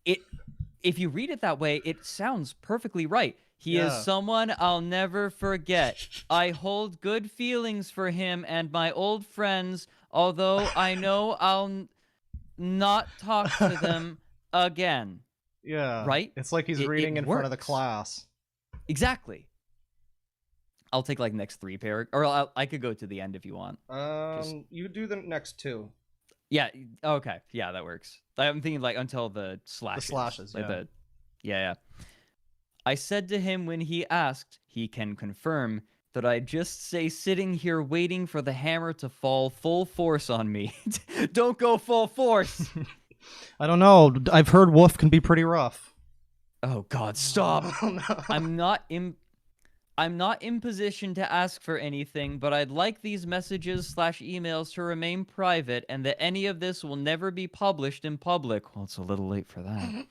if you read it that way, it sounds perfectly right. He is someone I'll never forget. I hold good feelings for him and my old friends, although I know I'll not talk to them again. Yeah. Right? It's like he's reading in front of the class. Exactly. I'll take next 3 paragraphs, or I could go to the end if you want. You do the next 2. Yeah. Okay. Yeah, that works. I'm thinking until the slashes. The slashes. Yeah. I said to him when he asked, he can confirm that I just stay sitting here waiting for the hammer to fall full force on me. Don't go full force. I don't know. I've heard Wolf can be pretty rough. Oh God, stop. Oh, no. I'm not in position to ask for anything, but I'd like these messages/emails to remain private, and that any of this will never be published in public. Well, it's a little late for that.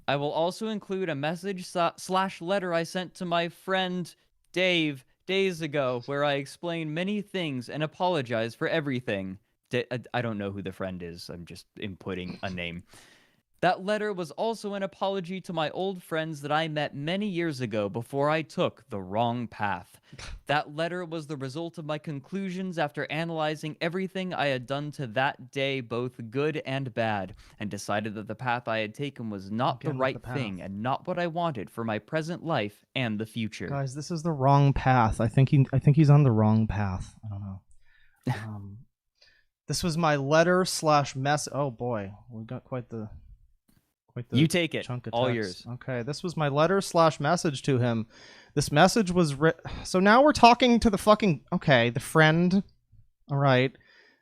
I will also include a message/letter I sent to my friend Dave days ago, where I explain many things and apologize for everything. I don't know who the friend is. I'm just inputting a name. That letter was also an apology to my old friends that I met many years ago before I took the wrong path. That letter was the result of my conclusions after analyzing everything I had done to that day, both good and bad, and decided that the path I had taken was not the right thing and not what I wanted for my present life and the future. Guys, this is the wrong path. I think he's on the wrong path. I don't know. This was my letter/mess. Oh boy, we got quite the you take it. Chunk of all text. yours. Okay, this was my letter/message to him. This message was so now we're talking to the friend. All right.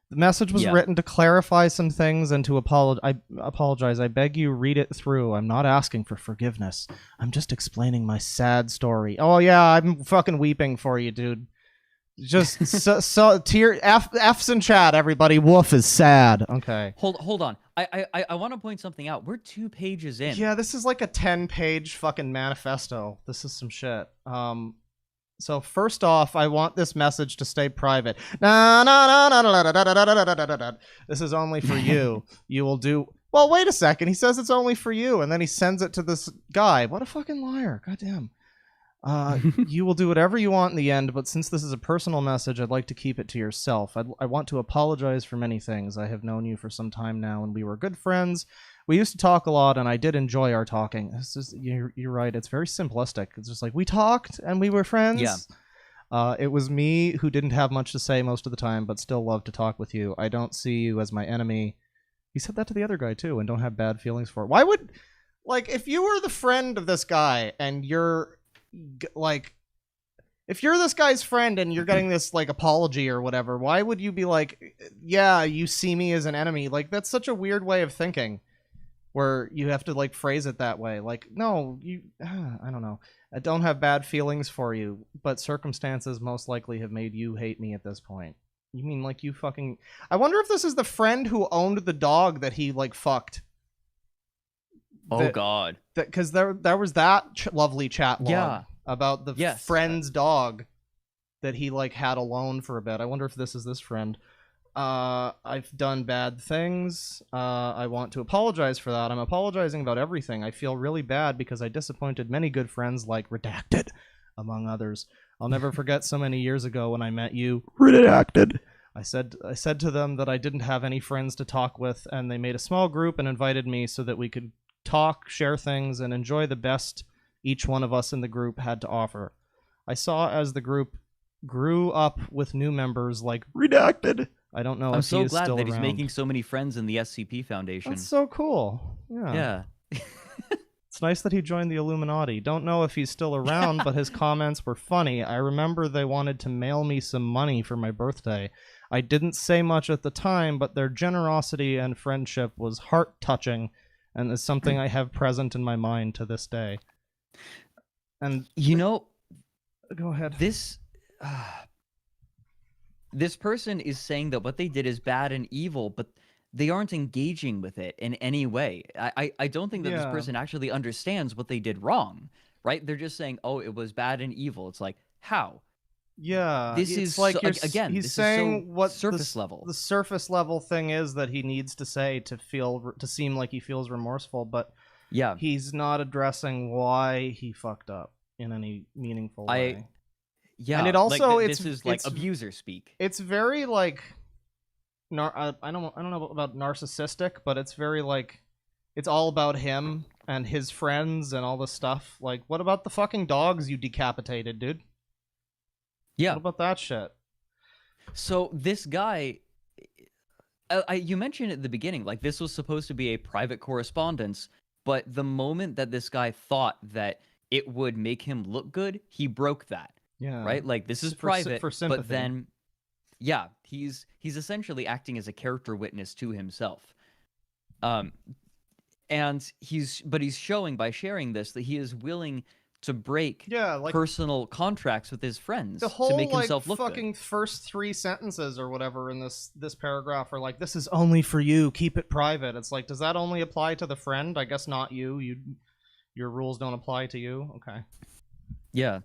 The message was Yeah. written to clarify some things and to apologize. I beg you, read it through. I'm not asking for forgiveness. I'm just explaining my sad story. Oh yeah, I'm fucking weeping for you, dude. Just so tear F's in chat, everybody. Woof is sad. Okay. Hold on. I want to point something out. We're 2 pages in. Yeah, this is like a 10-page fucking manifesto. This is some shit. So first off, I want this message to stay private. This is only for you. You will do... Well, wait a second. He says it's only for you, and then he sends it to this guy. What a fucking liar. Goddamn. You will do whatever you want in the end, but since this is a personal message, I'd like to keep it to yourself. I want to apologize for many things. I have known you for some time now, and we were good friends. We used to talk a lot, and I did enjoy our talking. It's just, you're right. It's very simplistic. It's just like, we talked, and we were friends. Yeah. It was me who didn't have much to say most of the time, but still loved to talk with you. I don't see you as my enemy. He said that to the other guy, too, and don't have bad feelings for it. Why would... Like, if you were the friend of this guy, and you're... Like, if you're this guy's friend and you're getting this like apology or whatever, why would you be like, yeah, you see me as an enemy? Like, that's such a weird way of thinking, where you have to like phrase it that way. Like, no, I don't know, I don't have bad feelings for you, but circumstances most likely have made you hate me at this point. You mean like you fucking... I wonder if this is the friend who owned the dog that he like fucked. Oh God. Because there was that lovely chat log about the friend's dog that he like had alone for a bit. I wonder if this is this friend. I've done bad things. I want to apologize for that. I'm apologizing about everything. I feel really bad because I disappointed many good friends like Redacted, among others. I'll never forget so many years ago when I met you. Redacted. I said to them that I didn't have any friends to talk with, and they made a small group and invited me so that we could talk, share things, and enjoy the best each one of us in the group had to offer. I saw as the group grew up with new members like Redacted. I don't know if he is still around. I'm so glad that he's making so many friends in the SCP Foundation. That's so cool. Yeah. It's nice that he joined the Illuminati. Don't know if he's still around, but his comments were funny. I remember they wanted to mail me some money for my birthday. I didn't say much at the time, but their generosity and friendship was heart-touching, and is something I have present in my mind to this day. And you know, go ahead. This person is saying that what they did is bad and evil, but they aren't engaging with it in any way. I don't think that this person actually understands what they did wrong, right? They're just saying, oh, it was bad and evil. It's like, how? Yeah, this is like again. He's saying so what surface level. The surface level thing is that he needs to say to seem like he feels remorseful, but yeah, he's not addressing why he fucked up in any meaningful way. Yeah, and it also like, this is like abuser speak. It's very like, I don't know about narcissistic, but it's very like, it's all about him and his friends and all this stuff. Like, what about the fucking dogs you decapitated, dude? Yeah. What about that shit? So this guy, you mentioned at the beginning, like this was supposed to be a private correspondence, but the moment that this guy thought that it would make him look good, he broke that. Yeah. Right? Like this is private, for sympathy. But then, yeah, he's essentially acting as a character witness to himself. And he's showing by sharing this that he is willing to break personal contracts with his friends to make himself look fucking good. First 3 sentences or whatever in this paragraph are like, this is only for you, keep it private. It's like, does that only apply to the friend? I guess not you. Your rules don't apply to you. Okay. Yeah.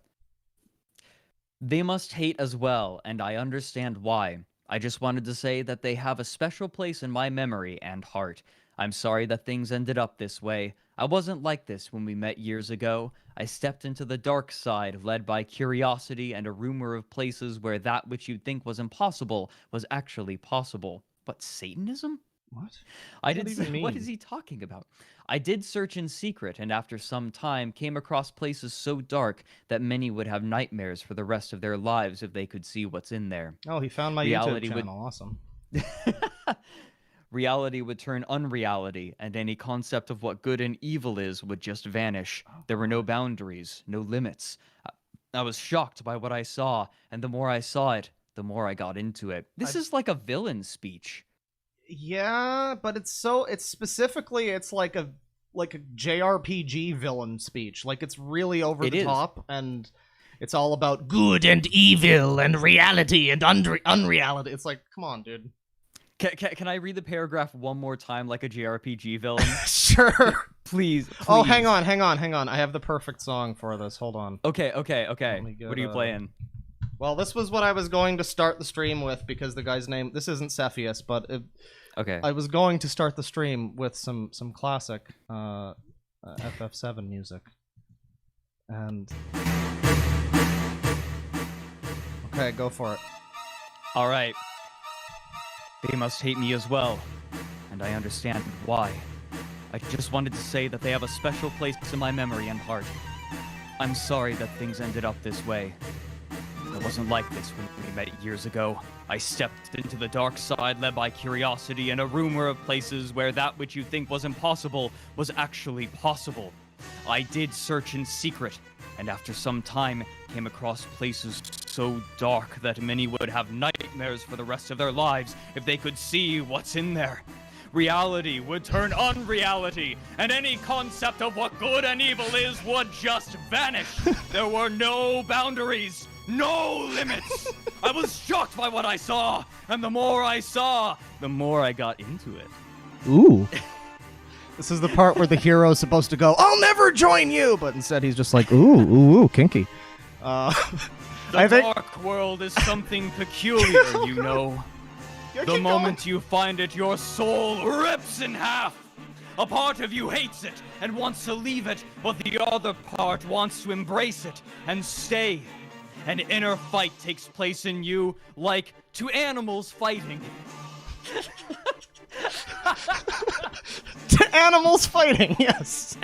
They must hate as well, and I understand why. I just wanted to say that they have a special place in my memory and heart. I'm sorry that things ended up this way. I wasn't like this when we met years ago. I stepped into the dark side, led by curiosity and a rumor of places where that which you'd think was impossible was actually possible. But Satanism? What? What is he talking about? I did search in secret, and after some time came across places so dark that many would have nightmares for the rest of their lives if they could see what's in there. Oh, he found my YouTube channel. Awesome. Reality would turn unreality, and any concept of what good and evil is would just vanish. There were no boundaries, no limits. I was shocked by what I saw, and the more I saw it, the more I got into it. This is like a villain speech. Yeah, but it's specifically like a JRPG villain speech. Like it's really over the top, and it's all about good and evil and reality and unreality. It's like, come on, dude. Can I read the paragraph one more time like a JRPG villain? Sure. Please. Oh, hang on. I have the perfect song for this. Hold on. Okay. What are you playing? Well, this was what I was going to start the stream with because the guy's name... This isn't Sephius, but... Okay. I was going to start the stream with some classic FF7 music. And... Okay, go for it. All right. They must hate me as well, and I understand why. I just wanted to say that they have a special place in my memory and heart. I'm sorry that things ended up this way. It wasn't like this when we met years ago. I stepped into the dark side led by curiosity and a rumor of places where that which you think was impossible was actually possible. I did search in secret, and after some time came across places so dark that many would have nightmares for the rest of their lives if they could see what's in there. Reality would turn unreality, and any concept of what good and evil is would just vanish. There were no boundaries, no limits. I was shocked by what I saw, and the more I saw, the more I got into it. Ooh. This is the part where the hero's supposed to go, I'll never join you! But instead he's just like, ooh, kinky. The dark world is something peculiar, you know. The moment you find it, your soul rips in half. A part of you hates it and wants to leave it, but the other part wants to embrace it and stay. An inner fight takes place in you, like two animals fighting. To animals fighting, yes.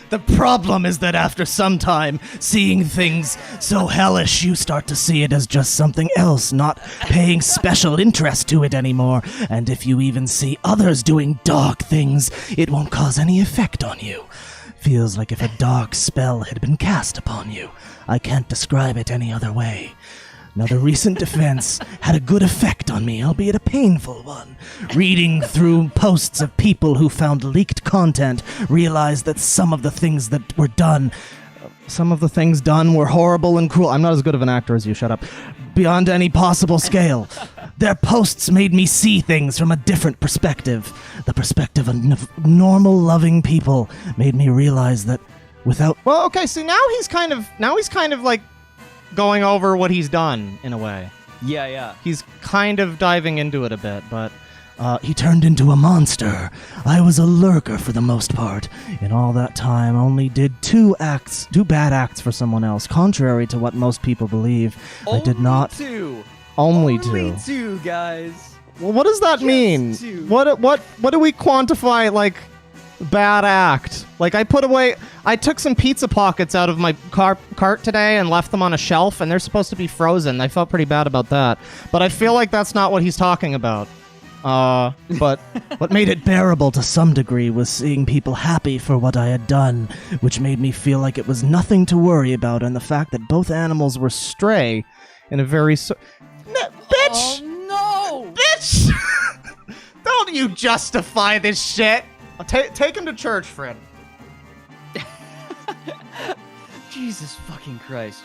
The problem is that after some time, seeing things so hellish, you start to see it as just something else, not paying special interest to it anymore. And if you even see others doing dark things, it won't cause any effect on you. Feels like if a dark spell had been cast upon you. I can't describe it any other way. Now, the recent defense had a good effect on me, albeit a painful one. Reading through posts of people who found leaked content, realized that some of the things done were horrible and cruel. I'm not as good of an actor as you, shut up. Beyond any possible scale. Their posts made me see things from a different perspective. The perspective of normal, loving people made me realize that without... Well, okay, so now he's kind of like... going over what he's done, in a way. Yeah. He's kind of diving into it a bit, but he turned into a monster. I was a lurker for the most part. In all that time, only did two bad acts for someone else, contrary to what most people believe. I did not... Only two, guys. Well, what does that mean? Two. What do we quantify, like... bad act? Like, I took some pizza pockets out of my cart today and left them on a shelf, and they're supposed to be frozen. I felt pretty bad about that. But I feel like that's not what he's talking about. But what made it bearable to some degree was seeing people happy for what I had done, which made me feel like it was nothing to worry about, and the fact that both animals were stray in a very... Bitch! Oh, no! Bitch! Don't you justify this shit! Take him to church, Fred. Jesus fucking Christ.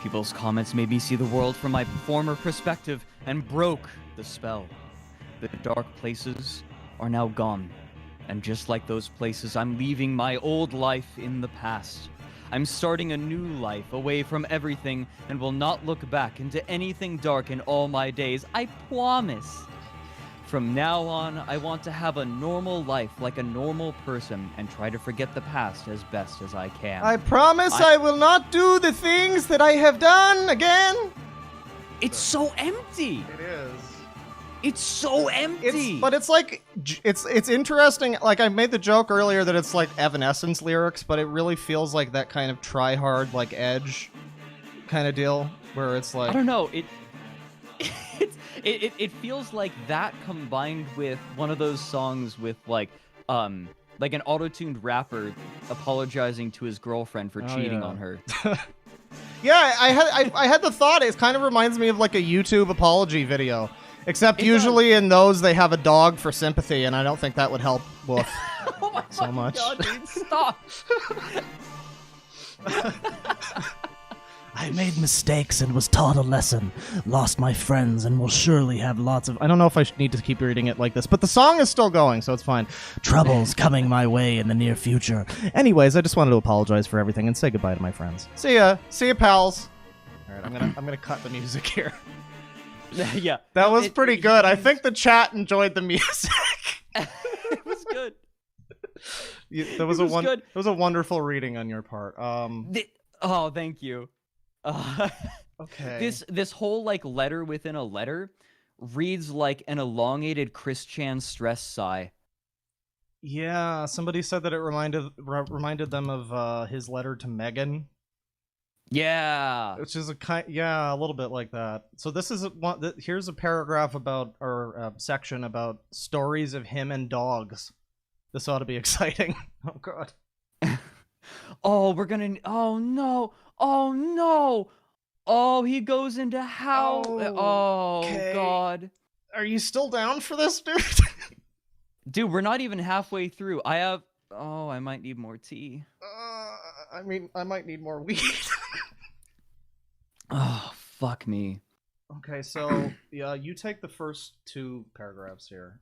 People's comments made me see the world from my former perspective and broke the spell. The dark places are now gone. And just like those places, I'm leaving my old life in the past. I'm starting a new life away from everything and will not look back into anything dark in all my days. I promise. From now on, I want to have a normal life like a normal person and try to forget the past as best as I can. I promise I will not do the things that I have done again. It's so empty. It is. It's so empty. But it's like, it's interesting. Like, I made the joke earlier that it's like Evanescence lyrics, but it really feels like that kind of try-hard, like, Edge kind of deal, where it's like... I don't know, It feels like that combined with one of those songs with like an auto-tuned rapper apologizing to his girlfriend for cheating on her. Yeah, I had the thought. It kind of reminds me of like a YouTube apology video, except usually in those they have a dog for sympathy, and I don't think that would help Woof Oh my so much. God, dude, stop. I made mistakes and was taught a lesson, lost my friends, and will surely have lots of... I don't know if I need to keep reading it like this, but the song is still going, so it's fine. Troubles coming my way in the near future. Anyways, I just wanted to apologize for everything and say goodbye to my friends. See ya, pals. All right, I'm gonna cut the music here. Yeah, that was pretty good. I think the chat enjoyed the music. It was good. That was good. It was a wonderful reading on your part. Oh, thank you. Okay. This whole like letter within a letter reads like an elongated Chris Chan stress sigh. Yeah, somebody said that it reminded them of his letter to Megan. Yeah, which is a little bit like that. So this is here's a paragraph about or a section about stories of him and dogs. This ought to be exciting. Oh god. Oh, we're gonna. Oh no. Oh no. Oh, he goes into how. Oh okay. God. Are you still down for this, dude? Dude, we're not even halfway through. I might need more tea. I mean, I might need more weed. Oh, fuck me. Okay, so yeah, you take the first two paragraphs here.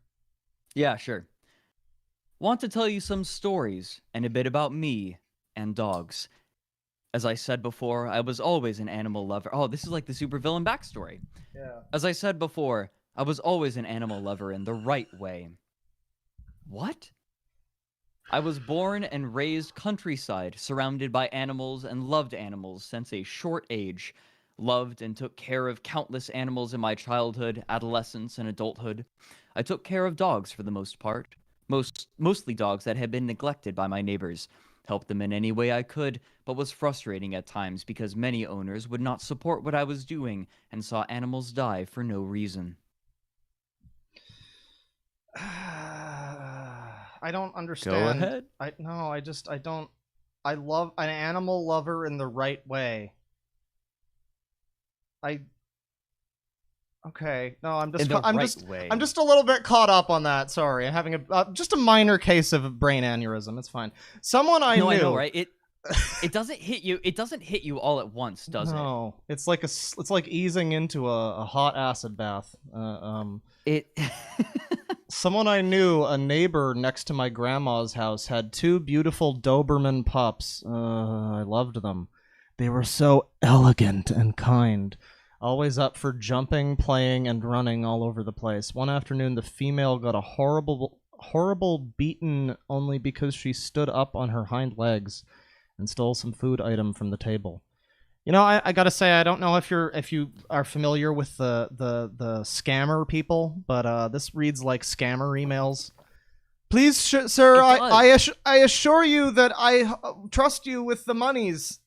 Yeah, sure. Want to tell you some stories and a bit about me and dogs. As I said before, I was always an animal lover. Oh, this is like the supervillain backstory. Yeah. As I said before, I was always an animal lover in the right way. What? I was born and raised countryside, surrounded by animals and loved animals since a short age. Loved and took care of countless animals in my childhood, adolescence, and adulthood. I took care of dogs for the most part. Mostly dogs that had been neglected by my neighbors. Helped them in any way I could, but was frustrating at times because many owners would not support what I was doing and saw animals die for no reason. I don't understand. Go ahead. I don't. I love an animal lover in the right way. Okay. No, I'm just a little bit caught up on that. Sorry, I'm having just a minor case of brain aneurysm. It's fine. Someone I knew. I know, right? It doesn't hit you. It doesn't hit you all at once, does it? No, it's like easing into a hot acid bath. Someone I knew, a neighbor next to my grandma's house, had two beautiful Doberman pups. I loved them. They were so elegant and kind. Always up for jumping, playing, and running all over the place. One afternoon, the female got a horrible beaten only because she stood up on her hind legs and stole some food item from the table. You know, I gotta say, I don't know if you are familiar with the scammer people, but this reads like scammer emails. Please, sir, I assure you that I trust you with the monies.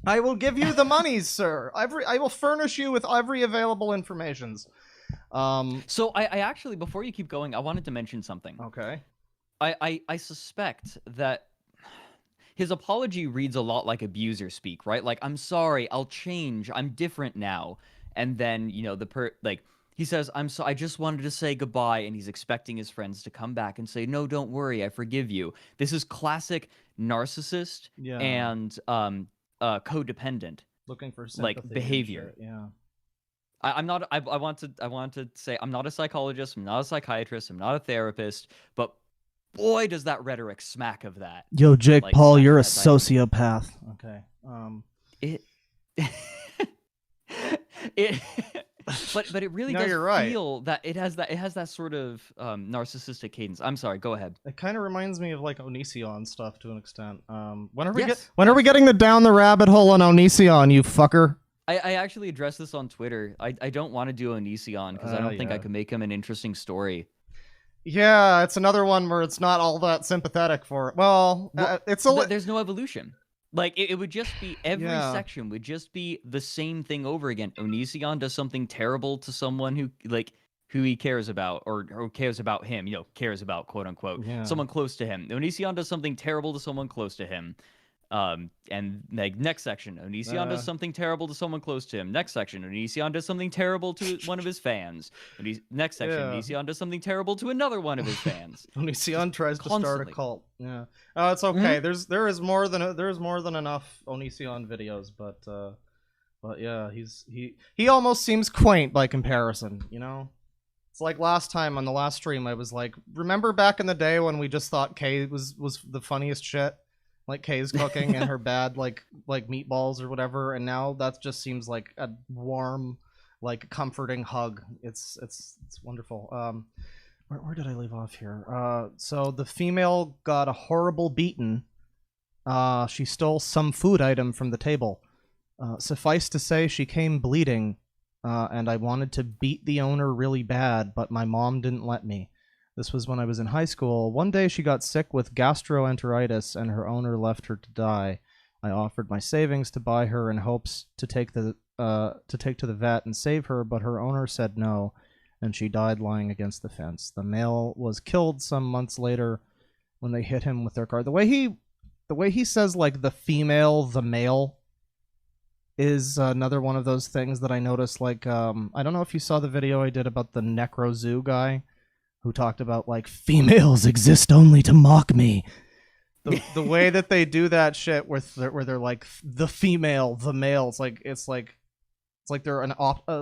I will give you the monies, sir. I will furnish you with every available information. So I actually, before you keep going, I wanted to mention something. Okay. I suspect that his apology reads a lot like abuser speak, right? Like, I'm sorry, I'll change, I'm different now. And then, you know, he says, I just wanted to say goodbye, and he's expecting his friends to come back and say, no, don't worry, I forgive you. This is classic narcissist and codependent, looking for sympathy, like, behavior. Yeah. I want to say I'm not a psychologist, I'm not a psychiatrist, I'm not a therapist, but boy, does that rhetoric smack of that. Yo, Jake Paul, you're a sociopath. Okay. But it really does feel that it has that sort of narcissistic cadence. I'm sorry, go ahead. It kind of reminds me of like Onision stuff to an extent. When are we getting down the rabbit hole on Onision, you fucker? I actually addressed this on Twitter. I don't want to do Onision because I don't think I can make him an interesting story. Yeah, it's another one where it's not all that sympathetic for it. Well, there's no evolution. Like, it would just be, every section would just be the same thing over again. Onision does something terrible to someone who he cares about, or cares about him, cares about, quote unquote, someone close to him. Onision does something terrible to someone close to him. And like next section, Onision does something terrible to someone close to him. Next section, Onision does something terrible to one of his fans. Next section, Onision does something terrible to another one of his fans. Onision tries to start a cult. Yeah, it's okay. There is more than enough Onision videos, but yeah, he almost seems quaint by comparison. You know, it's like last time on the last stream, I was like, remember back in the day when we just thought Kay was the funniest shit. Like Kay's cooking and her bad like meatballs or whatever, and now that just seems like a warm, like comforting hug. It's wonderful. Where did I leave off here? So the female got a horrible beating. She stole some food item from the table. Suffice to say, she came bleeding, and I wanted to beat the owner really bad, but my mom didn't let me. This was when I was in high school. One day she got sick with gastroenteritis and her owner left her to die. I offered my savings to buy her in hopes to take to the vet and save her, but her owner said no, and she died lying against the fence. The male was killed some months later when they hit him with their car. The way he says like the female, the male is another one of those things that I noticed. Like I don't know if you saw the video I did about the Necro Zoo guy, who talked about like females exist only to mock me. The way that they do that shit where they're like the female, the male. It's like they're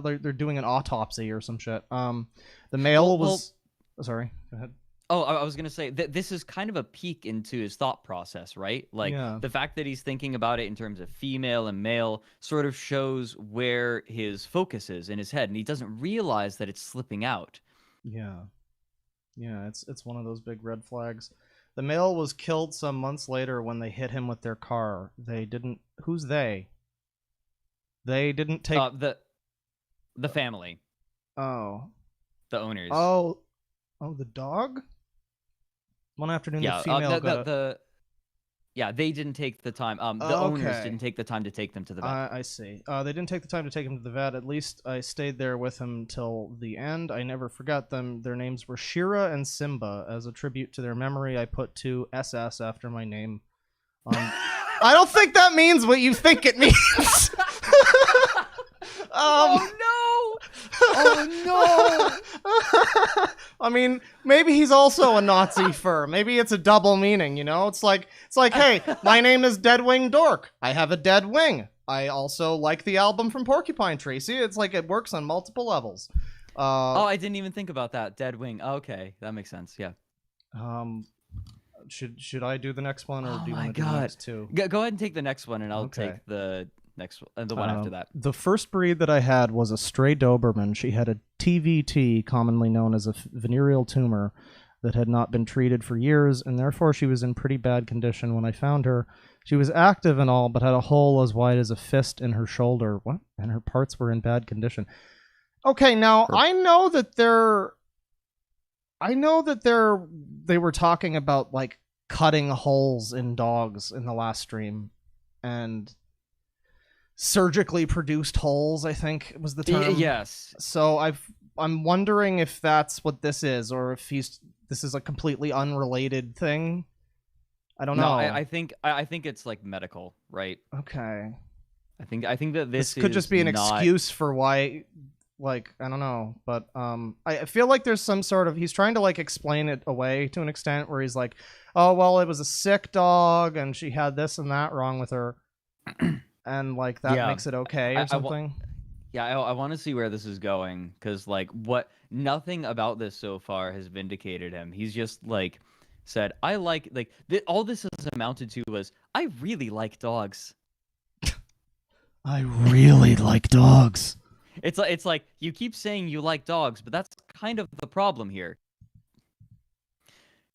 they're doing an autopsy or some shit. The male was. Sorry, go ahead. Oh, I was gonna say that this is kind of a peek into his thought process, right? Like the fact that he's thinking about it in terms of female and male sort of shows where his focus is in his head, and he doesn't realize that it's slipping out. Yeah, it's one of those big red flags. The male was killed some months later when they hit him with their car. They didn't... Who's they? They didn't take... The family. Oh. The owners. Oh, the dog? One afternoon, the female Yeah, they didn't take the time. The owners didn't take the time to take them to the vet. I see. They didn't take the time to take him to the vet. At least I stayed there with him till the end. I never forgot them. Their names were Shira and Simba. As a tribute to their memory, I put 2 SS after my name. I don't think that means what you think it means. Oh no! Oh no! I mean, maybe he's also a Nazi fur. Maybe it's a double meaning, you know? It's like, hey, my name is DeadwingDork. I have a dead wing. I also like the album from Porcupine Tree. See, it's like it works on multiple levels. I didn't even think about that. Dead wing. Okay, that makes sense. Yeah. Should I do the next one, or do you want to do the next two? Go ahead and take the next one, and I'll take the next one, the one after that. The first breed that I had was a stray Doberman. She had a TVT, commonly known as a venereal tumor, that had not been treated for years, and therefore she was in pretty bad condition when I found her. She was active and all, but had a hole as wide as a fist in her shoulder. What? And her parts were in bad condition. Okay, now I know that they were talking about like cutting holes in dogs in the last stream, and surgically produced holes, I think was the term. Yes. So I'm wondering if that's what this is, or if this is a completely unrelated thing. I don't know. No, I think it's like medical, right? Okay. I think that this could just be an excuse for why, like, I don't know, but I feel like there's some sort of, he's trying to like explain it away to an extent where he's like, oh well, it was a sick dog and she had this and that wrong with her. And like that makes it okay or something. I want to see where this is going, because like nothing about this so far has vindicated him. He's just like said, I like all this has amounted to was, I really like dogs. I really like dogs. It's like you keep saying you like dogs, but that's kind of the problem here.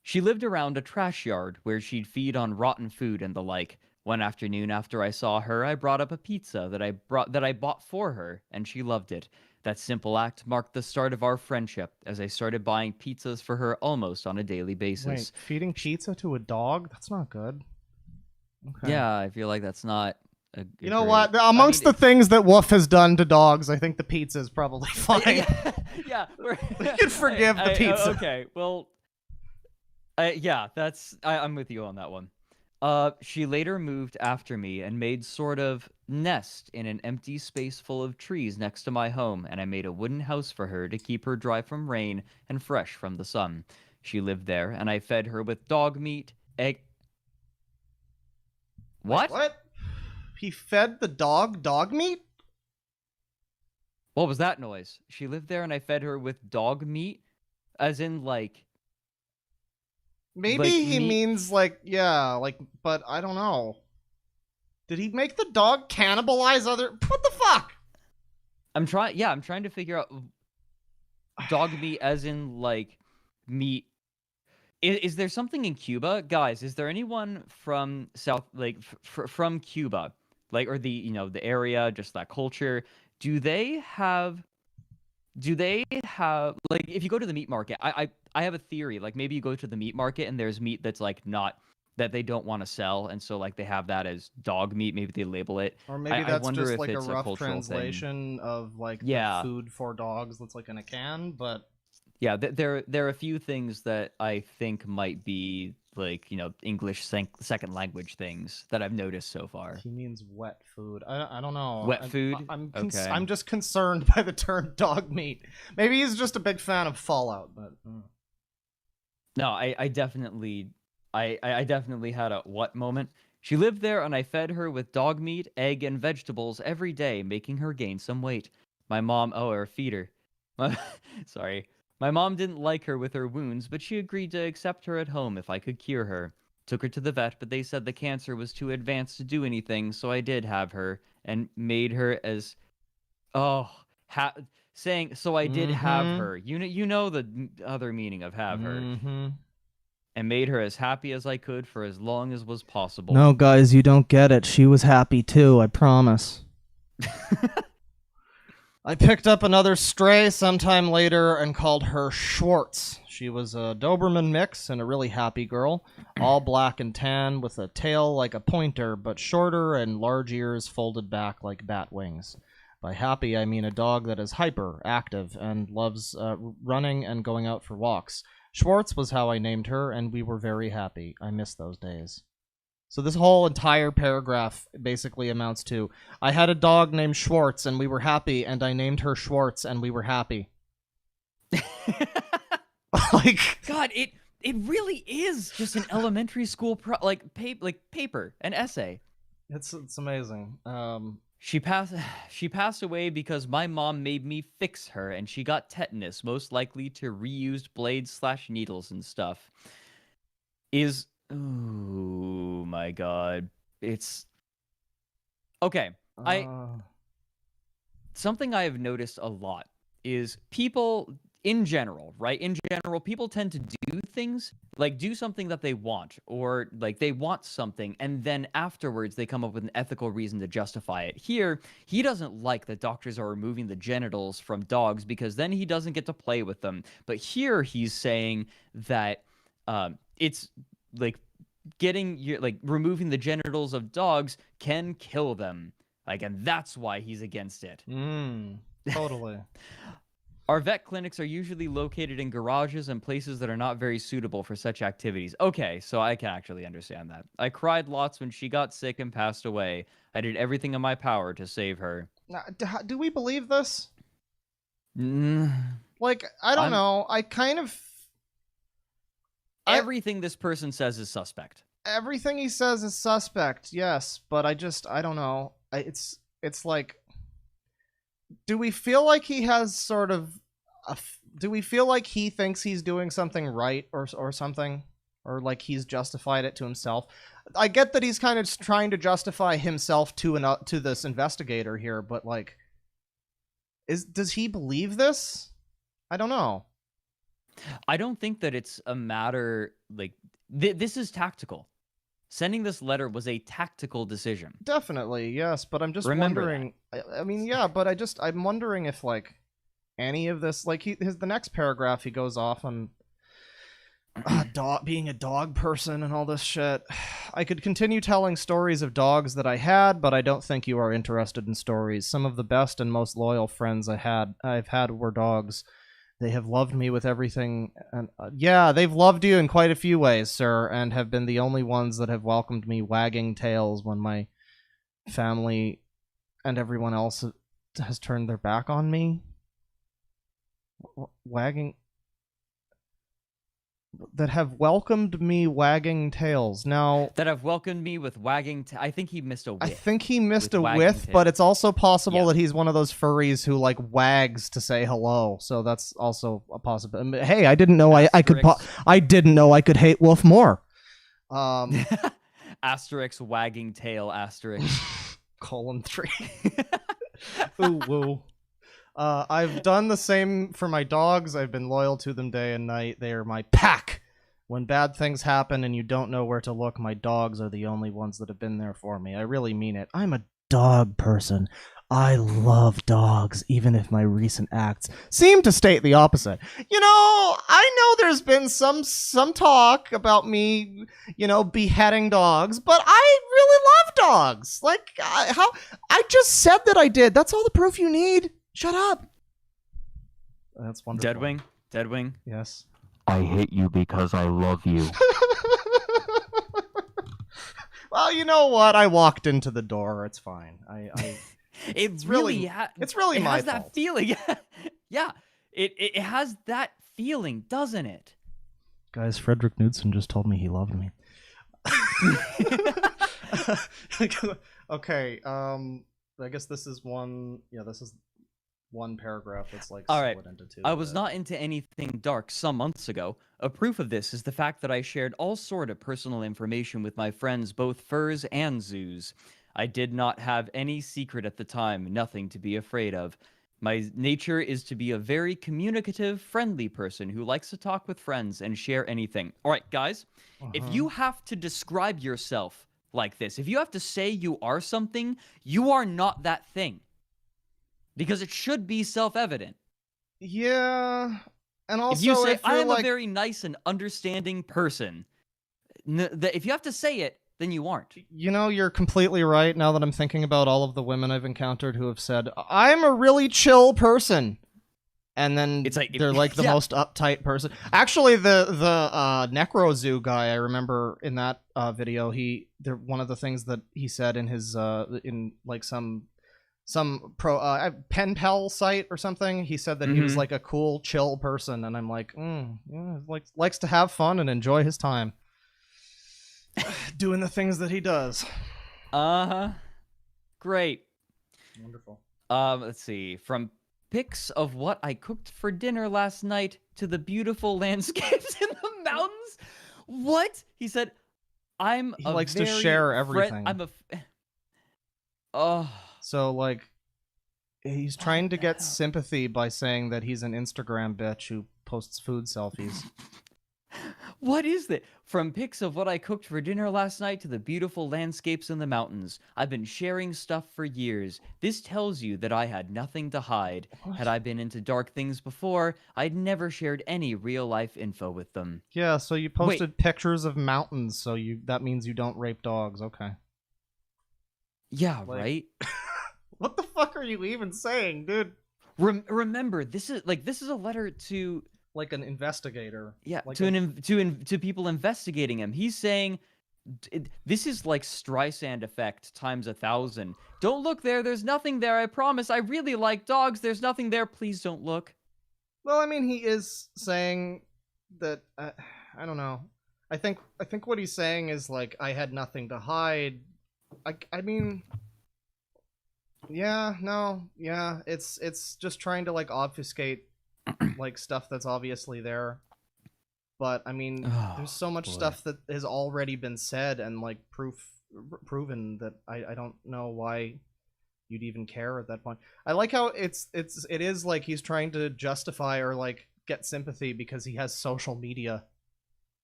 She lived around a trash yard where she'd feed on rotten food and the like. One afternoon after I saw her, I brought up a pizza that I bought for her, and she loved it. That simple act marked the start of our friendship, as I started buying pizzas for her almost on a daily basis. Wait, feeding pizza to a dog? That's not good. Okay. Yeah, I feel like that's not a You know what? Amongst the things that Wolf has done to dogs, I think the pizza is probably fine. Yeah. We can forgive the pizza. Okay, well, yeah, I'm with you on that one. She later moved after me and made sort of nest in an empty space full of trees next to my home, and I made a wooden house for her to keep her dry from rain and fresh from the sun. She lived there, and I fed her with dog meat, egg. Wait, What? what? He fed the dog meat? What was that noise? She lived there, and I fed her with dog meat, as in Maybe he meat. means like, yeah, like, but I don't know. Did he make the dog cannibalize other? What the fuck? I'm trying to figure out dog meat as in like meat. Is there something in Cuba, guys? Is there anyone from from Cuba, like, or the area, just that culture? Do they have? Do they have, like, if you go to the meat market? I have a theory. Like, maybe you go to the meat market and there's meat that's like not that they don't want to sell, and so like they have that as dog meat. Maybe they label it. Or maybe I that's wonder just if like a it's rough cultural thing. translation of like the Yeah. food for dogs that's like in a can, but Yeah, there are a few things that I think might be like, English second language things that I've noticed so far. he means wet food. I don't know. Wet food? Okay. I'm just concerned by the term dog meat. Maybe he's just a big fan of Fallout, but No, I definitely had a what moment. She lived there, and I fed her with dog meat, egg, and vegetables every day, making her gain some weight. My mom, or feed her. Sorry. My mom didn't like her with her wounds, but she agreed to accept her at home if I could cure her. Took her to the vet, but they said the cancer was too advanced to do anything, so I did have her and made her as saying so I did have her. You know the other meaning of have her. And made her as happy as I could for as long as was possible. No, guys, you don't get it. She was happy too, I promise. I picked up another stray sometime later and called her Schwartz. She was a Doberman mix and a really happy girl, all black and tan with a tail like a pointer, but shorter and large ears folded back like bat wings. By happy, I mean a dog that is hyper, active, and loves running and going out for walks. Schwartz was how I named her, and we were very happy. I miss those days. So this whole entire paragraph basically amounts to, I had a dog named Schwartz, and we were happy, and I named her Schwartz, and we were happy. Like, God, it really is just an elementary school paper, an essay. It's amazing. She passed away because my mom made me fix her, and she got tetanus, most likely to reused blades / needles and stuff. Oh my God. It's okay. Something I have noticed a lot is people in general, right? In general, people tend to do things, like do something that they want, or like they want something, and then afterwards they come up with an ethical reason to justify it. Here, he doesn't like that doctors are removing the genitals from dogs because then he doesn't get to play with them. But here he's saying that it's like removing the genitals of dogs can kill them. Like, and that's why he's against it. Totally. Our vet clinics are usually located in garages and places that are not very suitable for such activities. Okay, so I can actually understand that. I cried lots when she got sick and passed away. I did everything in my power to save her. Now, do we believe this? Mm, Like, I don't know. I kind of... Everything this person says is suspect. Everything he says is suspect, yes, but I don't know. It's like... Do we feel like he has sort of... do we feel like he thinks he's doing something right or something? Or like he's justified it to himself? I get that he's kind of trying to justify himself to this investigator here, but like... Does he believe this? I don't know. I don't think that it's a matter, like... this is tactical. Sending this letter was a tactical decision. Definitely, yes, but I'm just Remember wondering... I mean, yeah, but I'm wondering if, like, any of this... Like, the next paragraph, he goes off on being a dog person and all this shit. I could continue telling stories of dogs that I had, but I don't think you are interested in stories. Some of the best and most loyal friends I've had were dogs. They have loved me with everything, and yeah, they've loved you in quite a few ways, sir, and have been the only ones that have welcomed me wagging tails when my family and everyone else has turned their back on me. Wagging... That have welcomed me wagging tails. Now... That have welcomed me with wagging I think he missed a whiff. I think he missed a wagging whiff, tails. but it's also possible that he's one of those furries who, like, wags to say hello. So that's also a possibility. Hey, I didn't know I could... I didn't know I could hate Wolf more. Asterix wagging tail asterisk. :3. Ooh, woo. I've done the same for my dogs. I've been loyal to them day and night. They are my pack. When bad things happen and you don't know where to look, my dogs are the only ones that have been there for me. I really mean it. I'm a dog person. I love dogs, even if my recent acts seem to state the opposite. You know, I know there's been some talk about me, beheading dogs, but I really love dogs. Like, I just said that I did. That's all the proof you need. Shut up. That's wonderful. Deadwing. Yes. I hate you because I love you. Well, you know what? I walked into the door. It's fine. It's really my fault. It has that feeling. Yeah. It has that feeling, doesn't it? Guys, Frederick Knudsen just told me he loved me. Okay. I guess this is one. Yeah, this is one paragraph that's like split into two. I was not into anything dark some months ago. A proof of this is the fact that I shared all sort of personal information with my friends, both furs and zoos. I did not have any secret at the time, nothing to be afraid of. My nature is to be a very communicative, friendly person who likes to talk with friends and share anything. All right, guys, if you have to describe yourself like this, if you have to say you are something, you are not that thing. Because it should be self-evident. Yeah, and also if you say, I am a very nice and understanding person, if you have to say it, then you aren't. You know, you're completely right now that I'm thinking about all of the women I've encountered who have said, I'm a really chill person. And then it's like, they're like the most uptight person. Actually, the Necro Zoo guy, I remember in that video, one of the things that he said in his, in like some pen pal site or something, he said that he was like a cool, chill person. And I'm like, yeah, likes to have fun and enjoy his time. Doing the things that he does. Great. Wonderful. Let's see. From pics of what I cooked for dinner last night to the beautiful landscapes in the mountains. What? He said, he likes to share everything. So, like, he's trying to get sympathy by saying that he's an Instagram bitch who posts food selfies. What is that? From pics of what I cooked for dinner last night to the beautiful landscapes in the mountains. I've been sharing stuff for years. This tells you that I had nothing to hide. What? Had I been into dark things before, I'd never shared any real-life info with them. Yeah, so you posted pictures of mountains, so that means you don't rape dogs. Okay. Yeah, right? What the fuck are you even saying, dude? Remember, this is a letter to... like an investigator. Yeah, like to people investigating him. He's saying, this is like Streisand effect times 1,000. Don't look there. There's nothing there. I promise. I really like dogs. There's nothing there. Please don't look. Well, I mean, he is saying that. I don't know. I think what he's saying is like, I had nothing to hide. I mean, yeah, no, yeah. It's just trying to like obfuscate like stuff that's obviously there. But I mean, there's so much stuff that has already been said and like proven that I don't know why you'd even care at that point. I like how it is like he's trying to justify or like get sympathy because he has social media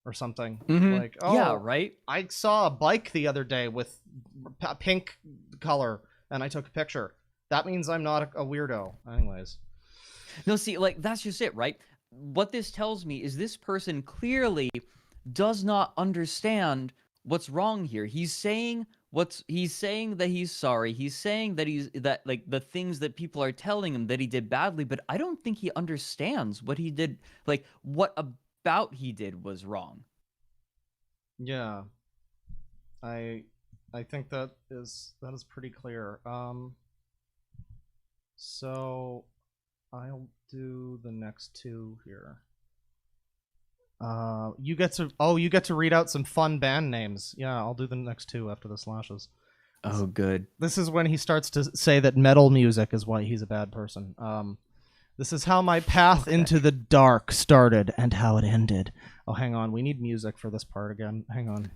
or something. Like, oh yeah, right. I saw a bike the other day with pink color and I took a picture. That means I'm not a weirdo. Anyways. No, see, like, that's just it, right? What this tells me is this person clearly does not understand what's wrong here. He's saying that he's sorry. He's saying that like the things that people are telling him that he did badly, but I don't think he understands what he did. Like what about he did was wrong. Yeah. I think that is pretty clear. So I'll do the next two here. You get to read out some fun band names. Yeah, I'll do the next two after the slashes. Oh, good. This is when he starts to say that metal music is why he's a bad person. This is how my path into the dark started and how it ended. Oh, hang on. We need music for this part again. Hang on.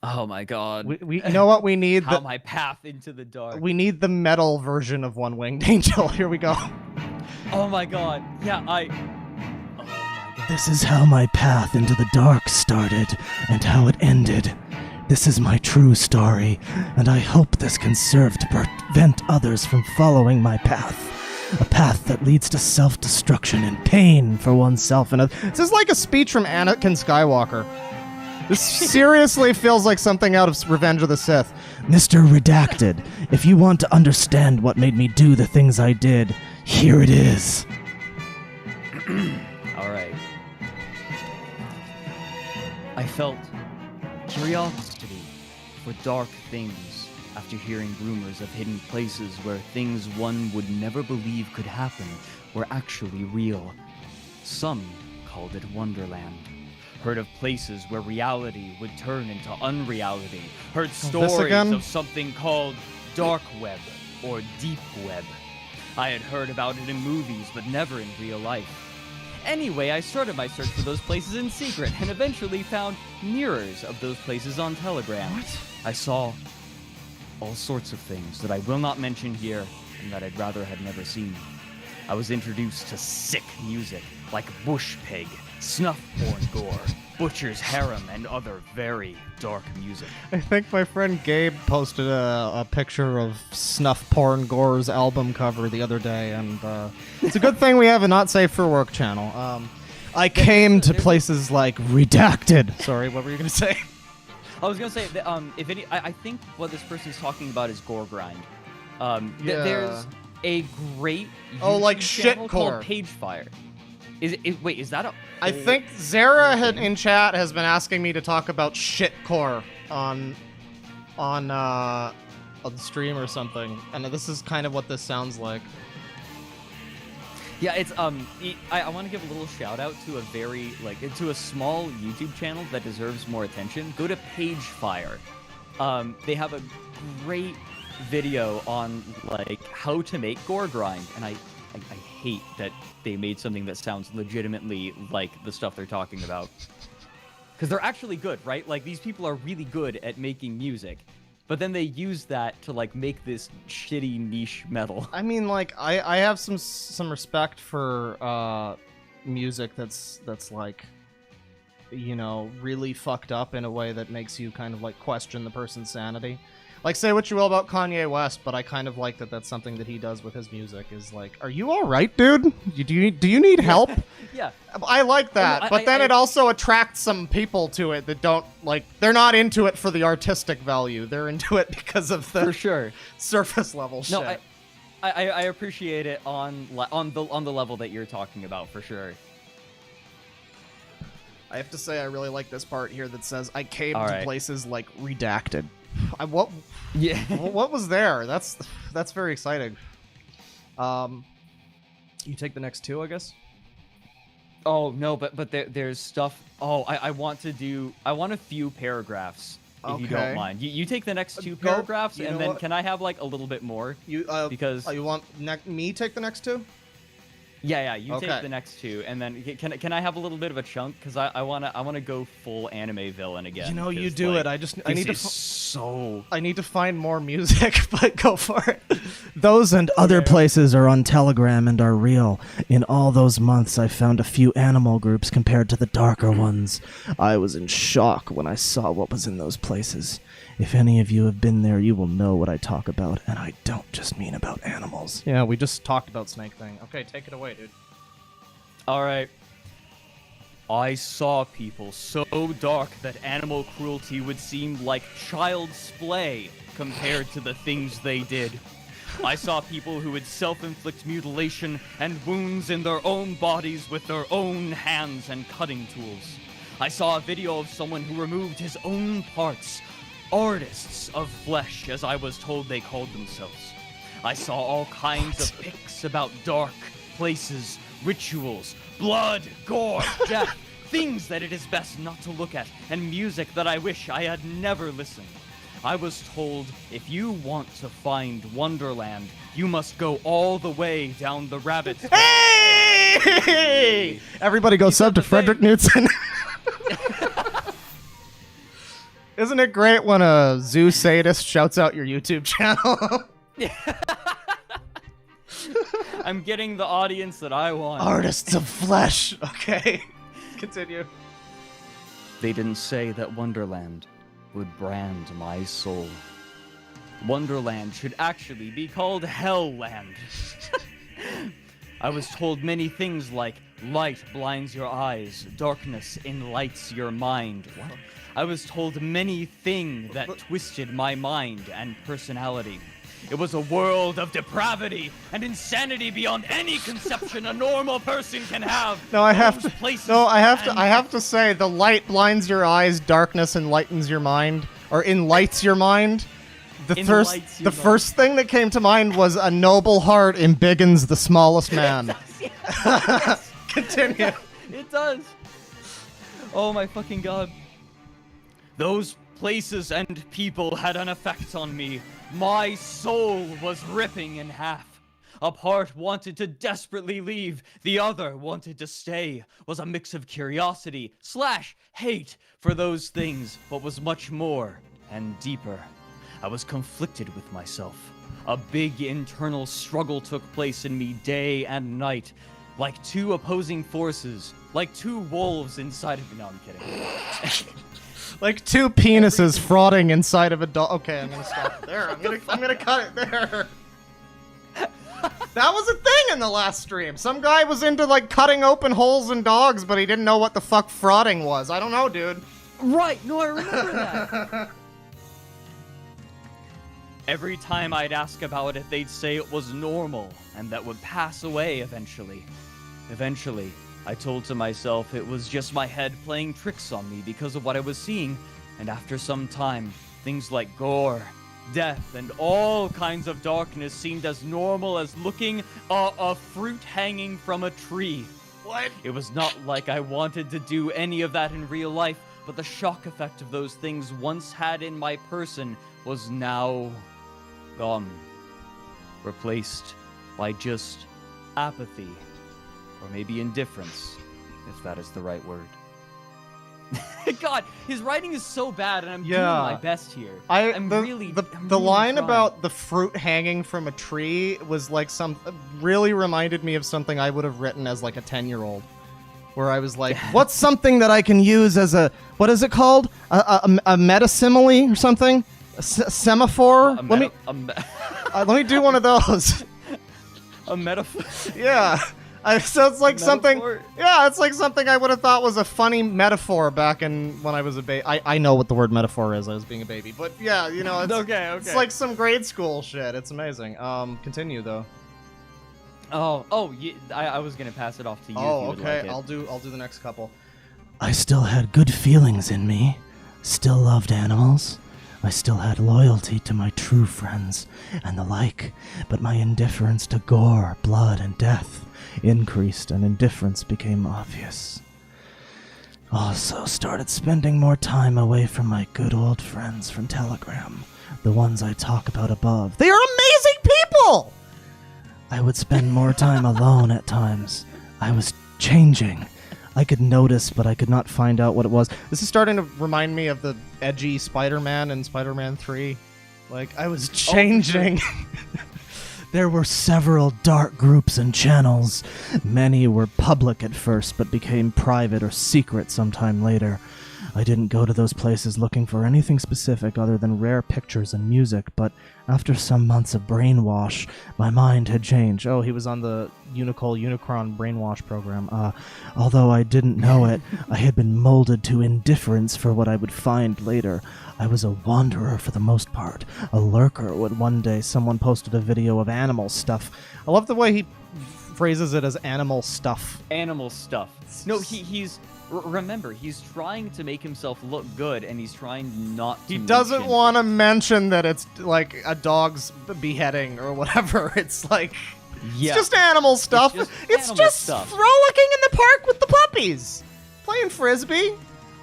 Oh my god. We you know what we need? How my path into the dark. We need the metal version of One Winged Angel. Here we go. Oh my god. Yeah, This is how my path into the dark started and how it ended. This is my true story, and I hope this can serve to prevent others from following my path. A path that leads to self-destruction and pain for oneself and others. This is like a speech from Anakin Skywalker. This seriously feels like something out of Revenge of the Sith. Mr. Redacted, if you want to understand what made me do the things I did, here it is. All right. I felt curiosity for dark things after hearing rumors of hidden places where things one would never believe could happen were actually real. Some called it Wonderland. Heard of places where reality would turn into unreality. Heard stories of something called dark web or deep web. I had heard about it in movies, but never in real life. Anyway, I started my search for those places in secret and eventually found mirrors of those places on Telegram. What? I saw all sorts of things that I will not mention here and that I'd rather had never seen. I was introduced to sick music like Bush Pig, snuff porn gore, Butcher's Harem, and other very dark music. I think my friend Gabe posted a picture of Snuff Porn Gore's album cover the other day, and it's a good thing we have a Not Safe for Work channel. I came to places like Redacted. Sorry, what were you going to say? I was going to say, that, I think what this person's talking about is Gore Grind. There's a great YouTube channel called Pagefire. Wait, is that a... I think Zara in chat has been asking me to talk about shitcore on the stream or something, and this is kind of what this sounds like. Yeah, it's I want to give a little shout out to to a small YouTube channel that deserves more attention. Go to Pagefire. They have a great video on like how to make Gore Grind, and I hate that they made something that sounds legitimately like the stuff they're talking about. Because they're actually good, right? Like, these people are really good at making music. But then they use that to, like, make this shitty niche metal. I mean, like, I have some respect for music that's like, you know, really fucked up in a way that makes you kind of, like, question the person's sanity. Like, say what you will about Kanye West, but I kind of like that that's something that he does with his music, is like, are you all right, dude? Do you need help? Yeah. I like that, but then it also attracts some people to it that don't, like, they're not into it for the artistic value. They're into it because of the for sure surface level shit. No, I appreciate it on the level that you're talking about, for sure. I have to say I really like this part here that says, I came to places like Redacted. What was there? That's very exciting. You take the next two, I guess. Oh no, but there's stuff. Oh, I want a few paragraphs if you don't mind. You take the next two paragraphs, and then can I have like a little bit more? Because you want me take the next two? Yeah, you take the next two, and then can I have a little bit of a chunk? Because I wanna go full anime villain again. You know, you do it. I need to find more music, but go for it. Those and other places are on Telegram and are real. In all those months, I found a few animal groups compared to the darker ones. I was in shock when I saw what was in those places. If any of you have been there, you will know what I talk about, and I don't just mean about animals. Yeah, we just talked about Snake Thing. Okay, take it away, dude. All right. I saw people so dark that animal cruelty would seem like child's play compared to the things they did. I saw people who would self-inflict mutilation and wounds in their own bodies with their own hands and cutting tools. I saw a video of someone who removed his own parts, artists of flesh, as I was told they called themselves. I saw all kinds of pics about dark places, rituals, blood, gore, death, things that it is best not to look at, and music that I wish I had never listened. I was told, if you want to find Wonderland, you must go all the way down the rabbit hole. Hey! Everybody go sub to Frederick Knudsen. Isn't it great when a zoo sadist shouts out your YouTube channel? I'm getting the audience that I want. Artists of flesh. Okay. Continue. They didn't say that Wonderland would brand my soul. Wonderland should actually be called Hellland. I was told many things like, light blinds your eyes, darkness enlights your mind. What? I was told many things that twisted my mind and personality. It was a world of depravity and insanity beyond any conception a normal person can have. No, I have to say, the light blinds your eyes, darkness enlightens your mind, or enlights your mind. The first thing that came to mind was a noble heart embiggens the smallest man. Yes. Continue. It does. Oh my fucking god. Those places and people had an effect on me. My soul was ripping in half. A part wanted to desperately leave, the other wanted to stay. Was a mix of curiosity / hate for those things, but was much more and deeper. I was conflicted with myself. A big internal struggle took place in me day and night, like two opposing forces, like two wolves inside of me. No, I'm kidding. Like two penises frauding inside of a dog. Okay, I'm gonna stop it there. I'm gonna cut it there. That was a thing in the last stream. Some guy was into like cutting open holes in dogs, but he didn't know what the fuck frauding was. I don't know, dude. Right, no, I remember that. Every time I'd ask about it, they'd say it was normal and that would pass away eventually. Eventually, I told to myself it was just my head playing tricks on me because of what I was seeing, and after some time, things like gore, death, and all kinds of darkness seemed as normal as looking a fruit hanging from a tree. What? It was not like I wanted to do any of that in real life, but the shock effect of those things once had in my person was now gone, replaced by just apathy. Or maybe indifference, if that is the right word. God, his writing is so bad, and I'm doing my best here. The line about the fruit hanging from a tree was like really reminded me of something I would have written as like a 10-year-old, where I was like, "What's something that I can use as a what is it called? A metasimile or something? A semaphore? Let me do one of those. A metaphor. Yeah." So it's like something. Yeah, it's like something I would have thought was a funny metaphor back when I was a baby. I know what the word metaphor is. I was being a baby, but yeah, you know, it's okay. It's like some grade school shit. It's amazing. Continue though. I was gonna pass it off to you. Oh, if you okay. would like it. I'll do the next couple. I still had good feelings in me. Still loved animals. I still had loyalty to my true friends and the like, but my indifference to gore, blood, and death increased and indifference became obvious. Also started spending more time away from my good old friends from Telegram, the ones I talk about above. They are amazing people! I would spend more time alone at times. I was changing. I could notice, but I could not find out what it was. This is starting to remind me of the edgy Spider-Man in Spider-Man 3. Like, I was changing. There were several dark groups and channels. Many were public at first, but became private or secret sometime later. I didn't go to those places looking for anything specific other than rare pictures and music, but after some months of brainwash, my mind had changed. Oh, he was on the Unicron brainwash program. Although I didn't know it, I had been molded to indifference for what I would find later. I was a wanderer for the most part, a lurker when one day someone posted a video of animal stuff. I love the way he phrases it as animal stuff. Animal stuff. No, he's remember, he's trying to make himself look good, and he's trying not to. He doesn't mention want to mention that it's like a dog's beheading or whatever. It's like, Yeah. it's just animal stuff. It's animal just stuff. frolicking in the park with the puppies, playing frisbee.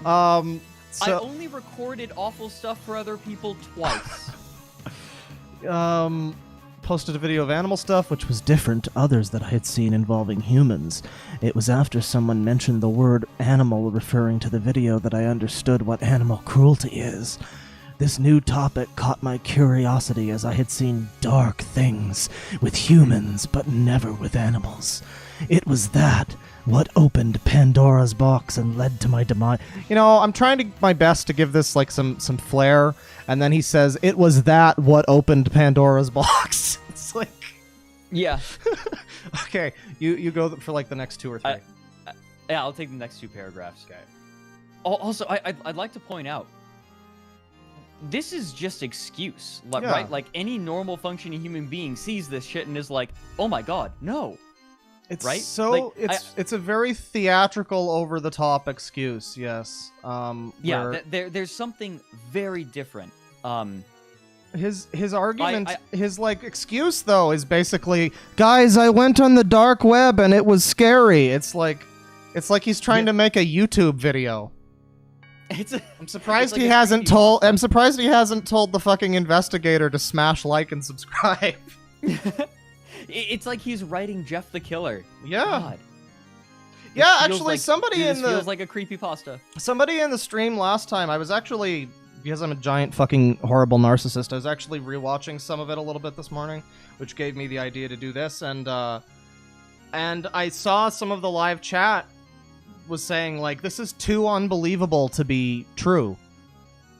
I So, only recorded awful stuff for other people twice. posted a video of animal stuff, which Which was different to others that I had seen involving humans. It was after someone mentioned the word animal referring to the video that I understood what animal cruelty is. This new topic caught my curiosity as I had seen dark things with humans but never with animals. It was that what opened Pandora's box and led to my demise. You know, I'm trying my best to give this like some flair, and then he says, "It was that what opened Pandora's box." It's like, Yeah. okay, you go for like the next 2 or 3. Yeah, I'll take the next 2 paragraphs. Okay. Also, I'd like to point out, this is just excuse, Yeah. right? Like, any normal functioning human being sees this shit and is like, oh my god, no. It's Right? so Like, it's a very theatrical, over the top excuse. Yes. Yeah, where there's something very different. his argument, I- his like excuse though, is basically, guys, I went on the dark web and it was scary. It's like he's trying to make a YouTube video. I'm surprised he hasn't told. I'm surprised he hasn't told the fucking investigator to smash like and subscribe. It's like he's writing Jeff the Killer. Yeah. God. Yeah, It feels actually, like- somebody dude, in this the feels like a creepypasta. Somebody in the stream last time, I was actually, because I'm a giant fucking horrible narcissist, I was actually rewatching some of it a little bit this morning, which gave me the idea to do this, and I saw some of the live chat was saying, like, this is too unbelievable to be true.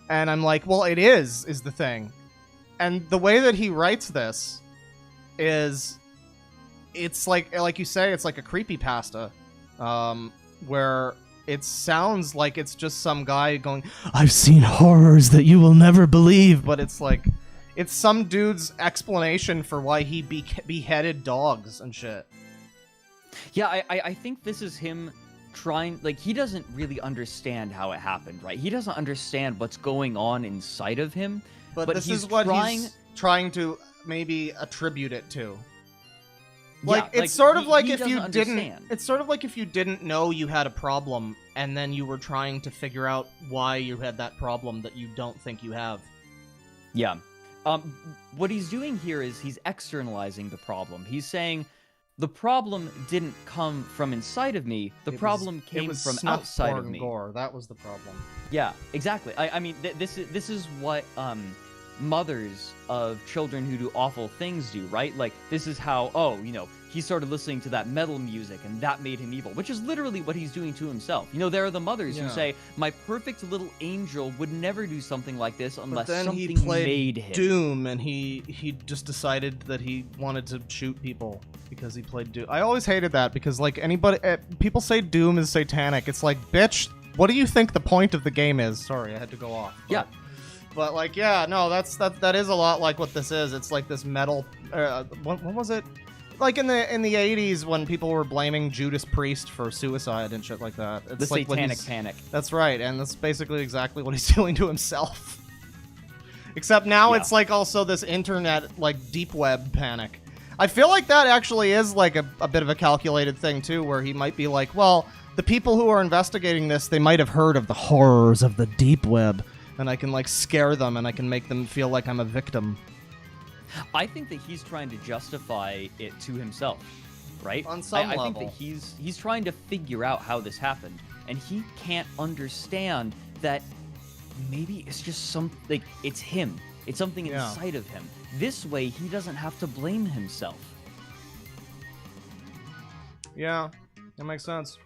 And I'm like, well, it is the thing. And the way that he writes this is, it's like you say, it's like a creepypasta, where it sounds like it's just some guy going, I've seen horrors that you will never believe. but it's like, it's some dude's explanation for why he beheaded dogs and shit. Yeah, I think this is him trying, like, he doesn't really understand how it happened, right? He doesn't understand what's going on inside of him. But this he's is what trying... he's trying to maybe attribute it to. Yeah, Like, it's sort of like he if you doesn't didn't. understand. It's sort of like if you didn't know you had a problem, and then you were trying to figure out why you had that problem that you don't think you have. Yeah. What he's doing here is he's externalizing the problem. He's saying, the problem didn't come from inside of me. The problem came from snuff, outside porn, of me. Gore. That was the problem. Yeah, exactly. I mean, this is what mothers of children who do awful things do, right? Like, this is how, he started listening to that metal music and that made him evil, which is literally what he's doing to himself. You know, there are the mothers who say, my perfect little angel would never do something like this unless But then something he played made him. Doom, and he just decided that he wanted to shoot people because he played Doom. I always hated that because, like, people say Doom is satanic. It's like, bitch, what do you think the point of the game is? Sorry, I had to go off. Yeah. But like, yeah, no, that is a lot like what this is. It's like this metal. What was it? Like in the 80s when people were blaming Judas Priest for suicide and shit like that. It's The like when satanic panic. That's right, and that's basically exactly what he's doing to himself. Except now it's like also this internet, like, deep web panic. I feel like that actually is like a bit of a calculated thing too, where he might be like, well, the people who are investigating this, they might have heard of the horrors of the deep web, and I can like scare them and I can make them feel like I'm a victim. I think that he's trying to justify it to himself, right? On some I level. think that he's trying to figure out how this happened, and he can't understand that maybe it's just it's him. It's something inside of him. This way, he doesn't have to blame himself. Yeah, that makes sense.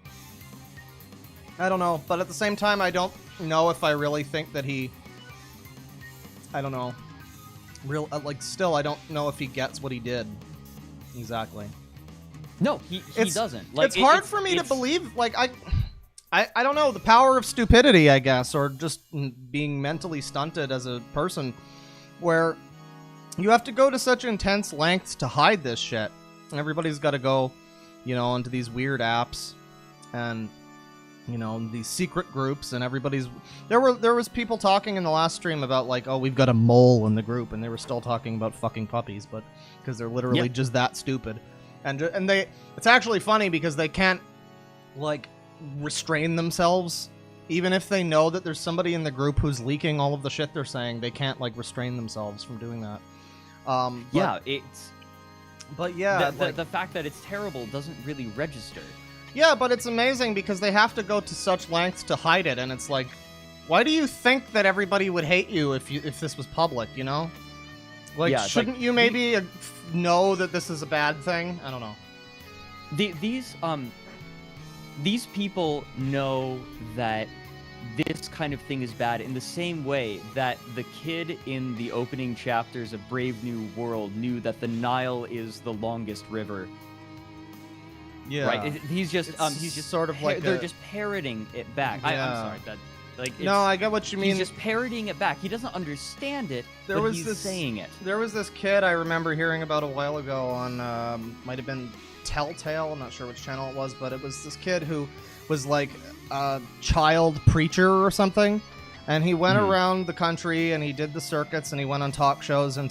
I don't know, but at the same time, I don't know if I really think that he. I don't know. Still, I don't know if he gets what he did. Exactly. No, he doesn't. Like, it's hard for me to believe. Like, I don't know, the power of stupidity, I guess, or just being mentally stunted as a person, where you have to go to such intense lengths to hide this shit. And everybody's got to go, you know, into these weird apps and, you know, these secret groups, and everybody's... There was people talking in the last stream about, like, oh, we've got a mole in the group, and they were still talking about fucking puppies, but because they're literally just that stupid. And they... It's actually funny because they can't, like, restrain themselves. Even if they know that there's somebody in the group who's leaking all of the shit they're saying, they can't, like, restrain themselves from doing that. But yeah, the fact that it's terrible doesn't really register. Yeah, but it's amazing because they have to go to such lengths to hide it, and it's like, why do you think that everybody would hate you if this was public, you know? Like, shouldn't you maybe know that this is a bad thing? I don't know. These people know that this kind of thing is bad in the same way that the kid in the opening chapters of Brave New World knew that the Nile is the longest river. Yeah. Right? He's just sort of like they're just parroting it back. Yeah. I'm sorry. No, I get what you mean. He's just parroting it back. He doesn't understand it, but he's saying it. There was this kid I remember hearing about a while ago on, might have been Telltale, I'm not sure which channel it was, but it was this kid who was like a child preacher or something, and he went around the country and he did the circuits and he went on talk shows and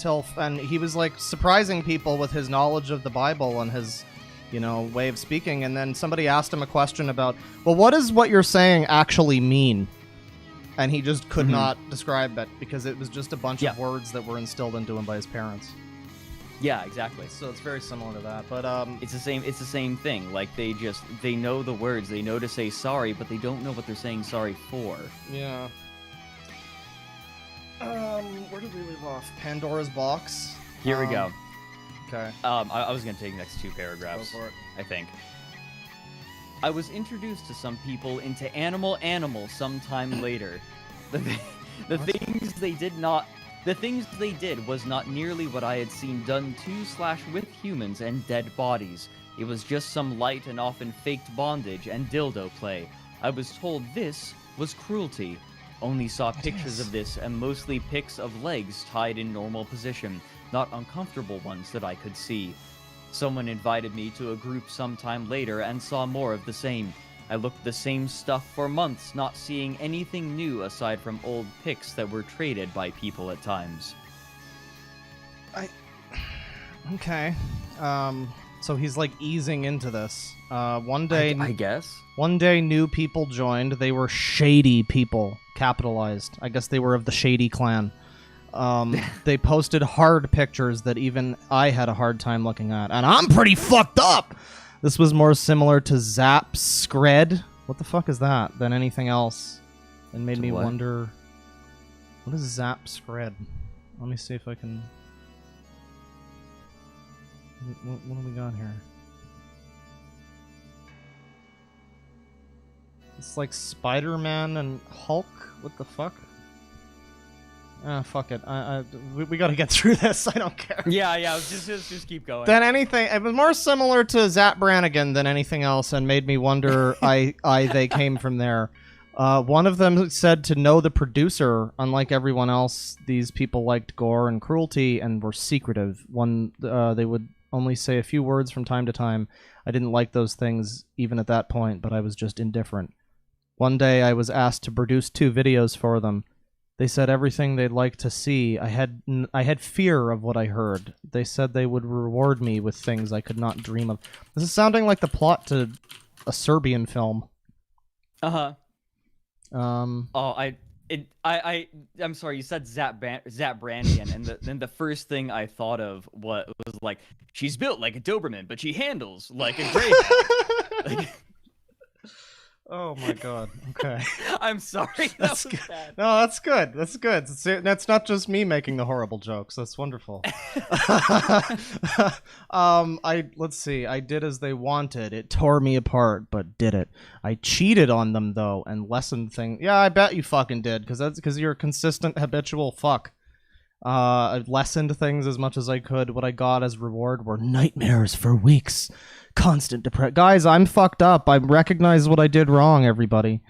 he was like surprising people with his knowledge of the Bible and his, you know, way of speaking. And then somebody asked him a question about, well, what does what you're saying actually mean? And he just could not describe it because it was just a bunch of words that were instilled into him by his parents. Yeah, exactly. So it's very similar to that, but it's the same thing. Like they know the words, they know to say sorry, but they don't know what they're saying sorry for. Yeah. Where did we leave off? Pandora's box. Here we go. Okay. I was gonna take the next two paragraphs. Go for it. I think. I was introduced to some people into Animal sometime later. The things they did was not nearly what I had seen done to/with humans and dead bodies. It was just some light and often faked bondage and dildo play. I was told this was cruelty. Only saw pictures of this and mostly pics of legs tied in normal position, not uncomfortable ones that I could see. Someone invited me to a group sometime later and saw more of the same. I looked the same stuff for months, not seeing anything new aside from old pics that were traded by people at times. Okay. So he's like easing into this. One day, I guess. One day, new people joined. They were shady people, capitalized. I guess they were of the Shady Clan. They posted hard pictures that even I had a hard time looking at, and I'm pretty fucked up. This was more similar to Zap Scred. What the fuck is that? Than anything else. It made me wonder. What is Zap Scred? Let me see if I can. What do we got here? It's like Spider-Man and Hulk. What the fuck? Fuck it. We gotta get through this. I don't care. Yeah. Just keep going. Than anything, it was more similar to Zap Brannigan than anything else, and made me wonder. They came from there. One of them said to know the producer. Unlike everyone else, these people liked gore and cruelty and were secretive. They would only say a few words from time to time. I didn't like those things even at that point, but I was just indifferent. One day, I was asked to produce 2 videos for them. They said everything they'd like to see. I had fear of what I heard. They said they would reward me with things I could not dream of. This is sounding like the plot to a Serbian film. I'm sorry. You said Zap Brannigan, and then the first thing I thought of was like, she's built like a Doberman, but she handles like a Greyhound. Oh my god. Okay. I'm sorry. That That's was good. bad. No, that's good. That's good. That's not just me making the horrible jokes. That's wonderful. Let's see. I did as they wanted. It tore me apart, but did it. I cheated on them though and lessened things. Yeah, I bet you fucking did, because you're a consistent habitual fuck. I lessened things as much as I could. What I got as reward were nightmares for weeks. Constant depression. Guys, I'm fucked up. I recognize what I did wrong, everybody.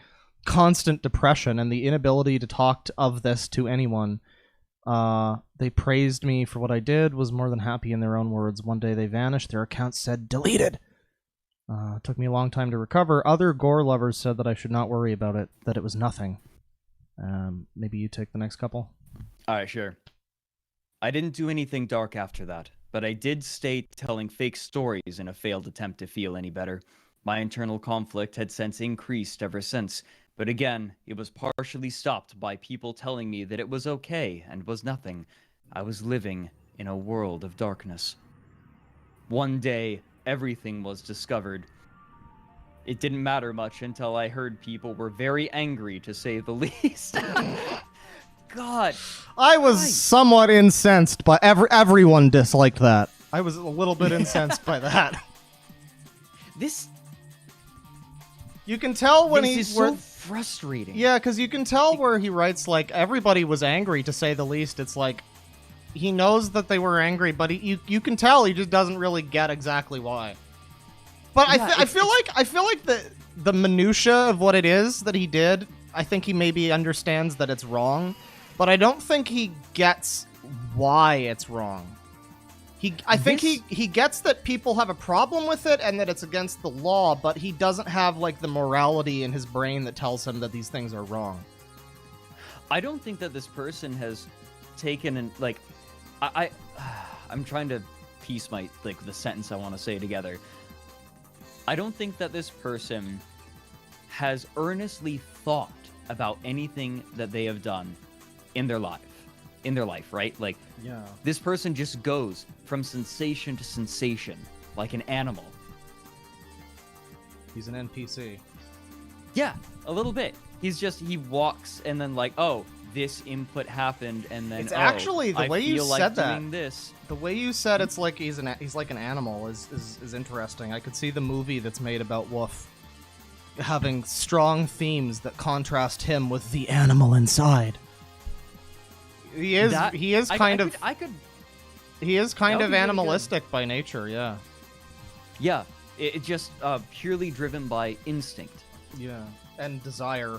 Constant depression and the inability to talk of this to anyone. They praised me for what I did, was more than happy in their own words. One day they vanished. Their accounts said deleted. It took me a long time to recover. Other gore lovers said that I should not worry about it, that it was nothing. Maybe you take the next couple? All right, sure. I didn't do anything dark after that, but I did stay telling fake stories in a failed attempt to feel any better. My internal conflict had since increased ever since, but again, it was partially stopped by people telling me that it was okay and was nothing. I was living in a world of darkness. One day, everything was discovered. It didn't matter much until I heard people were very angry, to say the least. God. I was Christ. somewhat incensed, but everyone disliked that. I was a little bit incensed by that. This You can tell when is he's so frustrating. Yeah, because you can tell where he writes, like, everybody was angry, to say the least. It's like, he knows that they were angry, but you can tell he just doesn't really get exactly why. But Yeah, I feel like the minutia of what it is that he did, I think he maybe understands that it's wrong, but I don't think he gets why it's wrong. I think he gets that people have a problem with it and that it's against the law, but he doesn't have, like, the morality in his brain that tells him that these things are wrong. I don't think that this person has taken and, like, I'm trying to piece the sentence I want to say together. I don't think that this person has earnestly thought about anything that they have done in their life, right? Like, Yeah. this person just goes from sensation to sensation, like an animal. He's an NPC. Yeah, a little bit. He walks and then, like, oh, this input happened, and then It's actually the I way you feel like said that. doing this. The way you said it's like he's like an animal is interesting. I could see the movie that's made about Wolf having strong themes that contrast him with the animal inside. He is kind of animalistic by nature, yeah. Yeah, it just purely driven by instinct. Yeah, and desire.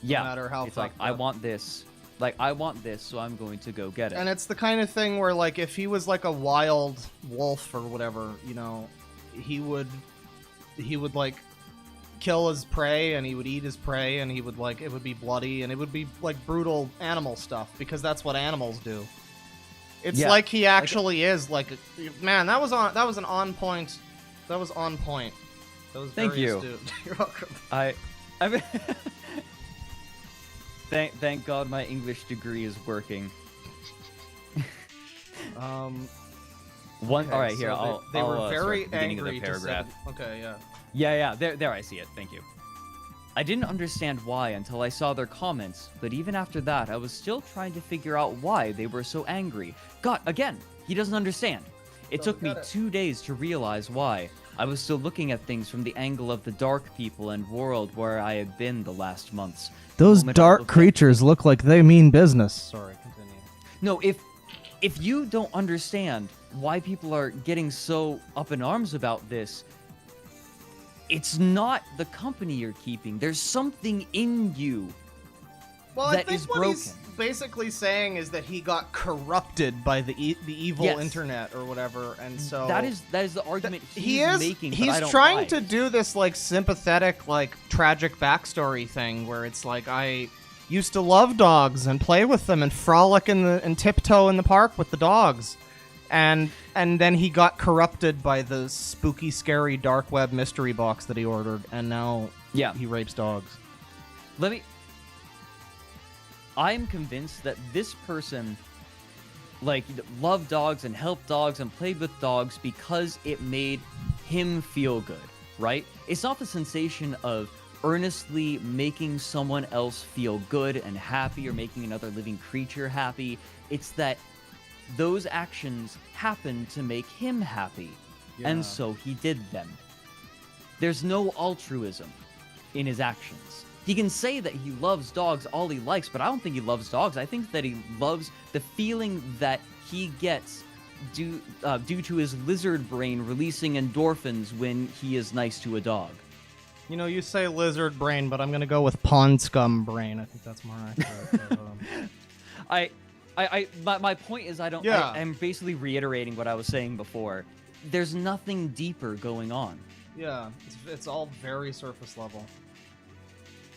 Yeah, No matter how it's like, fucked I up. want this. Like, I want this, so I'm going to go get it. And it's the kind of thing where, like, if he was like a wild wolf or whatever, you know, he would like kill his prey and he would eat his prey and he would, like, it would be bloody and it would be like brutal animal stuff because that's what animals do. It's Yeah. like he actually is like, man, that was an on point. That was on point. That was Thank very you. astute. You're welcome. I mean, thank God my English degree is working. Okay, All right, here, so they I'll were start very at the beginning angry of the paragraph. Okay, yeah. Yeah, there I see it. Thank you. I didn't understand why until I saw their comments, but even after that, I was still trying to figure out why they were so angry. God, again, he doesn't understand. It took me 2 days to realize why. I was still looking at things from the angle of the dark people and world where I had been the last months. Those Moment dark of- creatures look like they mean business. Sorry, continue. No, if you don't understand why people are getting so up in arms about this, it's not the company you're keeping. There's something in you Well, I that think is what broken. he's basically saying is that he got corrupted by the evil Yes. internet or whatever, and so That is the argument he he's is making. But he's I don't trying buy. to do this like sympathetic, like tragic backstory thing where it's like, I used to love dogs and play with them and frolic and tiptoe in the park with the dogs, and then he got corrupted by the spooky, scary dark web mystery box that he ordered, and now Yeah. he rapes dogs. I'm convinced that this person, like, loved dogs and helped dogs and played with dogs because it made him feel good, right? It's not the sensation of earnestly making someone else feel good and happy or making another living creature happy. It's that those actions happen to make him happy, and so he did them. There's no altruism in his actions. He can say that he loves dogs all he likes, but I don't think he loves dogs. I think that he loves the feeling that he gets due to his lizard brain releasing endorphins when he is nice to a dog. You know, you say lizard brain, but I'm gonna go with pond scum brain. I think that's more accurate. My point is I'm basically reiterating what I was saying before. There's nothing deeper going on. Yeah, it's all very surface level.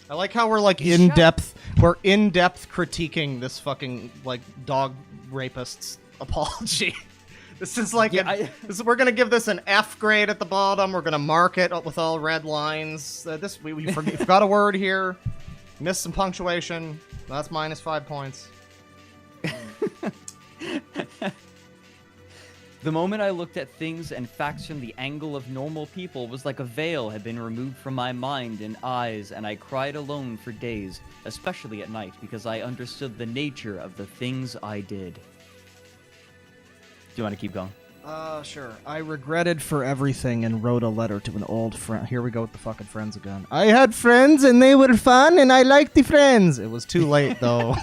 I like how we're like in depth critiquing this fucking like dog rapist's apology. This is like we're gonna give this an F grade at the bottom. We're gonna mark it with all red lines. We forgot a word here. Missed some punctuation. That's -5 points. The moment I looked at things and facts from the angle of normal people was like a veil had been removed from my mind and eyes, and I cried alone for days, especially at night, because I understood the nature of the things I did. Do you want to keep going? Sure. I regretted for everything and wrote a letter to an old friend. Here we go with the fucking friends again. I had friends and they were fun and I liked the friends. It was too late though.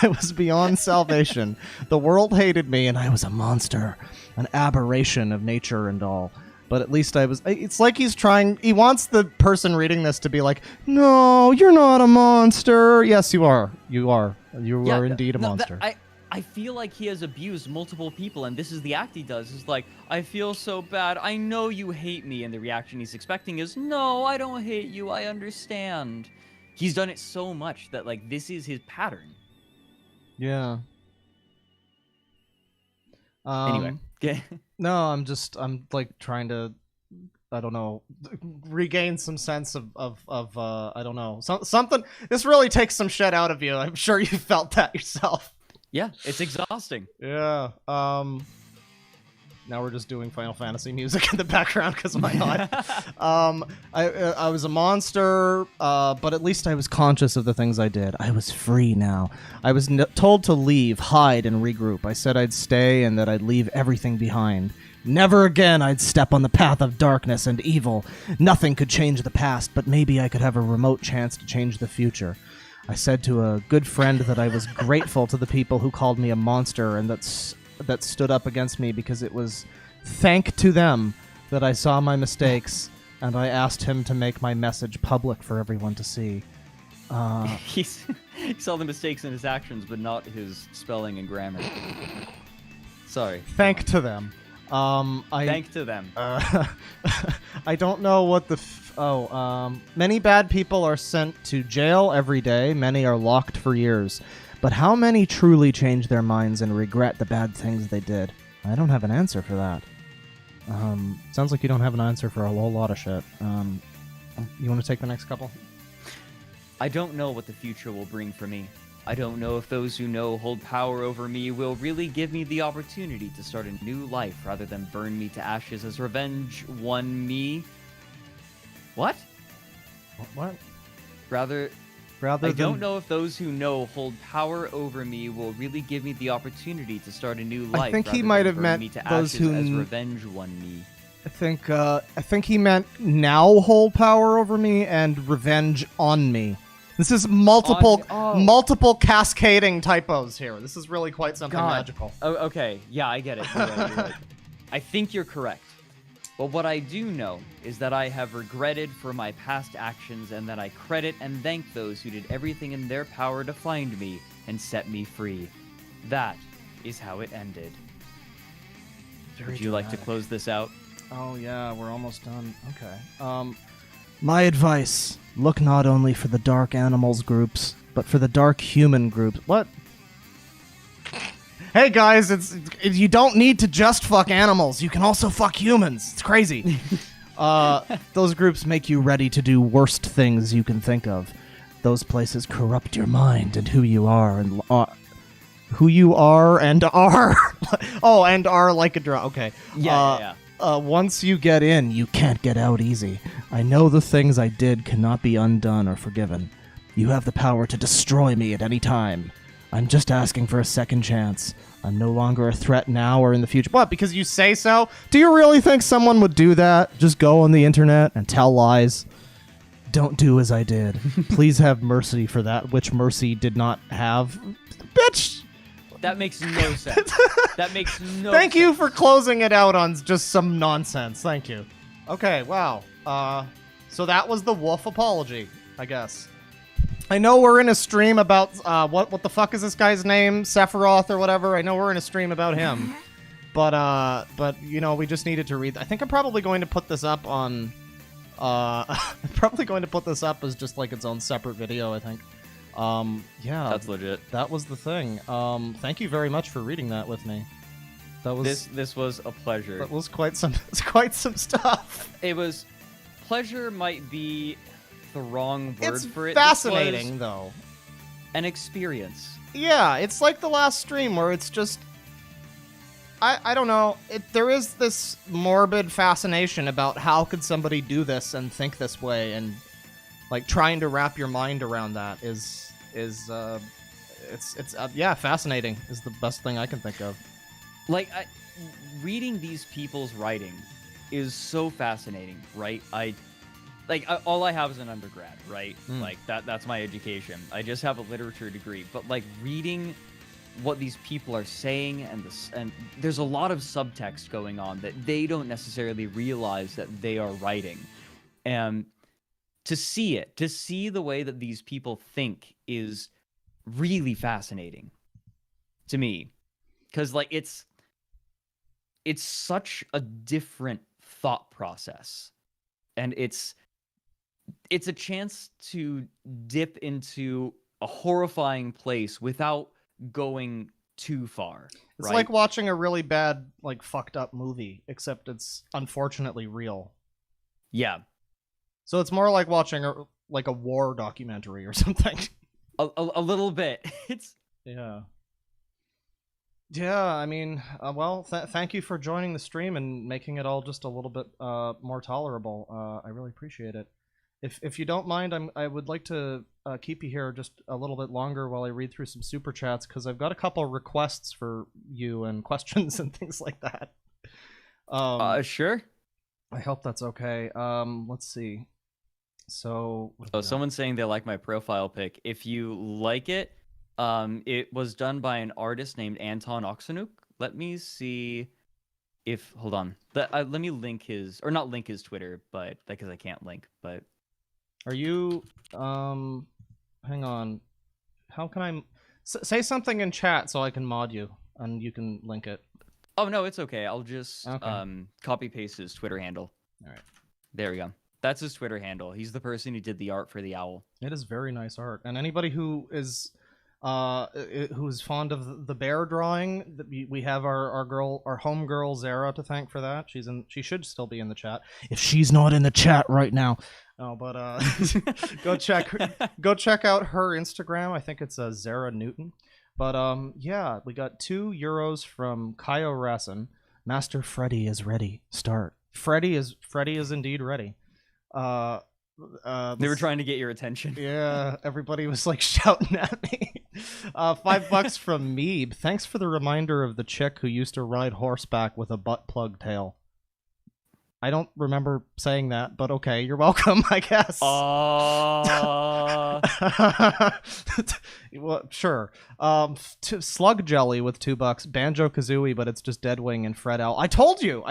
I was beyond salvation. The world hated me and I was a monster. An aberration of nature and all. But at least I was... It's like he's trying... He wants the person reading this to be like, no, you're not a monster. Yes, you are. You are. You are indeed a monster. I feel like he has abused multiple people, and this is the act he does. Is like, I feel so bad. I know you hate me, and the reaction he's expecting is, no, I don't hate you. I understand. He's done it so much that, like, this is his pattern. Yeah. Anyway. No, I'm like trying to, I don't know, regain some sense of I don't know, something. This really takes some shit out of you. I'm sure you felt that yourself. Yeah, it's exhausting. Yeah. Now we're just doing Final Fantasy music in the background because why not? I was a monster, but at least I was conscious of the things I did. I was free now. I was told to leave, hide, and regroup. I said I'd stay and that I'd leave everything behind. Never again I'd step on the path of darkness and evil. Nothing could change the past, but maybe I could have a remote chance to change the future. I said to a good friend that I was grateful to the people who called me a monster and that stood up against me because it was thank to them that I saw my mistakes, and I asked him to make my message public for everyone to see. He saw the mistakes in his actions, but not his spelling and grammar. Sorry. Thank to them. Thank to them. I don't know what the... many bad people are sent to jail every day. Many are locked for years. But how many truly change their minds and regret the bad things they did? I don't have an answer for that. Sounds like you don't have an answer for a whole lot of shit. You want to take the next couple? I don't know what the future will bring for me. I don't know if those who know hold power over me will really give me the opportunity to start a new life rather than burn me to ashes as revenge won me. What? What? Rather I don't know if those who know hold power over me will really give me the opportunity to start a new life. I think he might have meant those who as revenge won me. I think he meant now hold power over me and revenge on me. This is multiple cascading typos here. This is really quite something magical. Oh, okay. Yeah, I get it. You're right. I think you're correct. But what I do know is that I have regretted for my past actions and that I credit and thank those who did everything in their power to find me and set me free. That is how it ended. Would you like to close this out? Oh yeah, we're almost done. Okay. My advice, look not only for the dark animals groups, but for the dark human groups. What? Hey guys, you don't need to just fuck animals. You can also fuck humans. It's crazy. Those groups make you ready to do worst things you can think of. Those places corrupt your mind and who you are and are. Oh, and are like a drug. Okay. Yeah. Once you get in, you can't get out easy. I know the things I did cannot be undone or forgiven. You have the power to destroy me at any time. I'm just asking for a second chance. I'm no longer a threat now or in the future. What, because you say so? Do you really think someone would do that? Just go on the internet and tell lies? Don't do as I did. Please have mercy for that which mercy did not have. Bitch! That makes no sense. That makes no Thank sense. you for closing it out on just some nonsense. Thank you. Okay, wow. So that was the wolf apology, I guess. I know we're in a stream about, what the fuck is this guy's name? Sephiroth or whatever. I know we're in a stream about him. But, you know, we just needed to read. I think I'm probably going to put this up on, I'm probably going to put this up as just like its own separate video, I think. Yeah. That's legit. That was the thing. Thank you very much for reading that with me. That was This was a pleasure. that was quite some quite some stuff. It was pleasure might be the wrong word It's for it. fascinating This was though. an experience. Yeah, it's like the last stream where it's just I don't know. There is this morbid fascination about how could somebody do this and think this way, and like trying to wrap your mind around that is yeah, fascinating is the best thing I can think of. Like reading these people's writing is so fascinating, right? All I have is an undergrad, right? Like that's my education. I just have a literature degree, but like reading what these people are saying and there's a lot of subtext going on that they don't necessarily realize that they are writing. And to see the way that these people think is really fascinating to me, because like it's such a different thought process, and it's a chance to dip into a horrifying place without going too far. It's right? like watching a really bad, like fucked up movie, except it's unfortunately real. Yeah. So it's more like watching a war documentary or something. A little bit. It's Yeah. Yeah, I mean, well, thank you for joining the stream and making it all just a little bit more tolerable. I really appreciate it. If you don't mind, I would like to keep you here just a little bit longer while I read through some super chats, because I've got a couple requests for you and questions and things like that. sure. I hope that's okay. Let's see. So, Someone's saying they like my profile pic. If you like it, it was done by an artist named Anton Oksanuk. Let me see if hold on. Let me link his, or not link his Twitter, but because I can't link. But are you? Hang on. How can I say something in chat so I can mod you and you can link it? oh no, it's okay. I'll just Okay. copy paste his Twitter handle. All right. There we go. That's his Twitter handle. He's the person who did the art for the owl. It is very nice art, and anybody who is who's fond of the bear drawing, we have our home girl Zara to thank for that. She should still be in the chat if she's not in the chat right now. Oh, but go check out her Instagram. I think it's Zara Newton. But yeah, we got €2 from Kaio Rassen. Master Freddy is ready. Start. Freddy is indeed ready. They were trying to get your attention. Yeah, everybody was like shouting at me. $5 from Meeb. Thanks for the reminder of the chick who used to ride horseback with a butt plug tail. I don't remember saying that, but okay, you're welcome, I guess. Well, sure. Slug Jelly with $2. Banjo Kazooie, but it's just Deadwing and Fred L. I told you.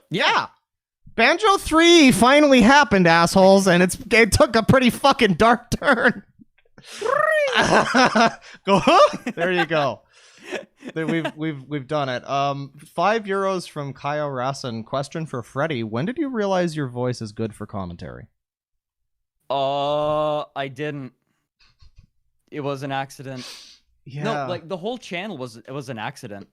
Yeah. Banjo 3 finally happened, assholes, and it took a pretty fucking dark turn. Go, huh? There you go. We've done it. €5 from Kaio Rassen. Question for Freddy: when did you realize your voice is good for commentary? I didn't. It was an accident. Yeah. No, like the whole channel was an accident.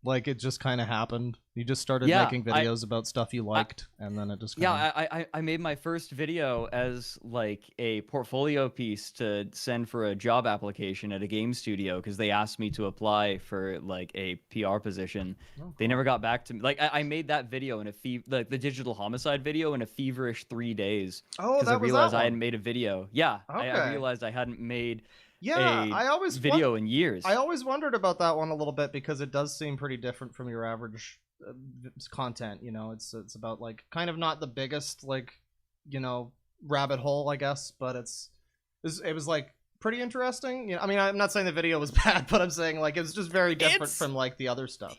Like it just kind of happened. You just started Yeah, making videos about stuff you liked, and then it just kinda... I made my first video as like a portfolio piece to send for a job application at a game studio because they asked me to apply for like a PR position. Oh, They never got back to me. Like I made that video in like the digital homicide video in a feverish 3 days. Oh, because I that was realized that I hadn't one. made a video. Yeah, I Okay. realized I hadn't made Yeah, a I always video in years. I always wondered about that one a little bit because it does seem pretty different from your average content. You know, it's about like kind of not the biggest like, you know, rabbit hole, I guess, but it was like pretty interesting. You know, I mean, I'm not saying the video was bad, but I'm saying like it was just very different from like the other stuff.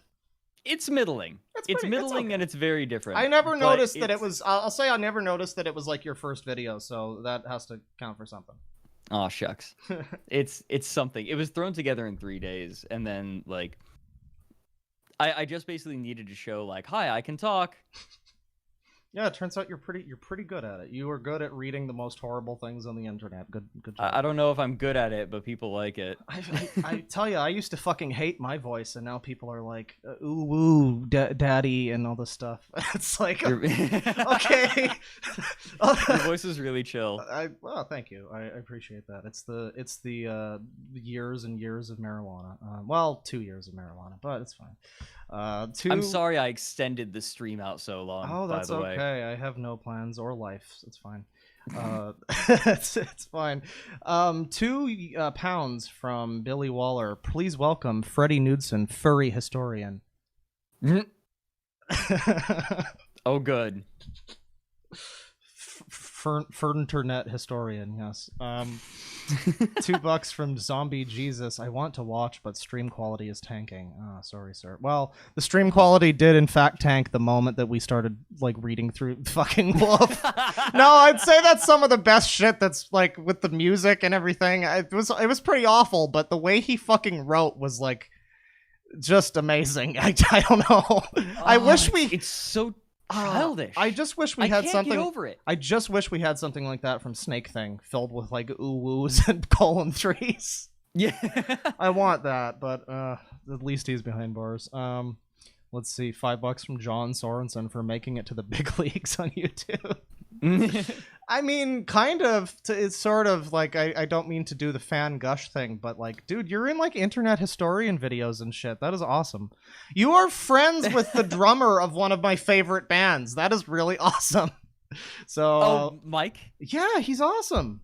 It's middling. It's middling okay. and it's very different. I never but noticed that it it's- was. I'll say I never noticed that it was like your first video, so that has to count for something. Oh shucks. It's something. It was thrown together in 3 days, and then like I just basically needed to show like, hi, I can talk. Yeah, it turns out you're pretty good at it. You are good at reading the most horrible things on the internet. Good job. I don't know if I'm good at it, but people like it. I tell you, I used to fucking hate my voice, and now people are like, ooh, woo, daddy, and all this stuff. It's like, Your okay. your voice is really chill. Well, thank you. I appreciate that. It's the years and years of marijuana. Well, 2 years of marijuana, but it's fine. I'm sorry I extended the stream out so long. Oh, that's by the way. okay. I have no plans or life. It's fine. It's fine. 2 pounds from Billy Waller. Please welcome Freddie Knudsen, furry historian. Oh, good. Fernternet historian, yes. $2 from Zombie Jesus. I want to watch, but stream quality is tanking. Ah, sorry, sir. Well, the stream quality did in fact tank the moment that we started like reading through fucking Wolf. No, I'd say that's some of the best shit. That's like with the music and everything. It was pretty awful, but the way he fucking wrote was like just amazing. I don't know. I wish It's so childish. I just wish we I had can't something. get over it. I just wish we had something like that from Snake Thing, filled with like ooh woos and colon threes. Yeah. I want that, but at least he's behind bars. Let's see, $5 from John Sorensen for making it to the big leagues on YouTube. I mean, kind of. It's sort of like I don't mean to do the fan gush thing, but like, dude, you're in like internet historian videos and shit. That is awesome. You are friends with the drummer of one of my favorite bands. That is really awesome. So, Mike? yeah, he's awesome.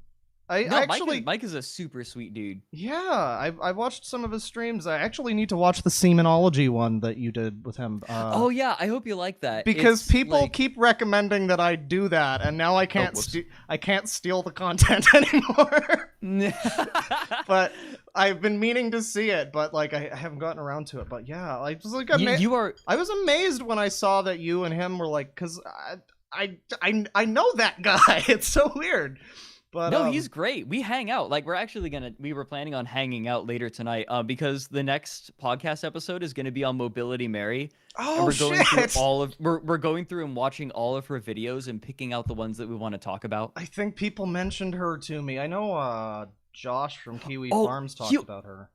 I actually, Mike is a super sweet dude. yeah, I watched some of his streams. I actually need to watch the Semenology one that you did with him. Oh yeah, I hope you like that. Because It's, people like- keep recommending that I do that, and now I can't whoops. I can't steal the content anymore. But I've been meaning to see it, but like I haven't gotten around to it. But yeah, I was like you are. I was amazed when I saw that you and him were like, because I know that guy. It's so weird. But No, he's great. We hang out. Like we were planning on hanging out later tonight because the next podcast episode is gonna be on Mobility Mary. oh And we're going shit. through we're going through and watching all of her videos and picking out the ones that we want to talk about. I think people mentioned her to me. I know Josh from Kiwi Oh, Farms talked you- about her.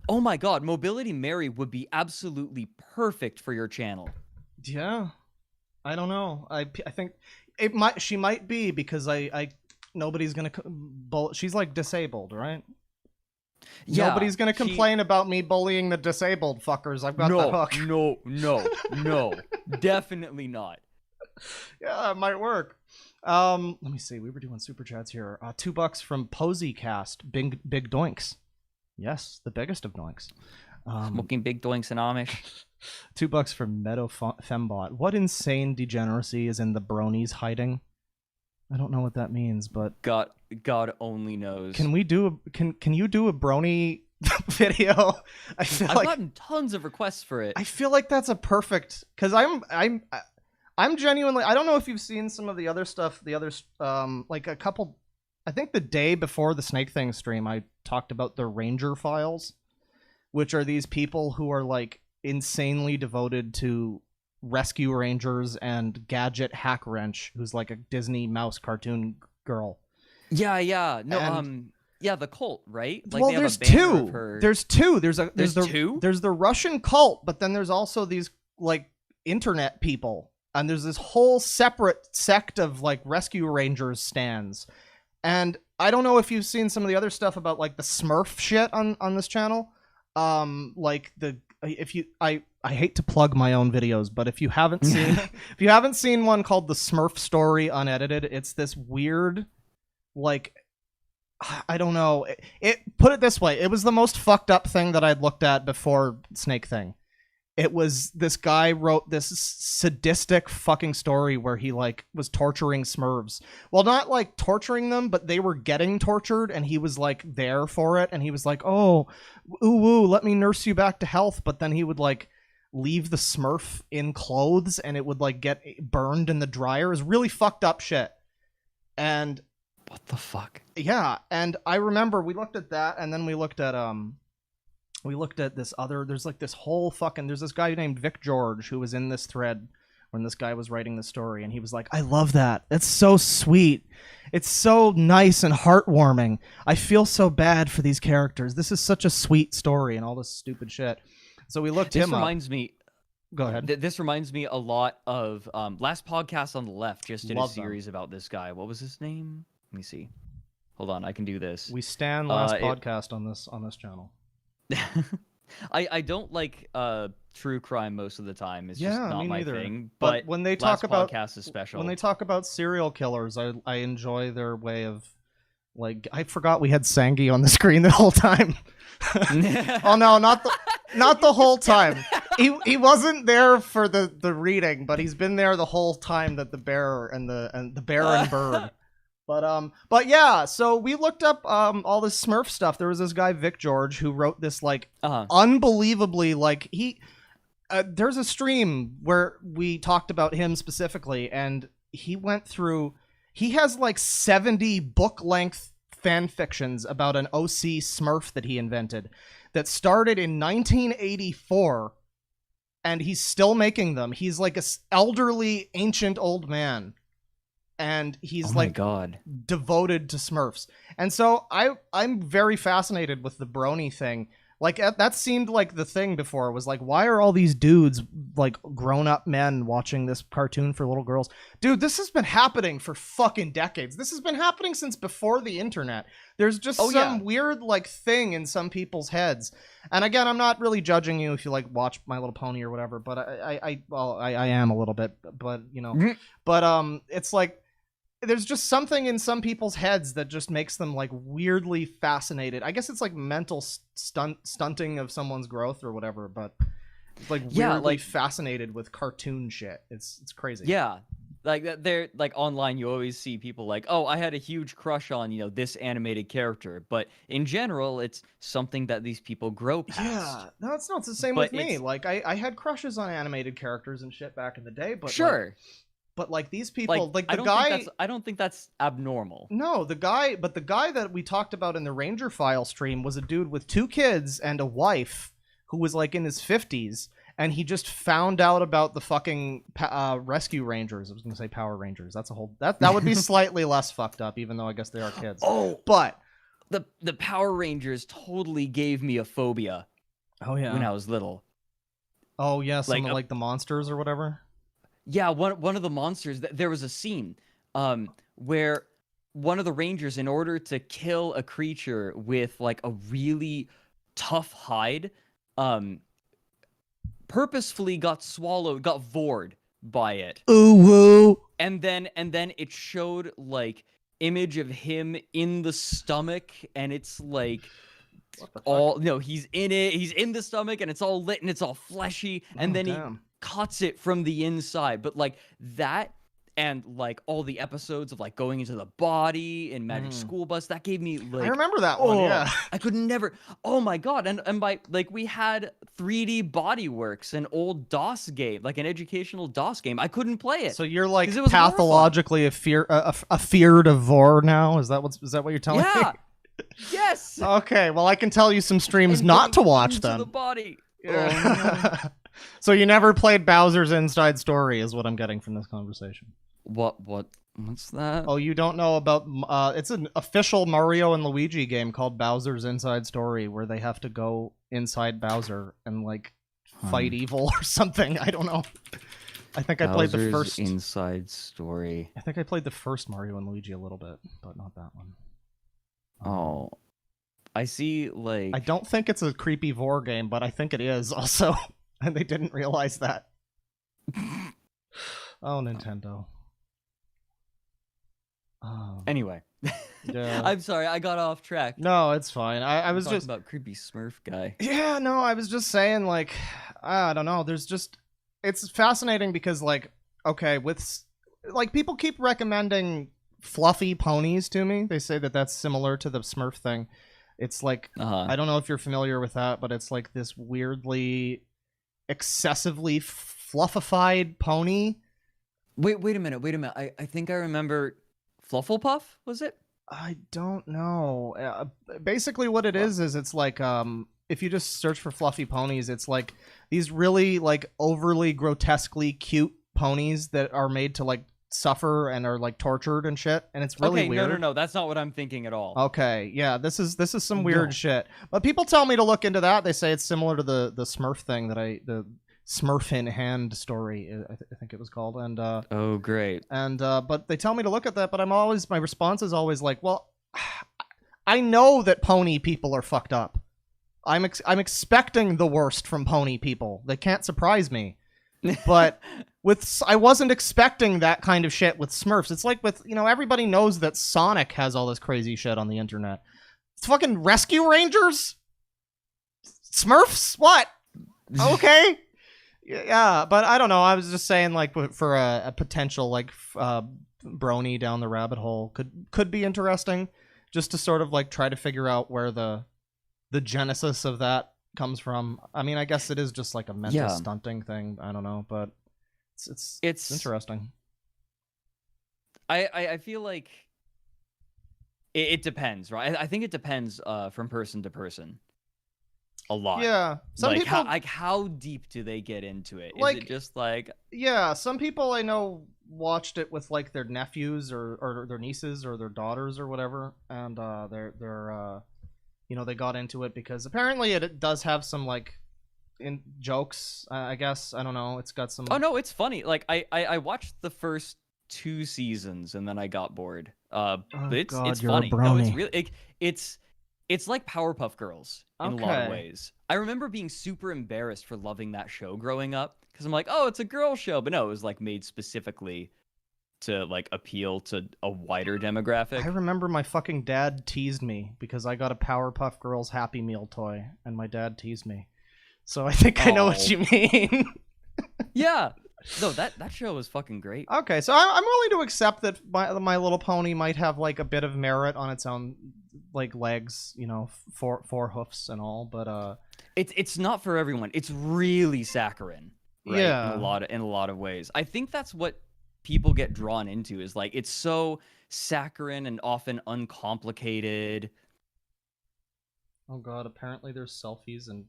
Oh my god, Mobility Mary would be absolutely perfect for your channel. Yeah, I don't know. I think she might be because I nobody's gonna she's like disabled, right? Yeah, Nobody's gonna complain about me bullying the disabled fuckers. I've got the hook. No, definitely not. Yeah, it might work. Let me see. We were doing super chats here. $2 from Posycast. Big doinks. Yes, the biggest of doinks. Smoking big doinks and Amish. $2 from Meadow Fembot. What insane degeneracy is in the bronies hiding? I don't know what that means, but God only knows. can we do can you do a brony video? I feel I've like gotten tons of requests for it. I feel like that's a perfect because I'm genuinely I don't know if you've seen some of the other stuff, like a couple. I think the day before the Snake Thing stream, I talked about the Ranger Files, which are these people who are like insanely devoted to Rescue Rangers and Gadget Hack Wrench, who's like a Disney mouse cartoon girl. Yeah. No, And the cult, right? Like, well, they have there's a banner two. of her... There's two. There's two? There's the Russian cult, but then there's also these like internet people, and there's this whole separate sect of like rescue rangers stands. And I don't know if you've seen some of the other stuff about like the Smurf shit on this channel. Like I hate to plug my own videos, but if you haven't seen one called the Smurf Story Unedited, it's this weird, like, I don't know. It put it this way, it was the most fucked up thing that I'd looked at before Snake Thing. It was this guy wrote this sadistic fucking story where he like was torturing Smurfs. Well, not like torturing them, but they were getting tortured and he was like there for it. And he was like, oh, ooh, let me nurse you back to health. But then he would like leave the Smurf in clothes and it would like get burned in the dryer. It was really fucked up shit. And what the fuck? Yeah. And I remember we looked at that and then we looked at this other, there's like this whole fucking, there's this guy named Vic George who was in this thread when this guy was writing the story, and he was like, I love that. It's so sweet. It's so nice and heartwarming. I feel so bad for these characters. This is such a sweet story and all this stupid shit. So we looked him up. This reminds me... Go ahead. This reminds me a lot of Last Podcast on the Left just did Love a series about this guy. What was his name? Let me see. Hold on, I can do this. We stand Last Podcast on this channel. I don't like true crime most of the time. It's just not my thing. But when they talk about podcast is special. When they talk about serial killers, I enjoy their way of, like, I forgot we had Sangi on the screen the whole time. Oh no, not the whole time. He wasn't there for the reading, but he's been there the whole time that the bear and the bear and bird. But yeah, so we looked up all this Smurf stuff. There was this guy Vic George who wrote this like unbelievably, like, there's a stream where we talked about him specifically, and he has like 70 book length fan fictions about an OC Smurf that he invented that started in 1984, and he's still making them. He's like a elderly ancient old man. And he's devoted to Smurfs. And so I'm very fascinated with the brony thing. Like, that seemed like the thing before, was like, why are all these dudes, like grown-up men, watching this cartoon for little girls? Dude, this has been happening for fucking decades. This has been happening since before the internet. There's just weird, like, thing in some people's heads. And again, I'm not really judging you if you, like, watch My Little Pony or whatever, but I am a little bit, but, you know. But, it's like, there's just something in some people's heads that just makes them like weirdly fascinated. I guess it's like mental stunting of someone's growth or whatever, but it's like weirdly fascinated with cartoon shit. It's crazy. Yeah. Like, they're like online, you always see people like, oh, I had a huge crush on, you know, this animated character. But in general, it's something that these people grow past. Yeah, no, it's not the same with me. Like, I had crushes on animated characters and shit back in the day, but sure. But like these people, like the I don't think that's abnormal. No, the guy that we talked about in the Ranger File stream was a dude with 2 kids and a wife who was like in his 50s, and he just found out about the fucking rescue rangers. I was gonna say Power Rangers. That's a whole that would be slightly less fucked up, even though I guess they are kids. Oh, but the Power Rangers totally gave me a phobia. Oh yeah, when I was little. Oh yeah, like the monsters or whatever. Yeah, one of the monsters, there was a scene where one of the Rangers, in order to kill a creature with like a really tough hide, purposefully got vored by it. Ooh woo. And then it showed like image of him in the stomach, and it's like he's in the stomach, and it's all lit and it's all fleshy, and then he cuts it from the inside. But like that, and like all the episodes of like going into the body in Magic School Bus, that gave me like, I remember that one. Yeah, I could never. Oh my god! And by like, we had 3D Bodyworks, an old DOS game, like an educational DOS game. I couldn't play it. So you're like pathologically afeared of vor now? Is that what you're telling me? Yes. Okay. Well, I can tell you some streams not to watch them. The body. Yeah. Oh, no. So you never played Bowser's Inside Story, is what I'm getting from this conversation. What What's that? Oh, you don't know about it's an official Mario and Luigi game called Bowser's Inside Story, where they have to go inside Bowser and like fight evil or something. I don't know. I think I played the Bowser's first Inside Story. I think I played the first Mario and Luigi a little bit, but not that one. Oh, I see. Like, I don't think it's a creepy vor game, but I think it is also, and they didn't realize that. Oh, Nintendo. Anyway, Yeah. I'm sorry, I got off track. No, it's fine. I was Talking just about creepy Smurf guy. Yeah, no, I was just saying, like, I don't know. There's just, it's fascinating because, like, okay, like, people keep recommending fluffy ponies to me. They say that that's similar to the Smurf thing. It's like, I don't know if you're familiar with that, but it's like this weirdly, excessively fluffified pony. Wait a minute. I think I remember Flufflepuff, was it? I don't know. Basically, what it is it's like if you just search for fluffy ponies, it's like these really like overly grotesquely cute ponies that are made to like suffer and are like tortured and shit, and it's really okay, weird. No, that's not what I'm thinking at all. Okay, yeah, this is some weird shit. But people tell me to look into that. They say it's similar to the Smurf thing that the Smurf in Hand story, I think it was called, and oh great, and but they tell me to look at that, but my response is always like, well, I know that pony people are fucked up. I'm expecting the worst from pony people. They can't surprise me, but I wasn't expecting that kind of shit with Smurfs. It's like with everybody knows that Sonic has all this crazy shit on the internet. It's fucking Rescue Rangers, Smurfs, what? Okay. Yeah, but I don't know. I was just saying, like, for a potential like brony down the rabbit hole could be interesting, just to sort of like try to figure out where the genesis of that comes from. I mean, I guess it is just like a mental stunting thing. I don't know, but it's interesting. I feel like it depends, right? I think it depends from person to person. A lot. Yeah. Some like, people how deep do they get into it? Is like, it just like some people I know watched it with like their nephews or their nieces or their daughters or whatever, and they're they got into it because apparently it does have some like in jokes, I guess. I don't know. It's got some. Oh no, it's funny. Like I watched the first 2 seasons and then I got bored. But it's funny. No, it's really it's like Powerpuff Girls in a lot of ways. I remember being super embarrassed for loving that show growing up because I'm like, oh, it's a girl show, but no, it was like made specifically to like appeal to a wider demographic. I remember my fucking dad teased me because I got a Powerpuff Girls Happy Meal toy, and my dad teased me. So I think I know what you mean. Yeah. No, that show was fucking great. Okay, so I'm willing to accept that My Little Pony might have like a bit of merit on its own, like legs, four hoofs and all, but it's not for everyone. It's really saccharine, right? Yeah, in a lot of ways. I think that's what people get drawn into is like it's so saccharine and often uncomplicated. Oh god, apparently there's selfies and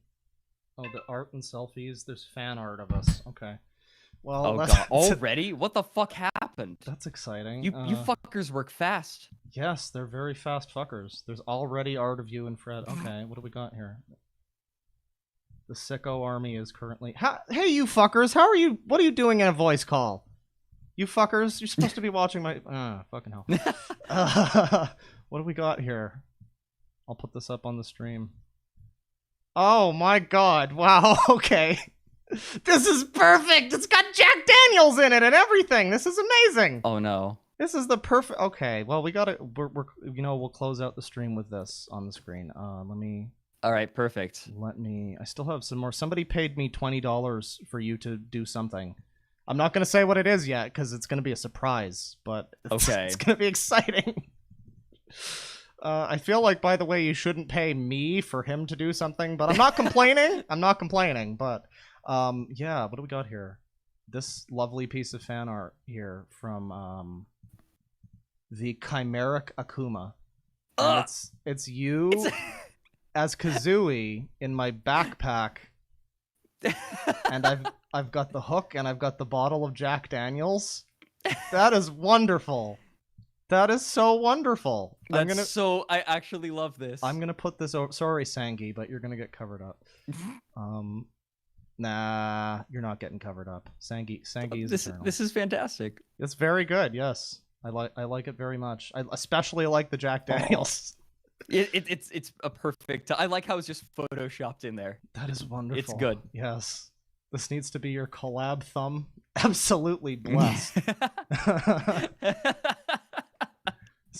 the art and selfies. There's fan art of us. Okay. Well, oh god, already? What the fuck happened? That's exciting. You fuckers work fast. Yes, they're very fast fuckers. There's already art of you and Fred. Okay, what do we got here? The sicko army is currently. Hey, you fuckers! How are you? What are you doing in a voice call? You fuckers! You're supposed to be watching my. Fucking hell. What do we got here? I'll put this up on the stream. Oh my god! Wow. Okay. This is perfect. It's got Jack Daniels in it and everything. This is amazing. Oh no. This is the perfect. Okay. Well, we'll close out the stream with this on the screen. Let me. All right. Perfect. I still have some more. Somebody paid me $20 for you to do something. I'm not gonna say what it is yet because it's gonna be a surprise. But it's gonna be exciting. I feel like, by the way, you shouldn't pay me for him to do something, but I'm not complaining. But. Yeah, what do we got here? This lovely piece of fan art here from the Chimeric Akuma. And it's you as Kazooie in my backpack. And I've got the hook and I've got the bottle of Jack Daniels. That is wonderful. That is so wonderful. I actually love this. I'm gonna put this over. Sorry, Sangi, but you're gonna get covered up. Nah, you're not getting covered up. Sangi is eternal. This is fantastic. It's very good. Yes, I like it very much. I especially like the Jack Daniels. It's a perfect. I like how it's just photoshopped in there. That is wonderful. It's good. Yes, this needs to be your collab thumb. Absolutely blessed.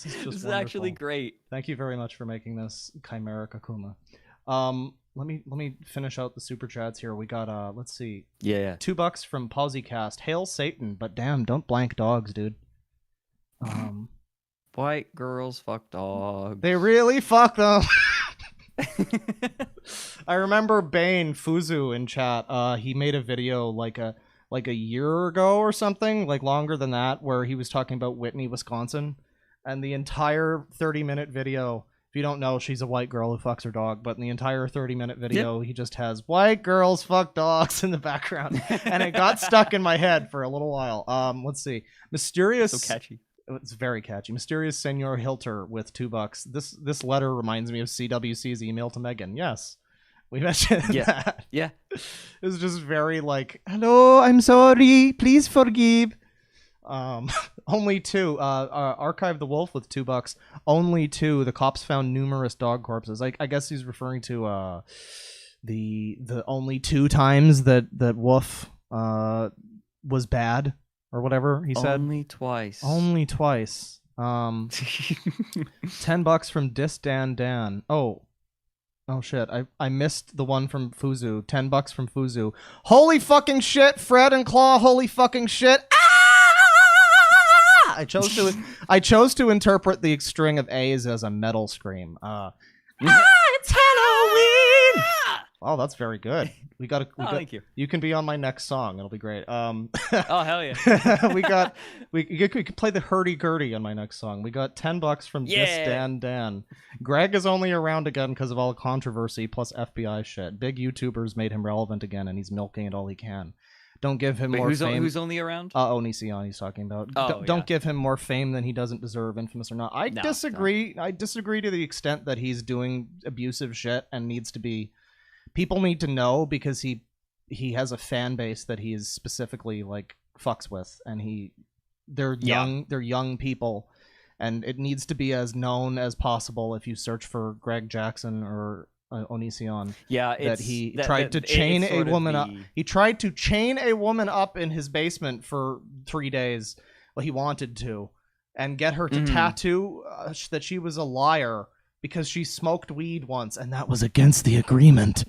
This is actually great. Thank you very much for making this, Chimera Kakuma. Let me finish out the super chats here. We got let's see. Yeah. $2 from Posicast. Hail Satan, but damn, don't blank dogs, dude. White girls fuck dogs. They really fuck them. I remember Bane Fuzu in chat. He made a video like a year ago or something, like longer than that, where he was talking about Whitney, Wisconsin. And the entire 30-minute video, if you don't know, she's a white girl who fucks her dog, but in the entire 30-minute video, He just has white girls fuck dogs in the background. And it got stuck in my head for a little while. Let's see. Mysterious... So catchy. It's very catchy. Mysterious Senor Hilter with $2. This letter reminds me of CWC's email to Megan. Yes. We mentioned that. Yeah. It was just very like, hello, I'm sorry. Please forgive. Only 2. Archive the Wolf with $2. Only 2. The cops found numerous dog corpses. I guess he's referring to the only 2 times that Wolf was bad or whatever he said. Only twice. Only twice. $10 from Dan. Oh shit, I missed the one from Fuzu. $10 from Fuzu. Holy fucking shit, Fred and Claw, holy fucking shit. I chose to interpret the string of A's as a metal scream. It's Halloween! Oh, that's very good. Thank you. You can be on my next song. It'll be great. Oh hell yeah. we could play the hurdy-gurdy on my next song. We got $10 from Dan. Greg is only around again because of all the controversy plus FBI shit. Big YouTubers made him relevant again, and he's milking it all he can. Don't give him more fame. Who's only around? Onision he's talking about. Don't give him more fame than he doesn't deserve, infamous or not. I disagree. No. I disagree to the extent that he's doing abusive shit and needs to be... People need to know because he has a fan base that he is specifically like fucks with, and they're young people, and it needs to be as known as possible if you search for Greg Jackson or Onision. Yeah, that he tried to chain a woman up. He tried to chain a woman up in his basement for 3 days. Well, he wanted to, and get her to tattoo that she was a liar because she smoked weed once, and that was against the agreement.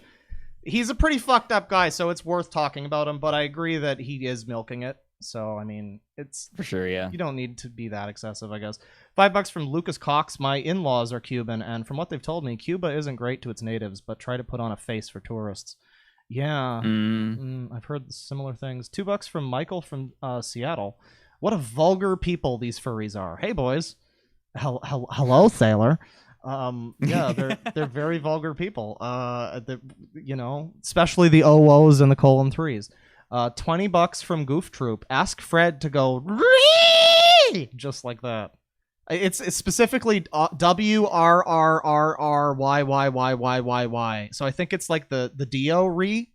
He's a pretty fucked up guy, so it's worth talking about him, but I agree that he is milking it. So, I mean, it's... For sure, yeah. You don't need to be that excessive, I guess. $5 from Lucas Cox. My in-laws are Cuban, and from what they've told me, Cuba isn't great to its natives, but try to put on a face for tourists. Yeah, I've heard similar things. $2 from Michael from Seattle. What a vulgar people these furries are. Hey, boys. Hello, sailor. Yeah, they're very vulgar people. Especially the OOs and the :3s. $20 from Goof Troop. Ask Fred to go just like that. It's specifically WRRRRYYYYYY. So I think it's like the Dio re.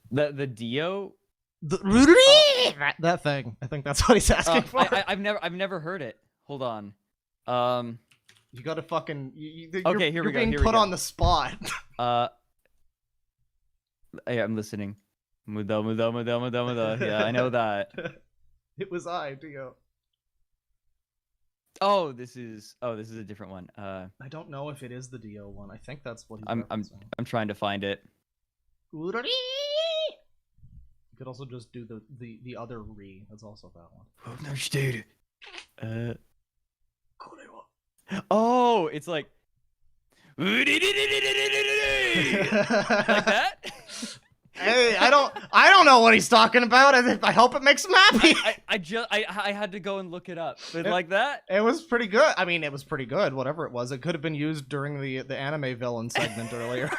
The Dio. That thing. I think that's what he's asking for. I've never heard it. Hold on. You gotta fucking. Okay, here we go. You're being put on the spot. Yeah, I'm listening. Muda. Yeah, I know that. It was Dio. Oh, this is a different one. I don't know if it is the Dio one. I think that's what he's I'm trying to find it. You could also just do the other re. That's also that one. Oh, it's like like that. Hey, I don't know what he's talking about. I hope it makes him happy. I had to go and look it up. But like that? It was pretty good. I mean, it was pretty good. Whatever it was, it could have been used during the anime villain segment earlier.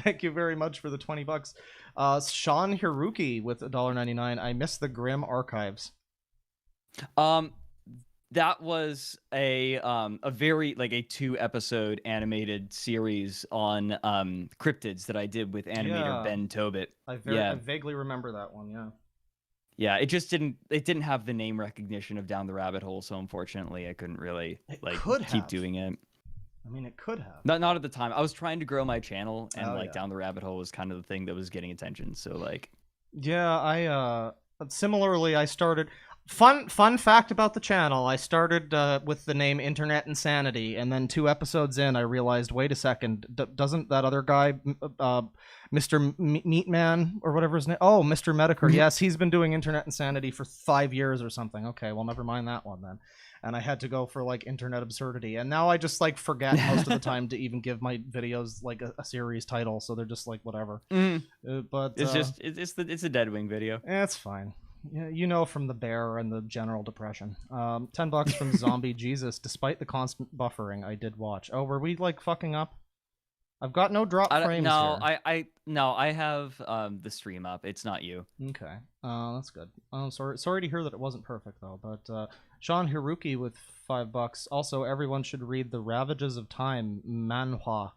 Thank you very much for the $20. Sean Hiruki with $1.99. I miss the Grim Archives. That was a very like a 2-episode animated series on cryptids that I did with animator Ben Tobit. I vaguely remember that one. Yeah, it just didn't have the name recognition of Down the Rabbit Hole, so unfortunately I couldn't really keep doing it. I mean, it could have. Not at the time. I was trying to grow my channel, and Down the Rabbit Hole was kind of the thing that was getting attention. So like, yeah, I similarly I started. Fun fact about the channel: I started with the name Internet Insanity, and then 2 episodes in, I realized, wait a second, doesn't that other guy, Mr. Meatman or whatever his name? Oh, Mr. Medicare. Yes, he's been doing Internet Insanity for 5 years or something. Okay, well, never mind that one then. And I had to go for like Internet Absurdity, and now I just like forget most of the time to even give my videos like a series title, so they're just like whatever. But it's a Deadwing video. It's fine. Yeah, you know, from the bear and the general depression. $10 from Zombie Jesus. Despite the constant buffering, I did watch. Oh, were we like fucking up? I've got no drop frames here. I have the stream up. It's not you. Okay, that's good. Sorry to hear that it wasn't perfect though. But Sean Hiruki with $5. Also, everyone should read The Ravages of Time manhwa.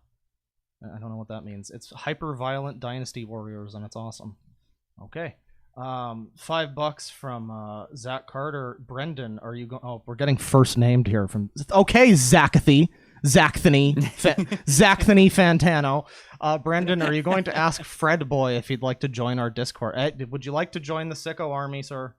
I don't know what that means. It's hyper-violent Dynasty Warriors, and it's awesome. Okay. $5 from Zach Carter. Brendan, are you going? Oh, we're getting first named here from. Okay, Zachthany Fantano. Brendan, are you going to ask Fred Boy if he'd like to join our Discord? Would you like to join the Sicko Army, sir?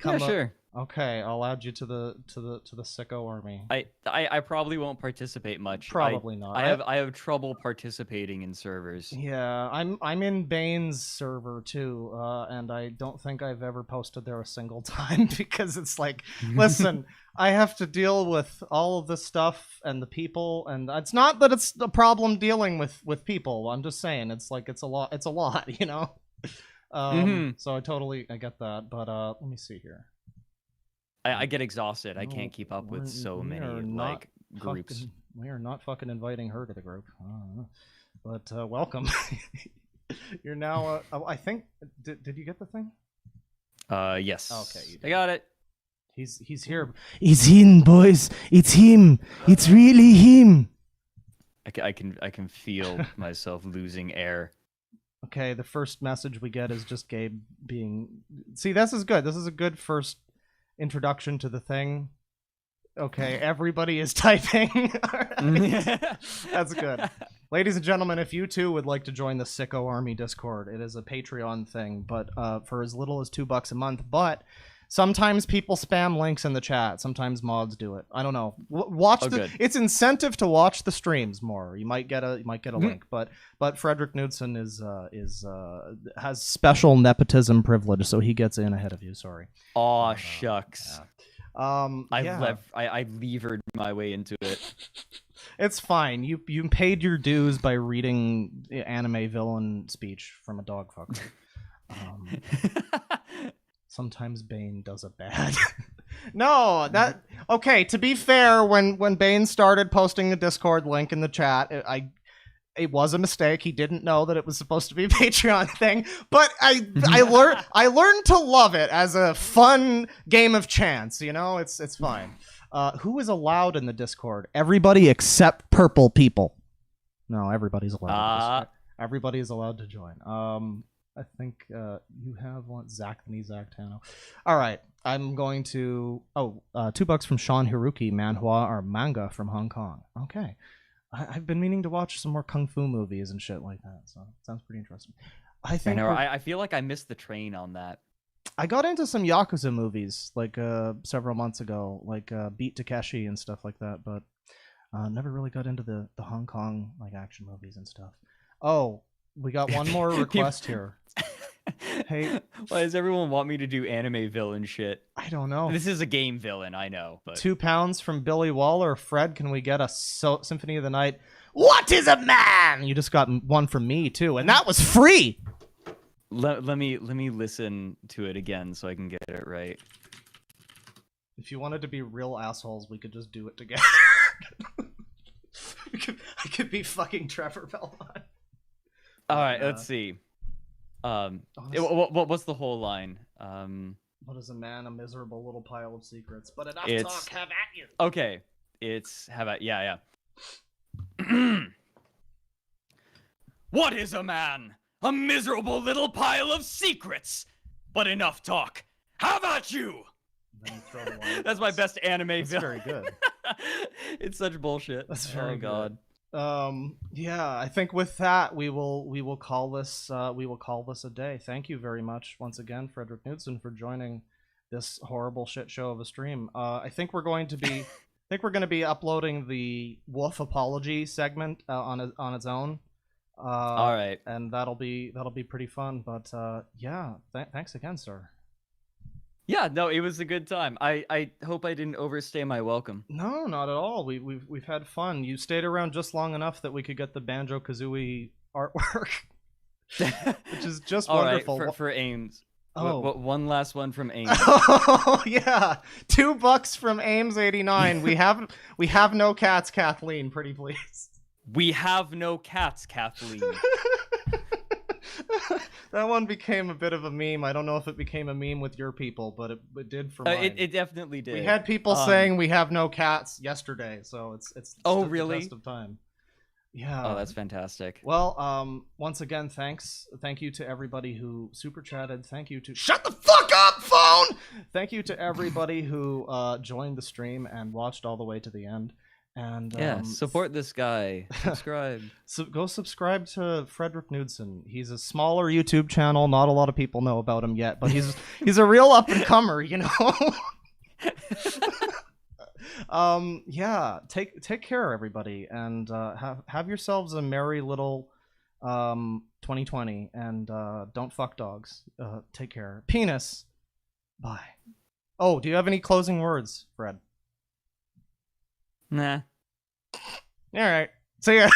Sure. Okay, I'll add you to the Sicko Army. I probably won't participate much. Probably not. I have trouble participating in servers. Yeah, I'm in Bane's server too, and I don't think I've ever posted there a single time because it's like, listen, I have to deal with all of this stuff and the people, and it's not that it's a problem dealing with people. I'm just saying it's like it's a lot, you know. So I get that, but let me see here. I get exhausted. I can't keep up with so many like groups. We are not fucking inviting her to the group. But welcome. You're now. I think. Did you get the thing? Yes. Okay, I got it. He's here. It's him, boys. It's him. It's really him. I can feel myself losing air. Okay, the first message we get is just Gabe being. See, this is good. This is a good first introduction to the thing. Okay, everybody is typing. That's good. Ladies and gentlemen, if you too would like to join the Sicko Army Discord, it is a Patreon thing, but for as little as $2 a month. But sometimes people spam links in the chat. Sometimes mods do it. I don't know. It's incentive to watch the streams more. You might get a link, but Frederick Knudsen has special nepotism privilege, so he gets in ahead of you. Sorry. Aw, shucks. Yeah. I levered my way into it. It's fine. You paid your dues by reading anime villain speech from a dog fucker. Sometimes Bane does it bad. No, okay, to be fair, when Bane started posting the Discord link in the chat, it was a mistake. He didn't know that it was supposed to be a Patreon thing, but I learned to love it as a fun game of chance, you know? It's fine. Who is allowed in the Discord? Everybody except purple people. No, everybody's allowed. Everybody is allowed to join. I think you have one, Zachthany Zactano. All right, I'm going to. $2 from Sean Hiruki, manhwa or manga from Hong Kong. Okay, I've been meaning to watch some more kung fu movies and shit like that. So it sounds pretty interesting. I feel like I missed the train on that. I got into some Yakuza movies like several months ago, like Beat Takeshi and stuff like that, but never really got into the Hong Kong like action movies and stuff. Oh, we got one more request here. Hey, why does everyone want me to do anime villain shit? I don't know. This is a game villain, I know. But £2 from Billy Waller. Fred, can we get a Symphony of the Night? What is a man? You just got one from me too, and that was free. Let me listen to it again so I can get it right. If you wanted to be real assholes, we could just do it together. I could be fucking Trevor Belmont. All right, let's see. What's the whole line? What is a man? A miserable little pile of secrets. But enough It's- talk. Have at you. Okay, it's how about yeah. What is a man? A miserable little pile of secrets. But enough talk. How about you? Then you throw the line. That's my best anime That's film. very good. It's such bullshit. That's very oh god. Yeah, I think with that we will call this a day. Thank you very much once again, Frederick Knudsen, for joining this horrible shit show of a stream. I think we're going to be uploading the Wolf apology segment on its own. All right. And that'll be pretty fun. But yeah, thanks again, sir. Yeah, no, it was a good time. I hope I didn't overstay my welcome. No, not at all. We've had fun. You stayed around just long enough that we could get the Banjo-Kazooie artwork, which is just All wonderful. right, for Ames. Oh. One last one from Ames. Oh yeah, $2 from Ames89. We have no cats, Kathleen. Pretty please. We have no cats, Kathleen. That one became a bit of a meme. I don't know if it became a meme with your people, but it did for mine. It definitely did. We had people saying we have no cats yesterday, so it's Oh, stood the really? test of time. Yeah. Oh, that's fantastic. Well, once again, thank you to everybody who super chatted. Thank you to shut the fuck up, phone. Thank you to everybody who joined the stream and watched all the way to the end. And Yeah, support this guy. Subscribe. So go subscribe to Frederick Knudsen. He's a smaller YouTube channel. Not a lot of people know about him yet, but he's a real up and comer, you know. Yeah, take care, everybody, and have yourselves a merry little 2020, and don't fuck dogs. Take care. Penis. Bye. Oh, do you have any closing words, Fred? Nah. All right. See ya.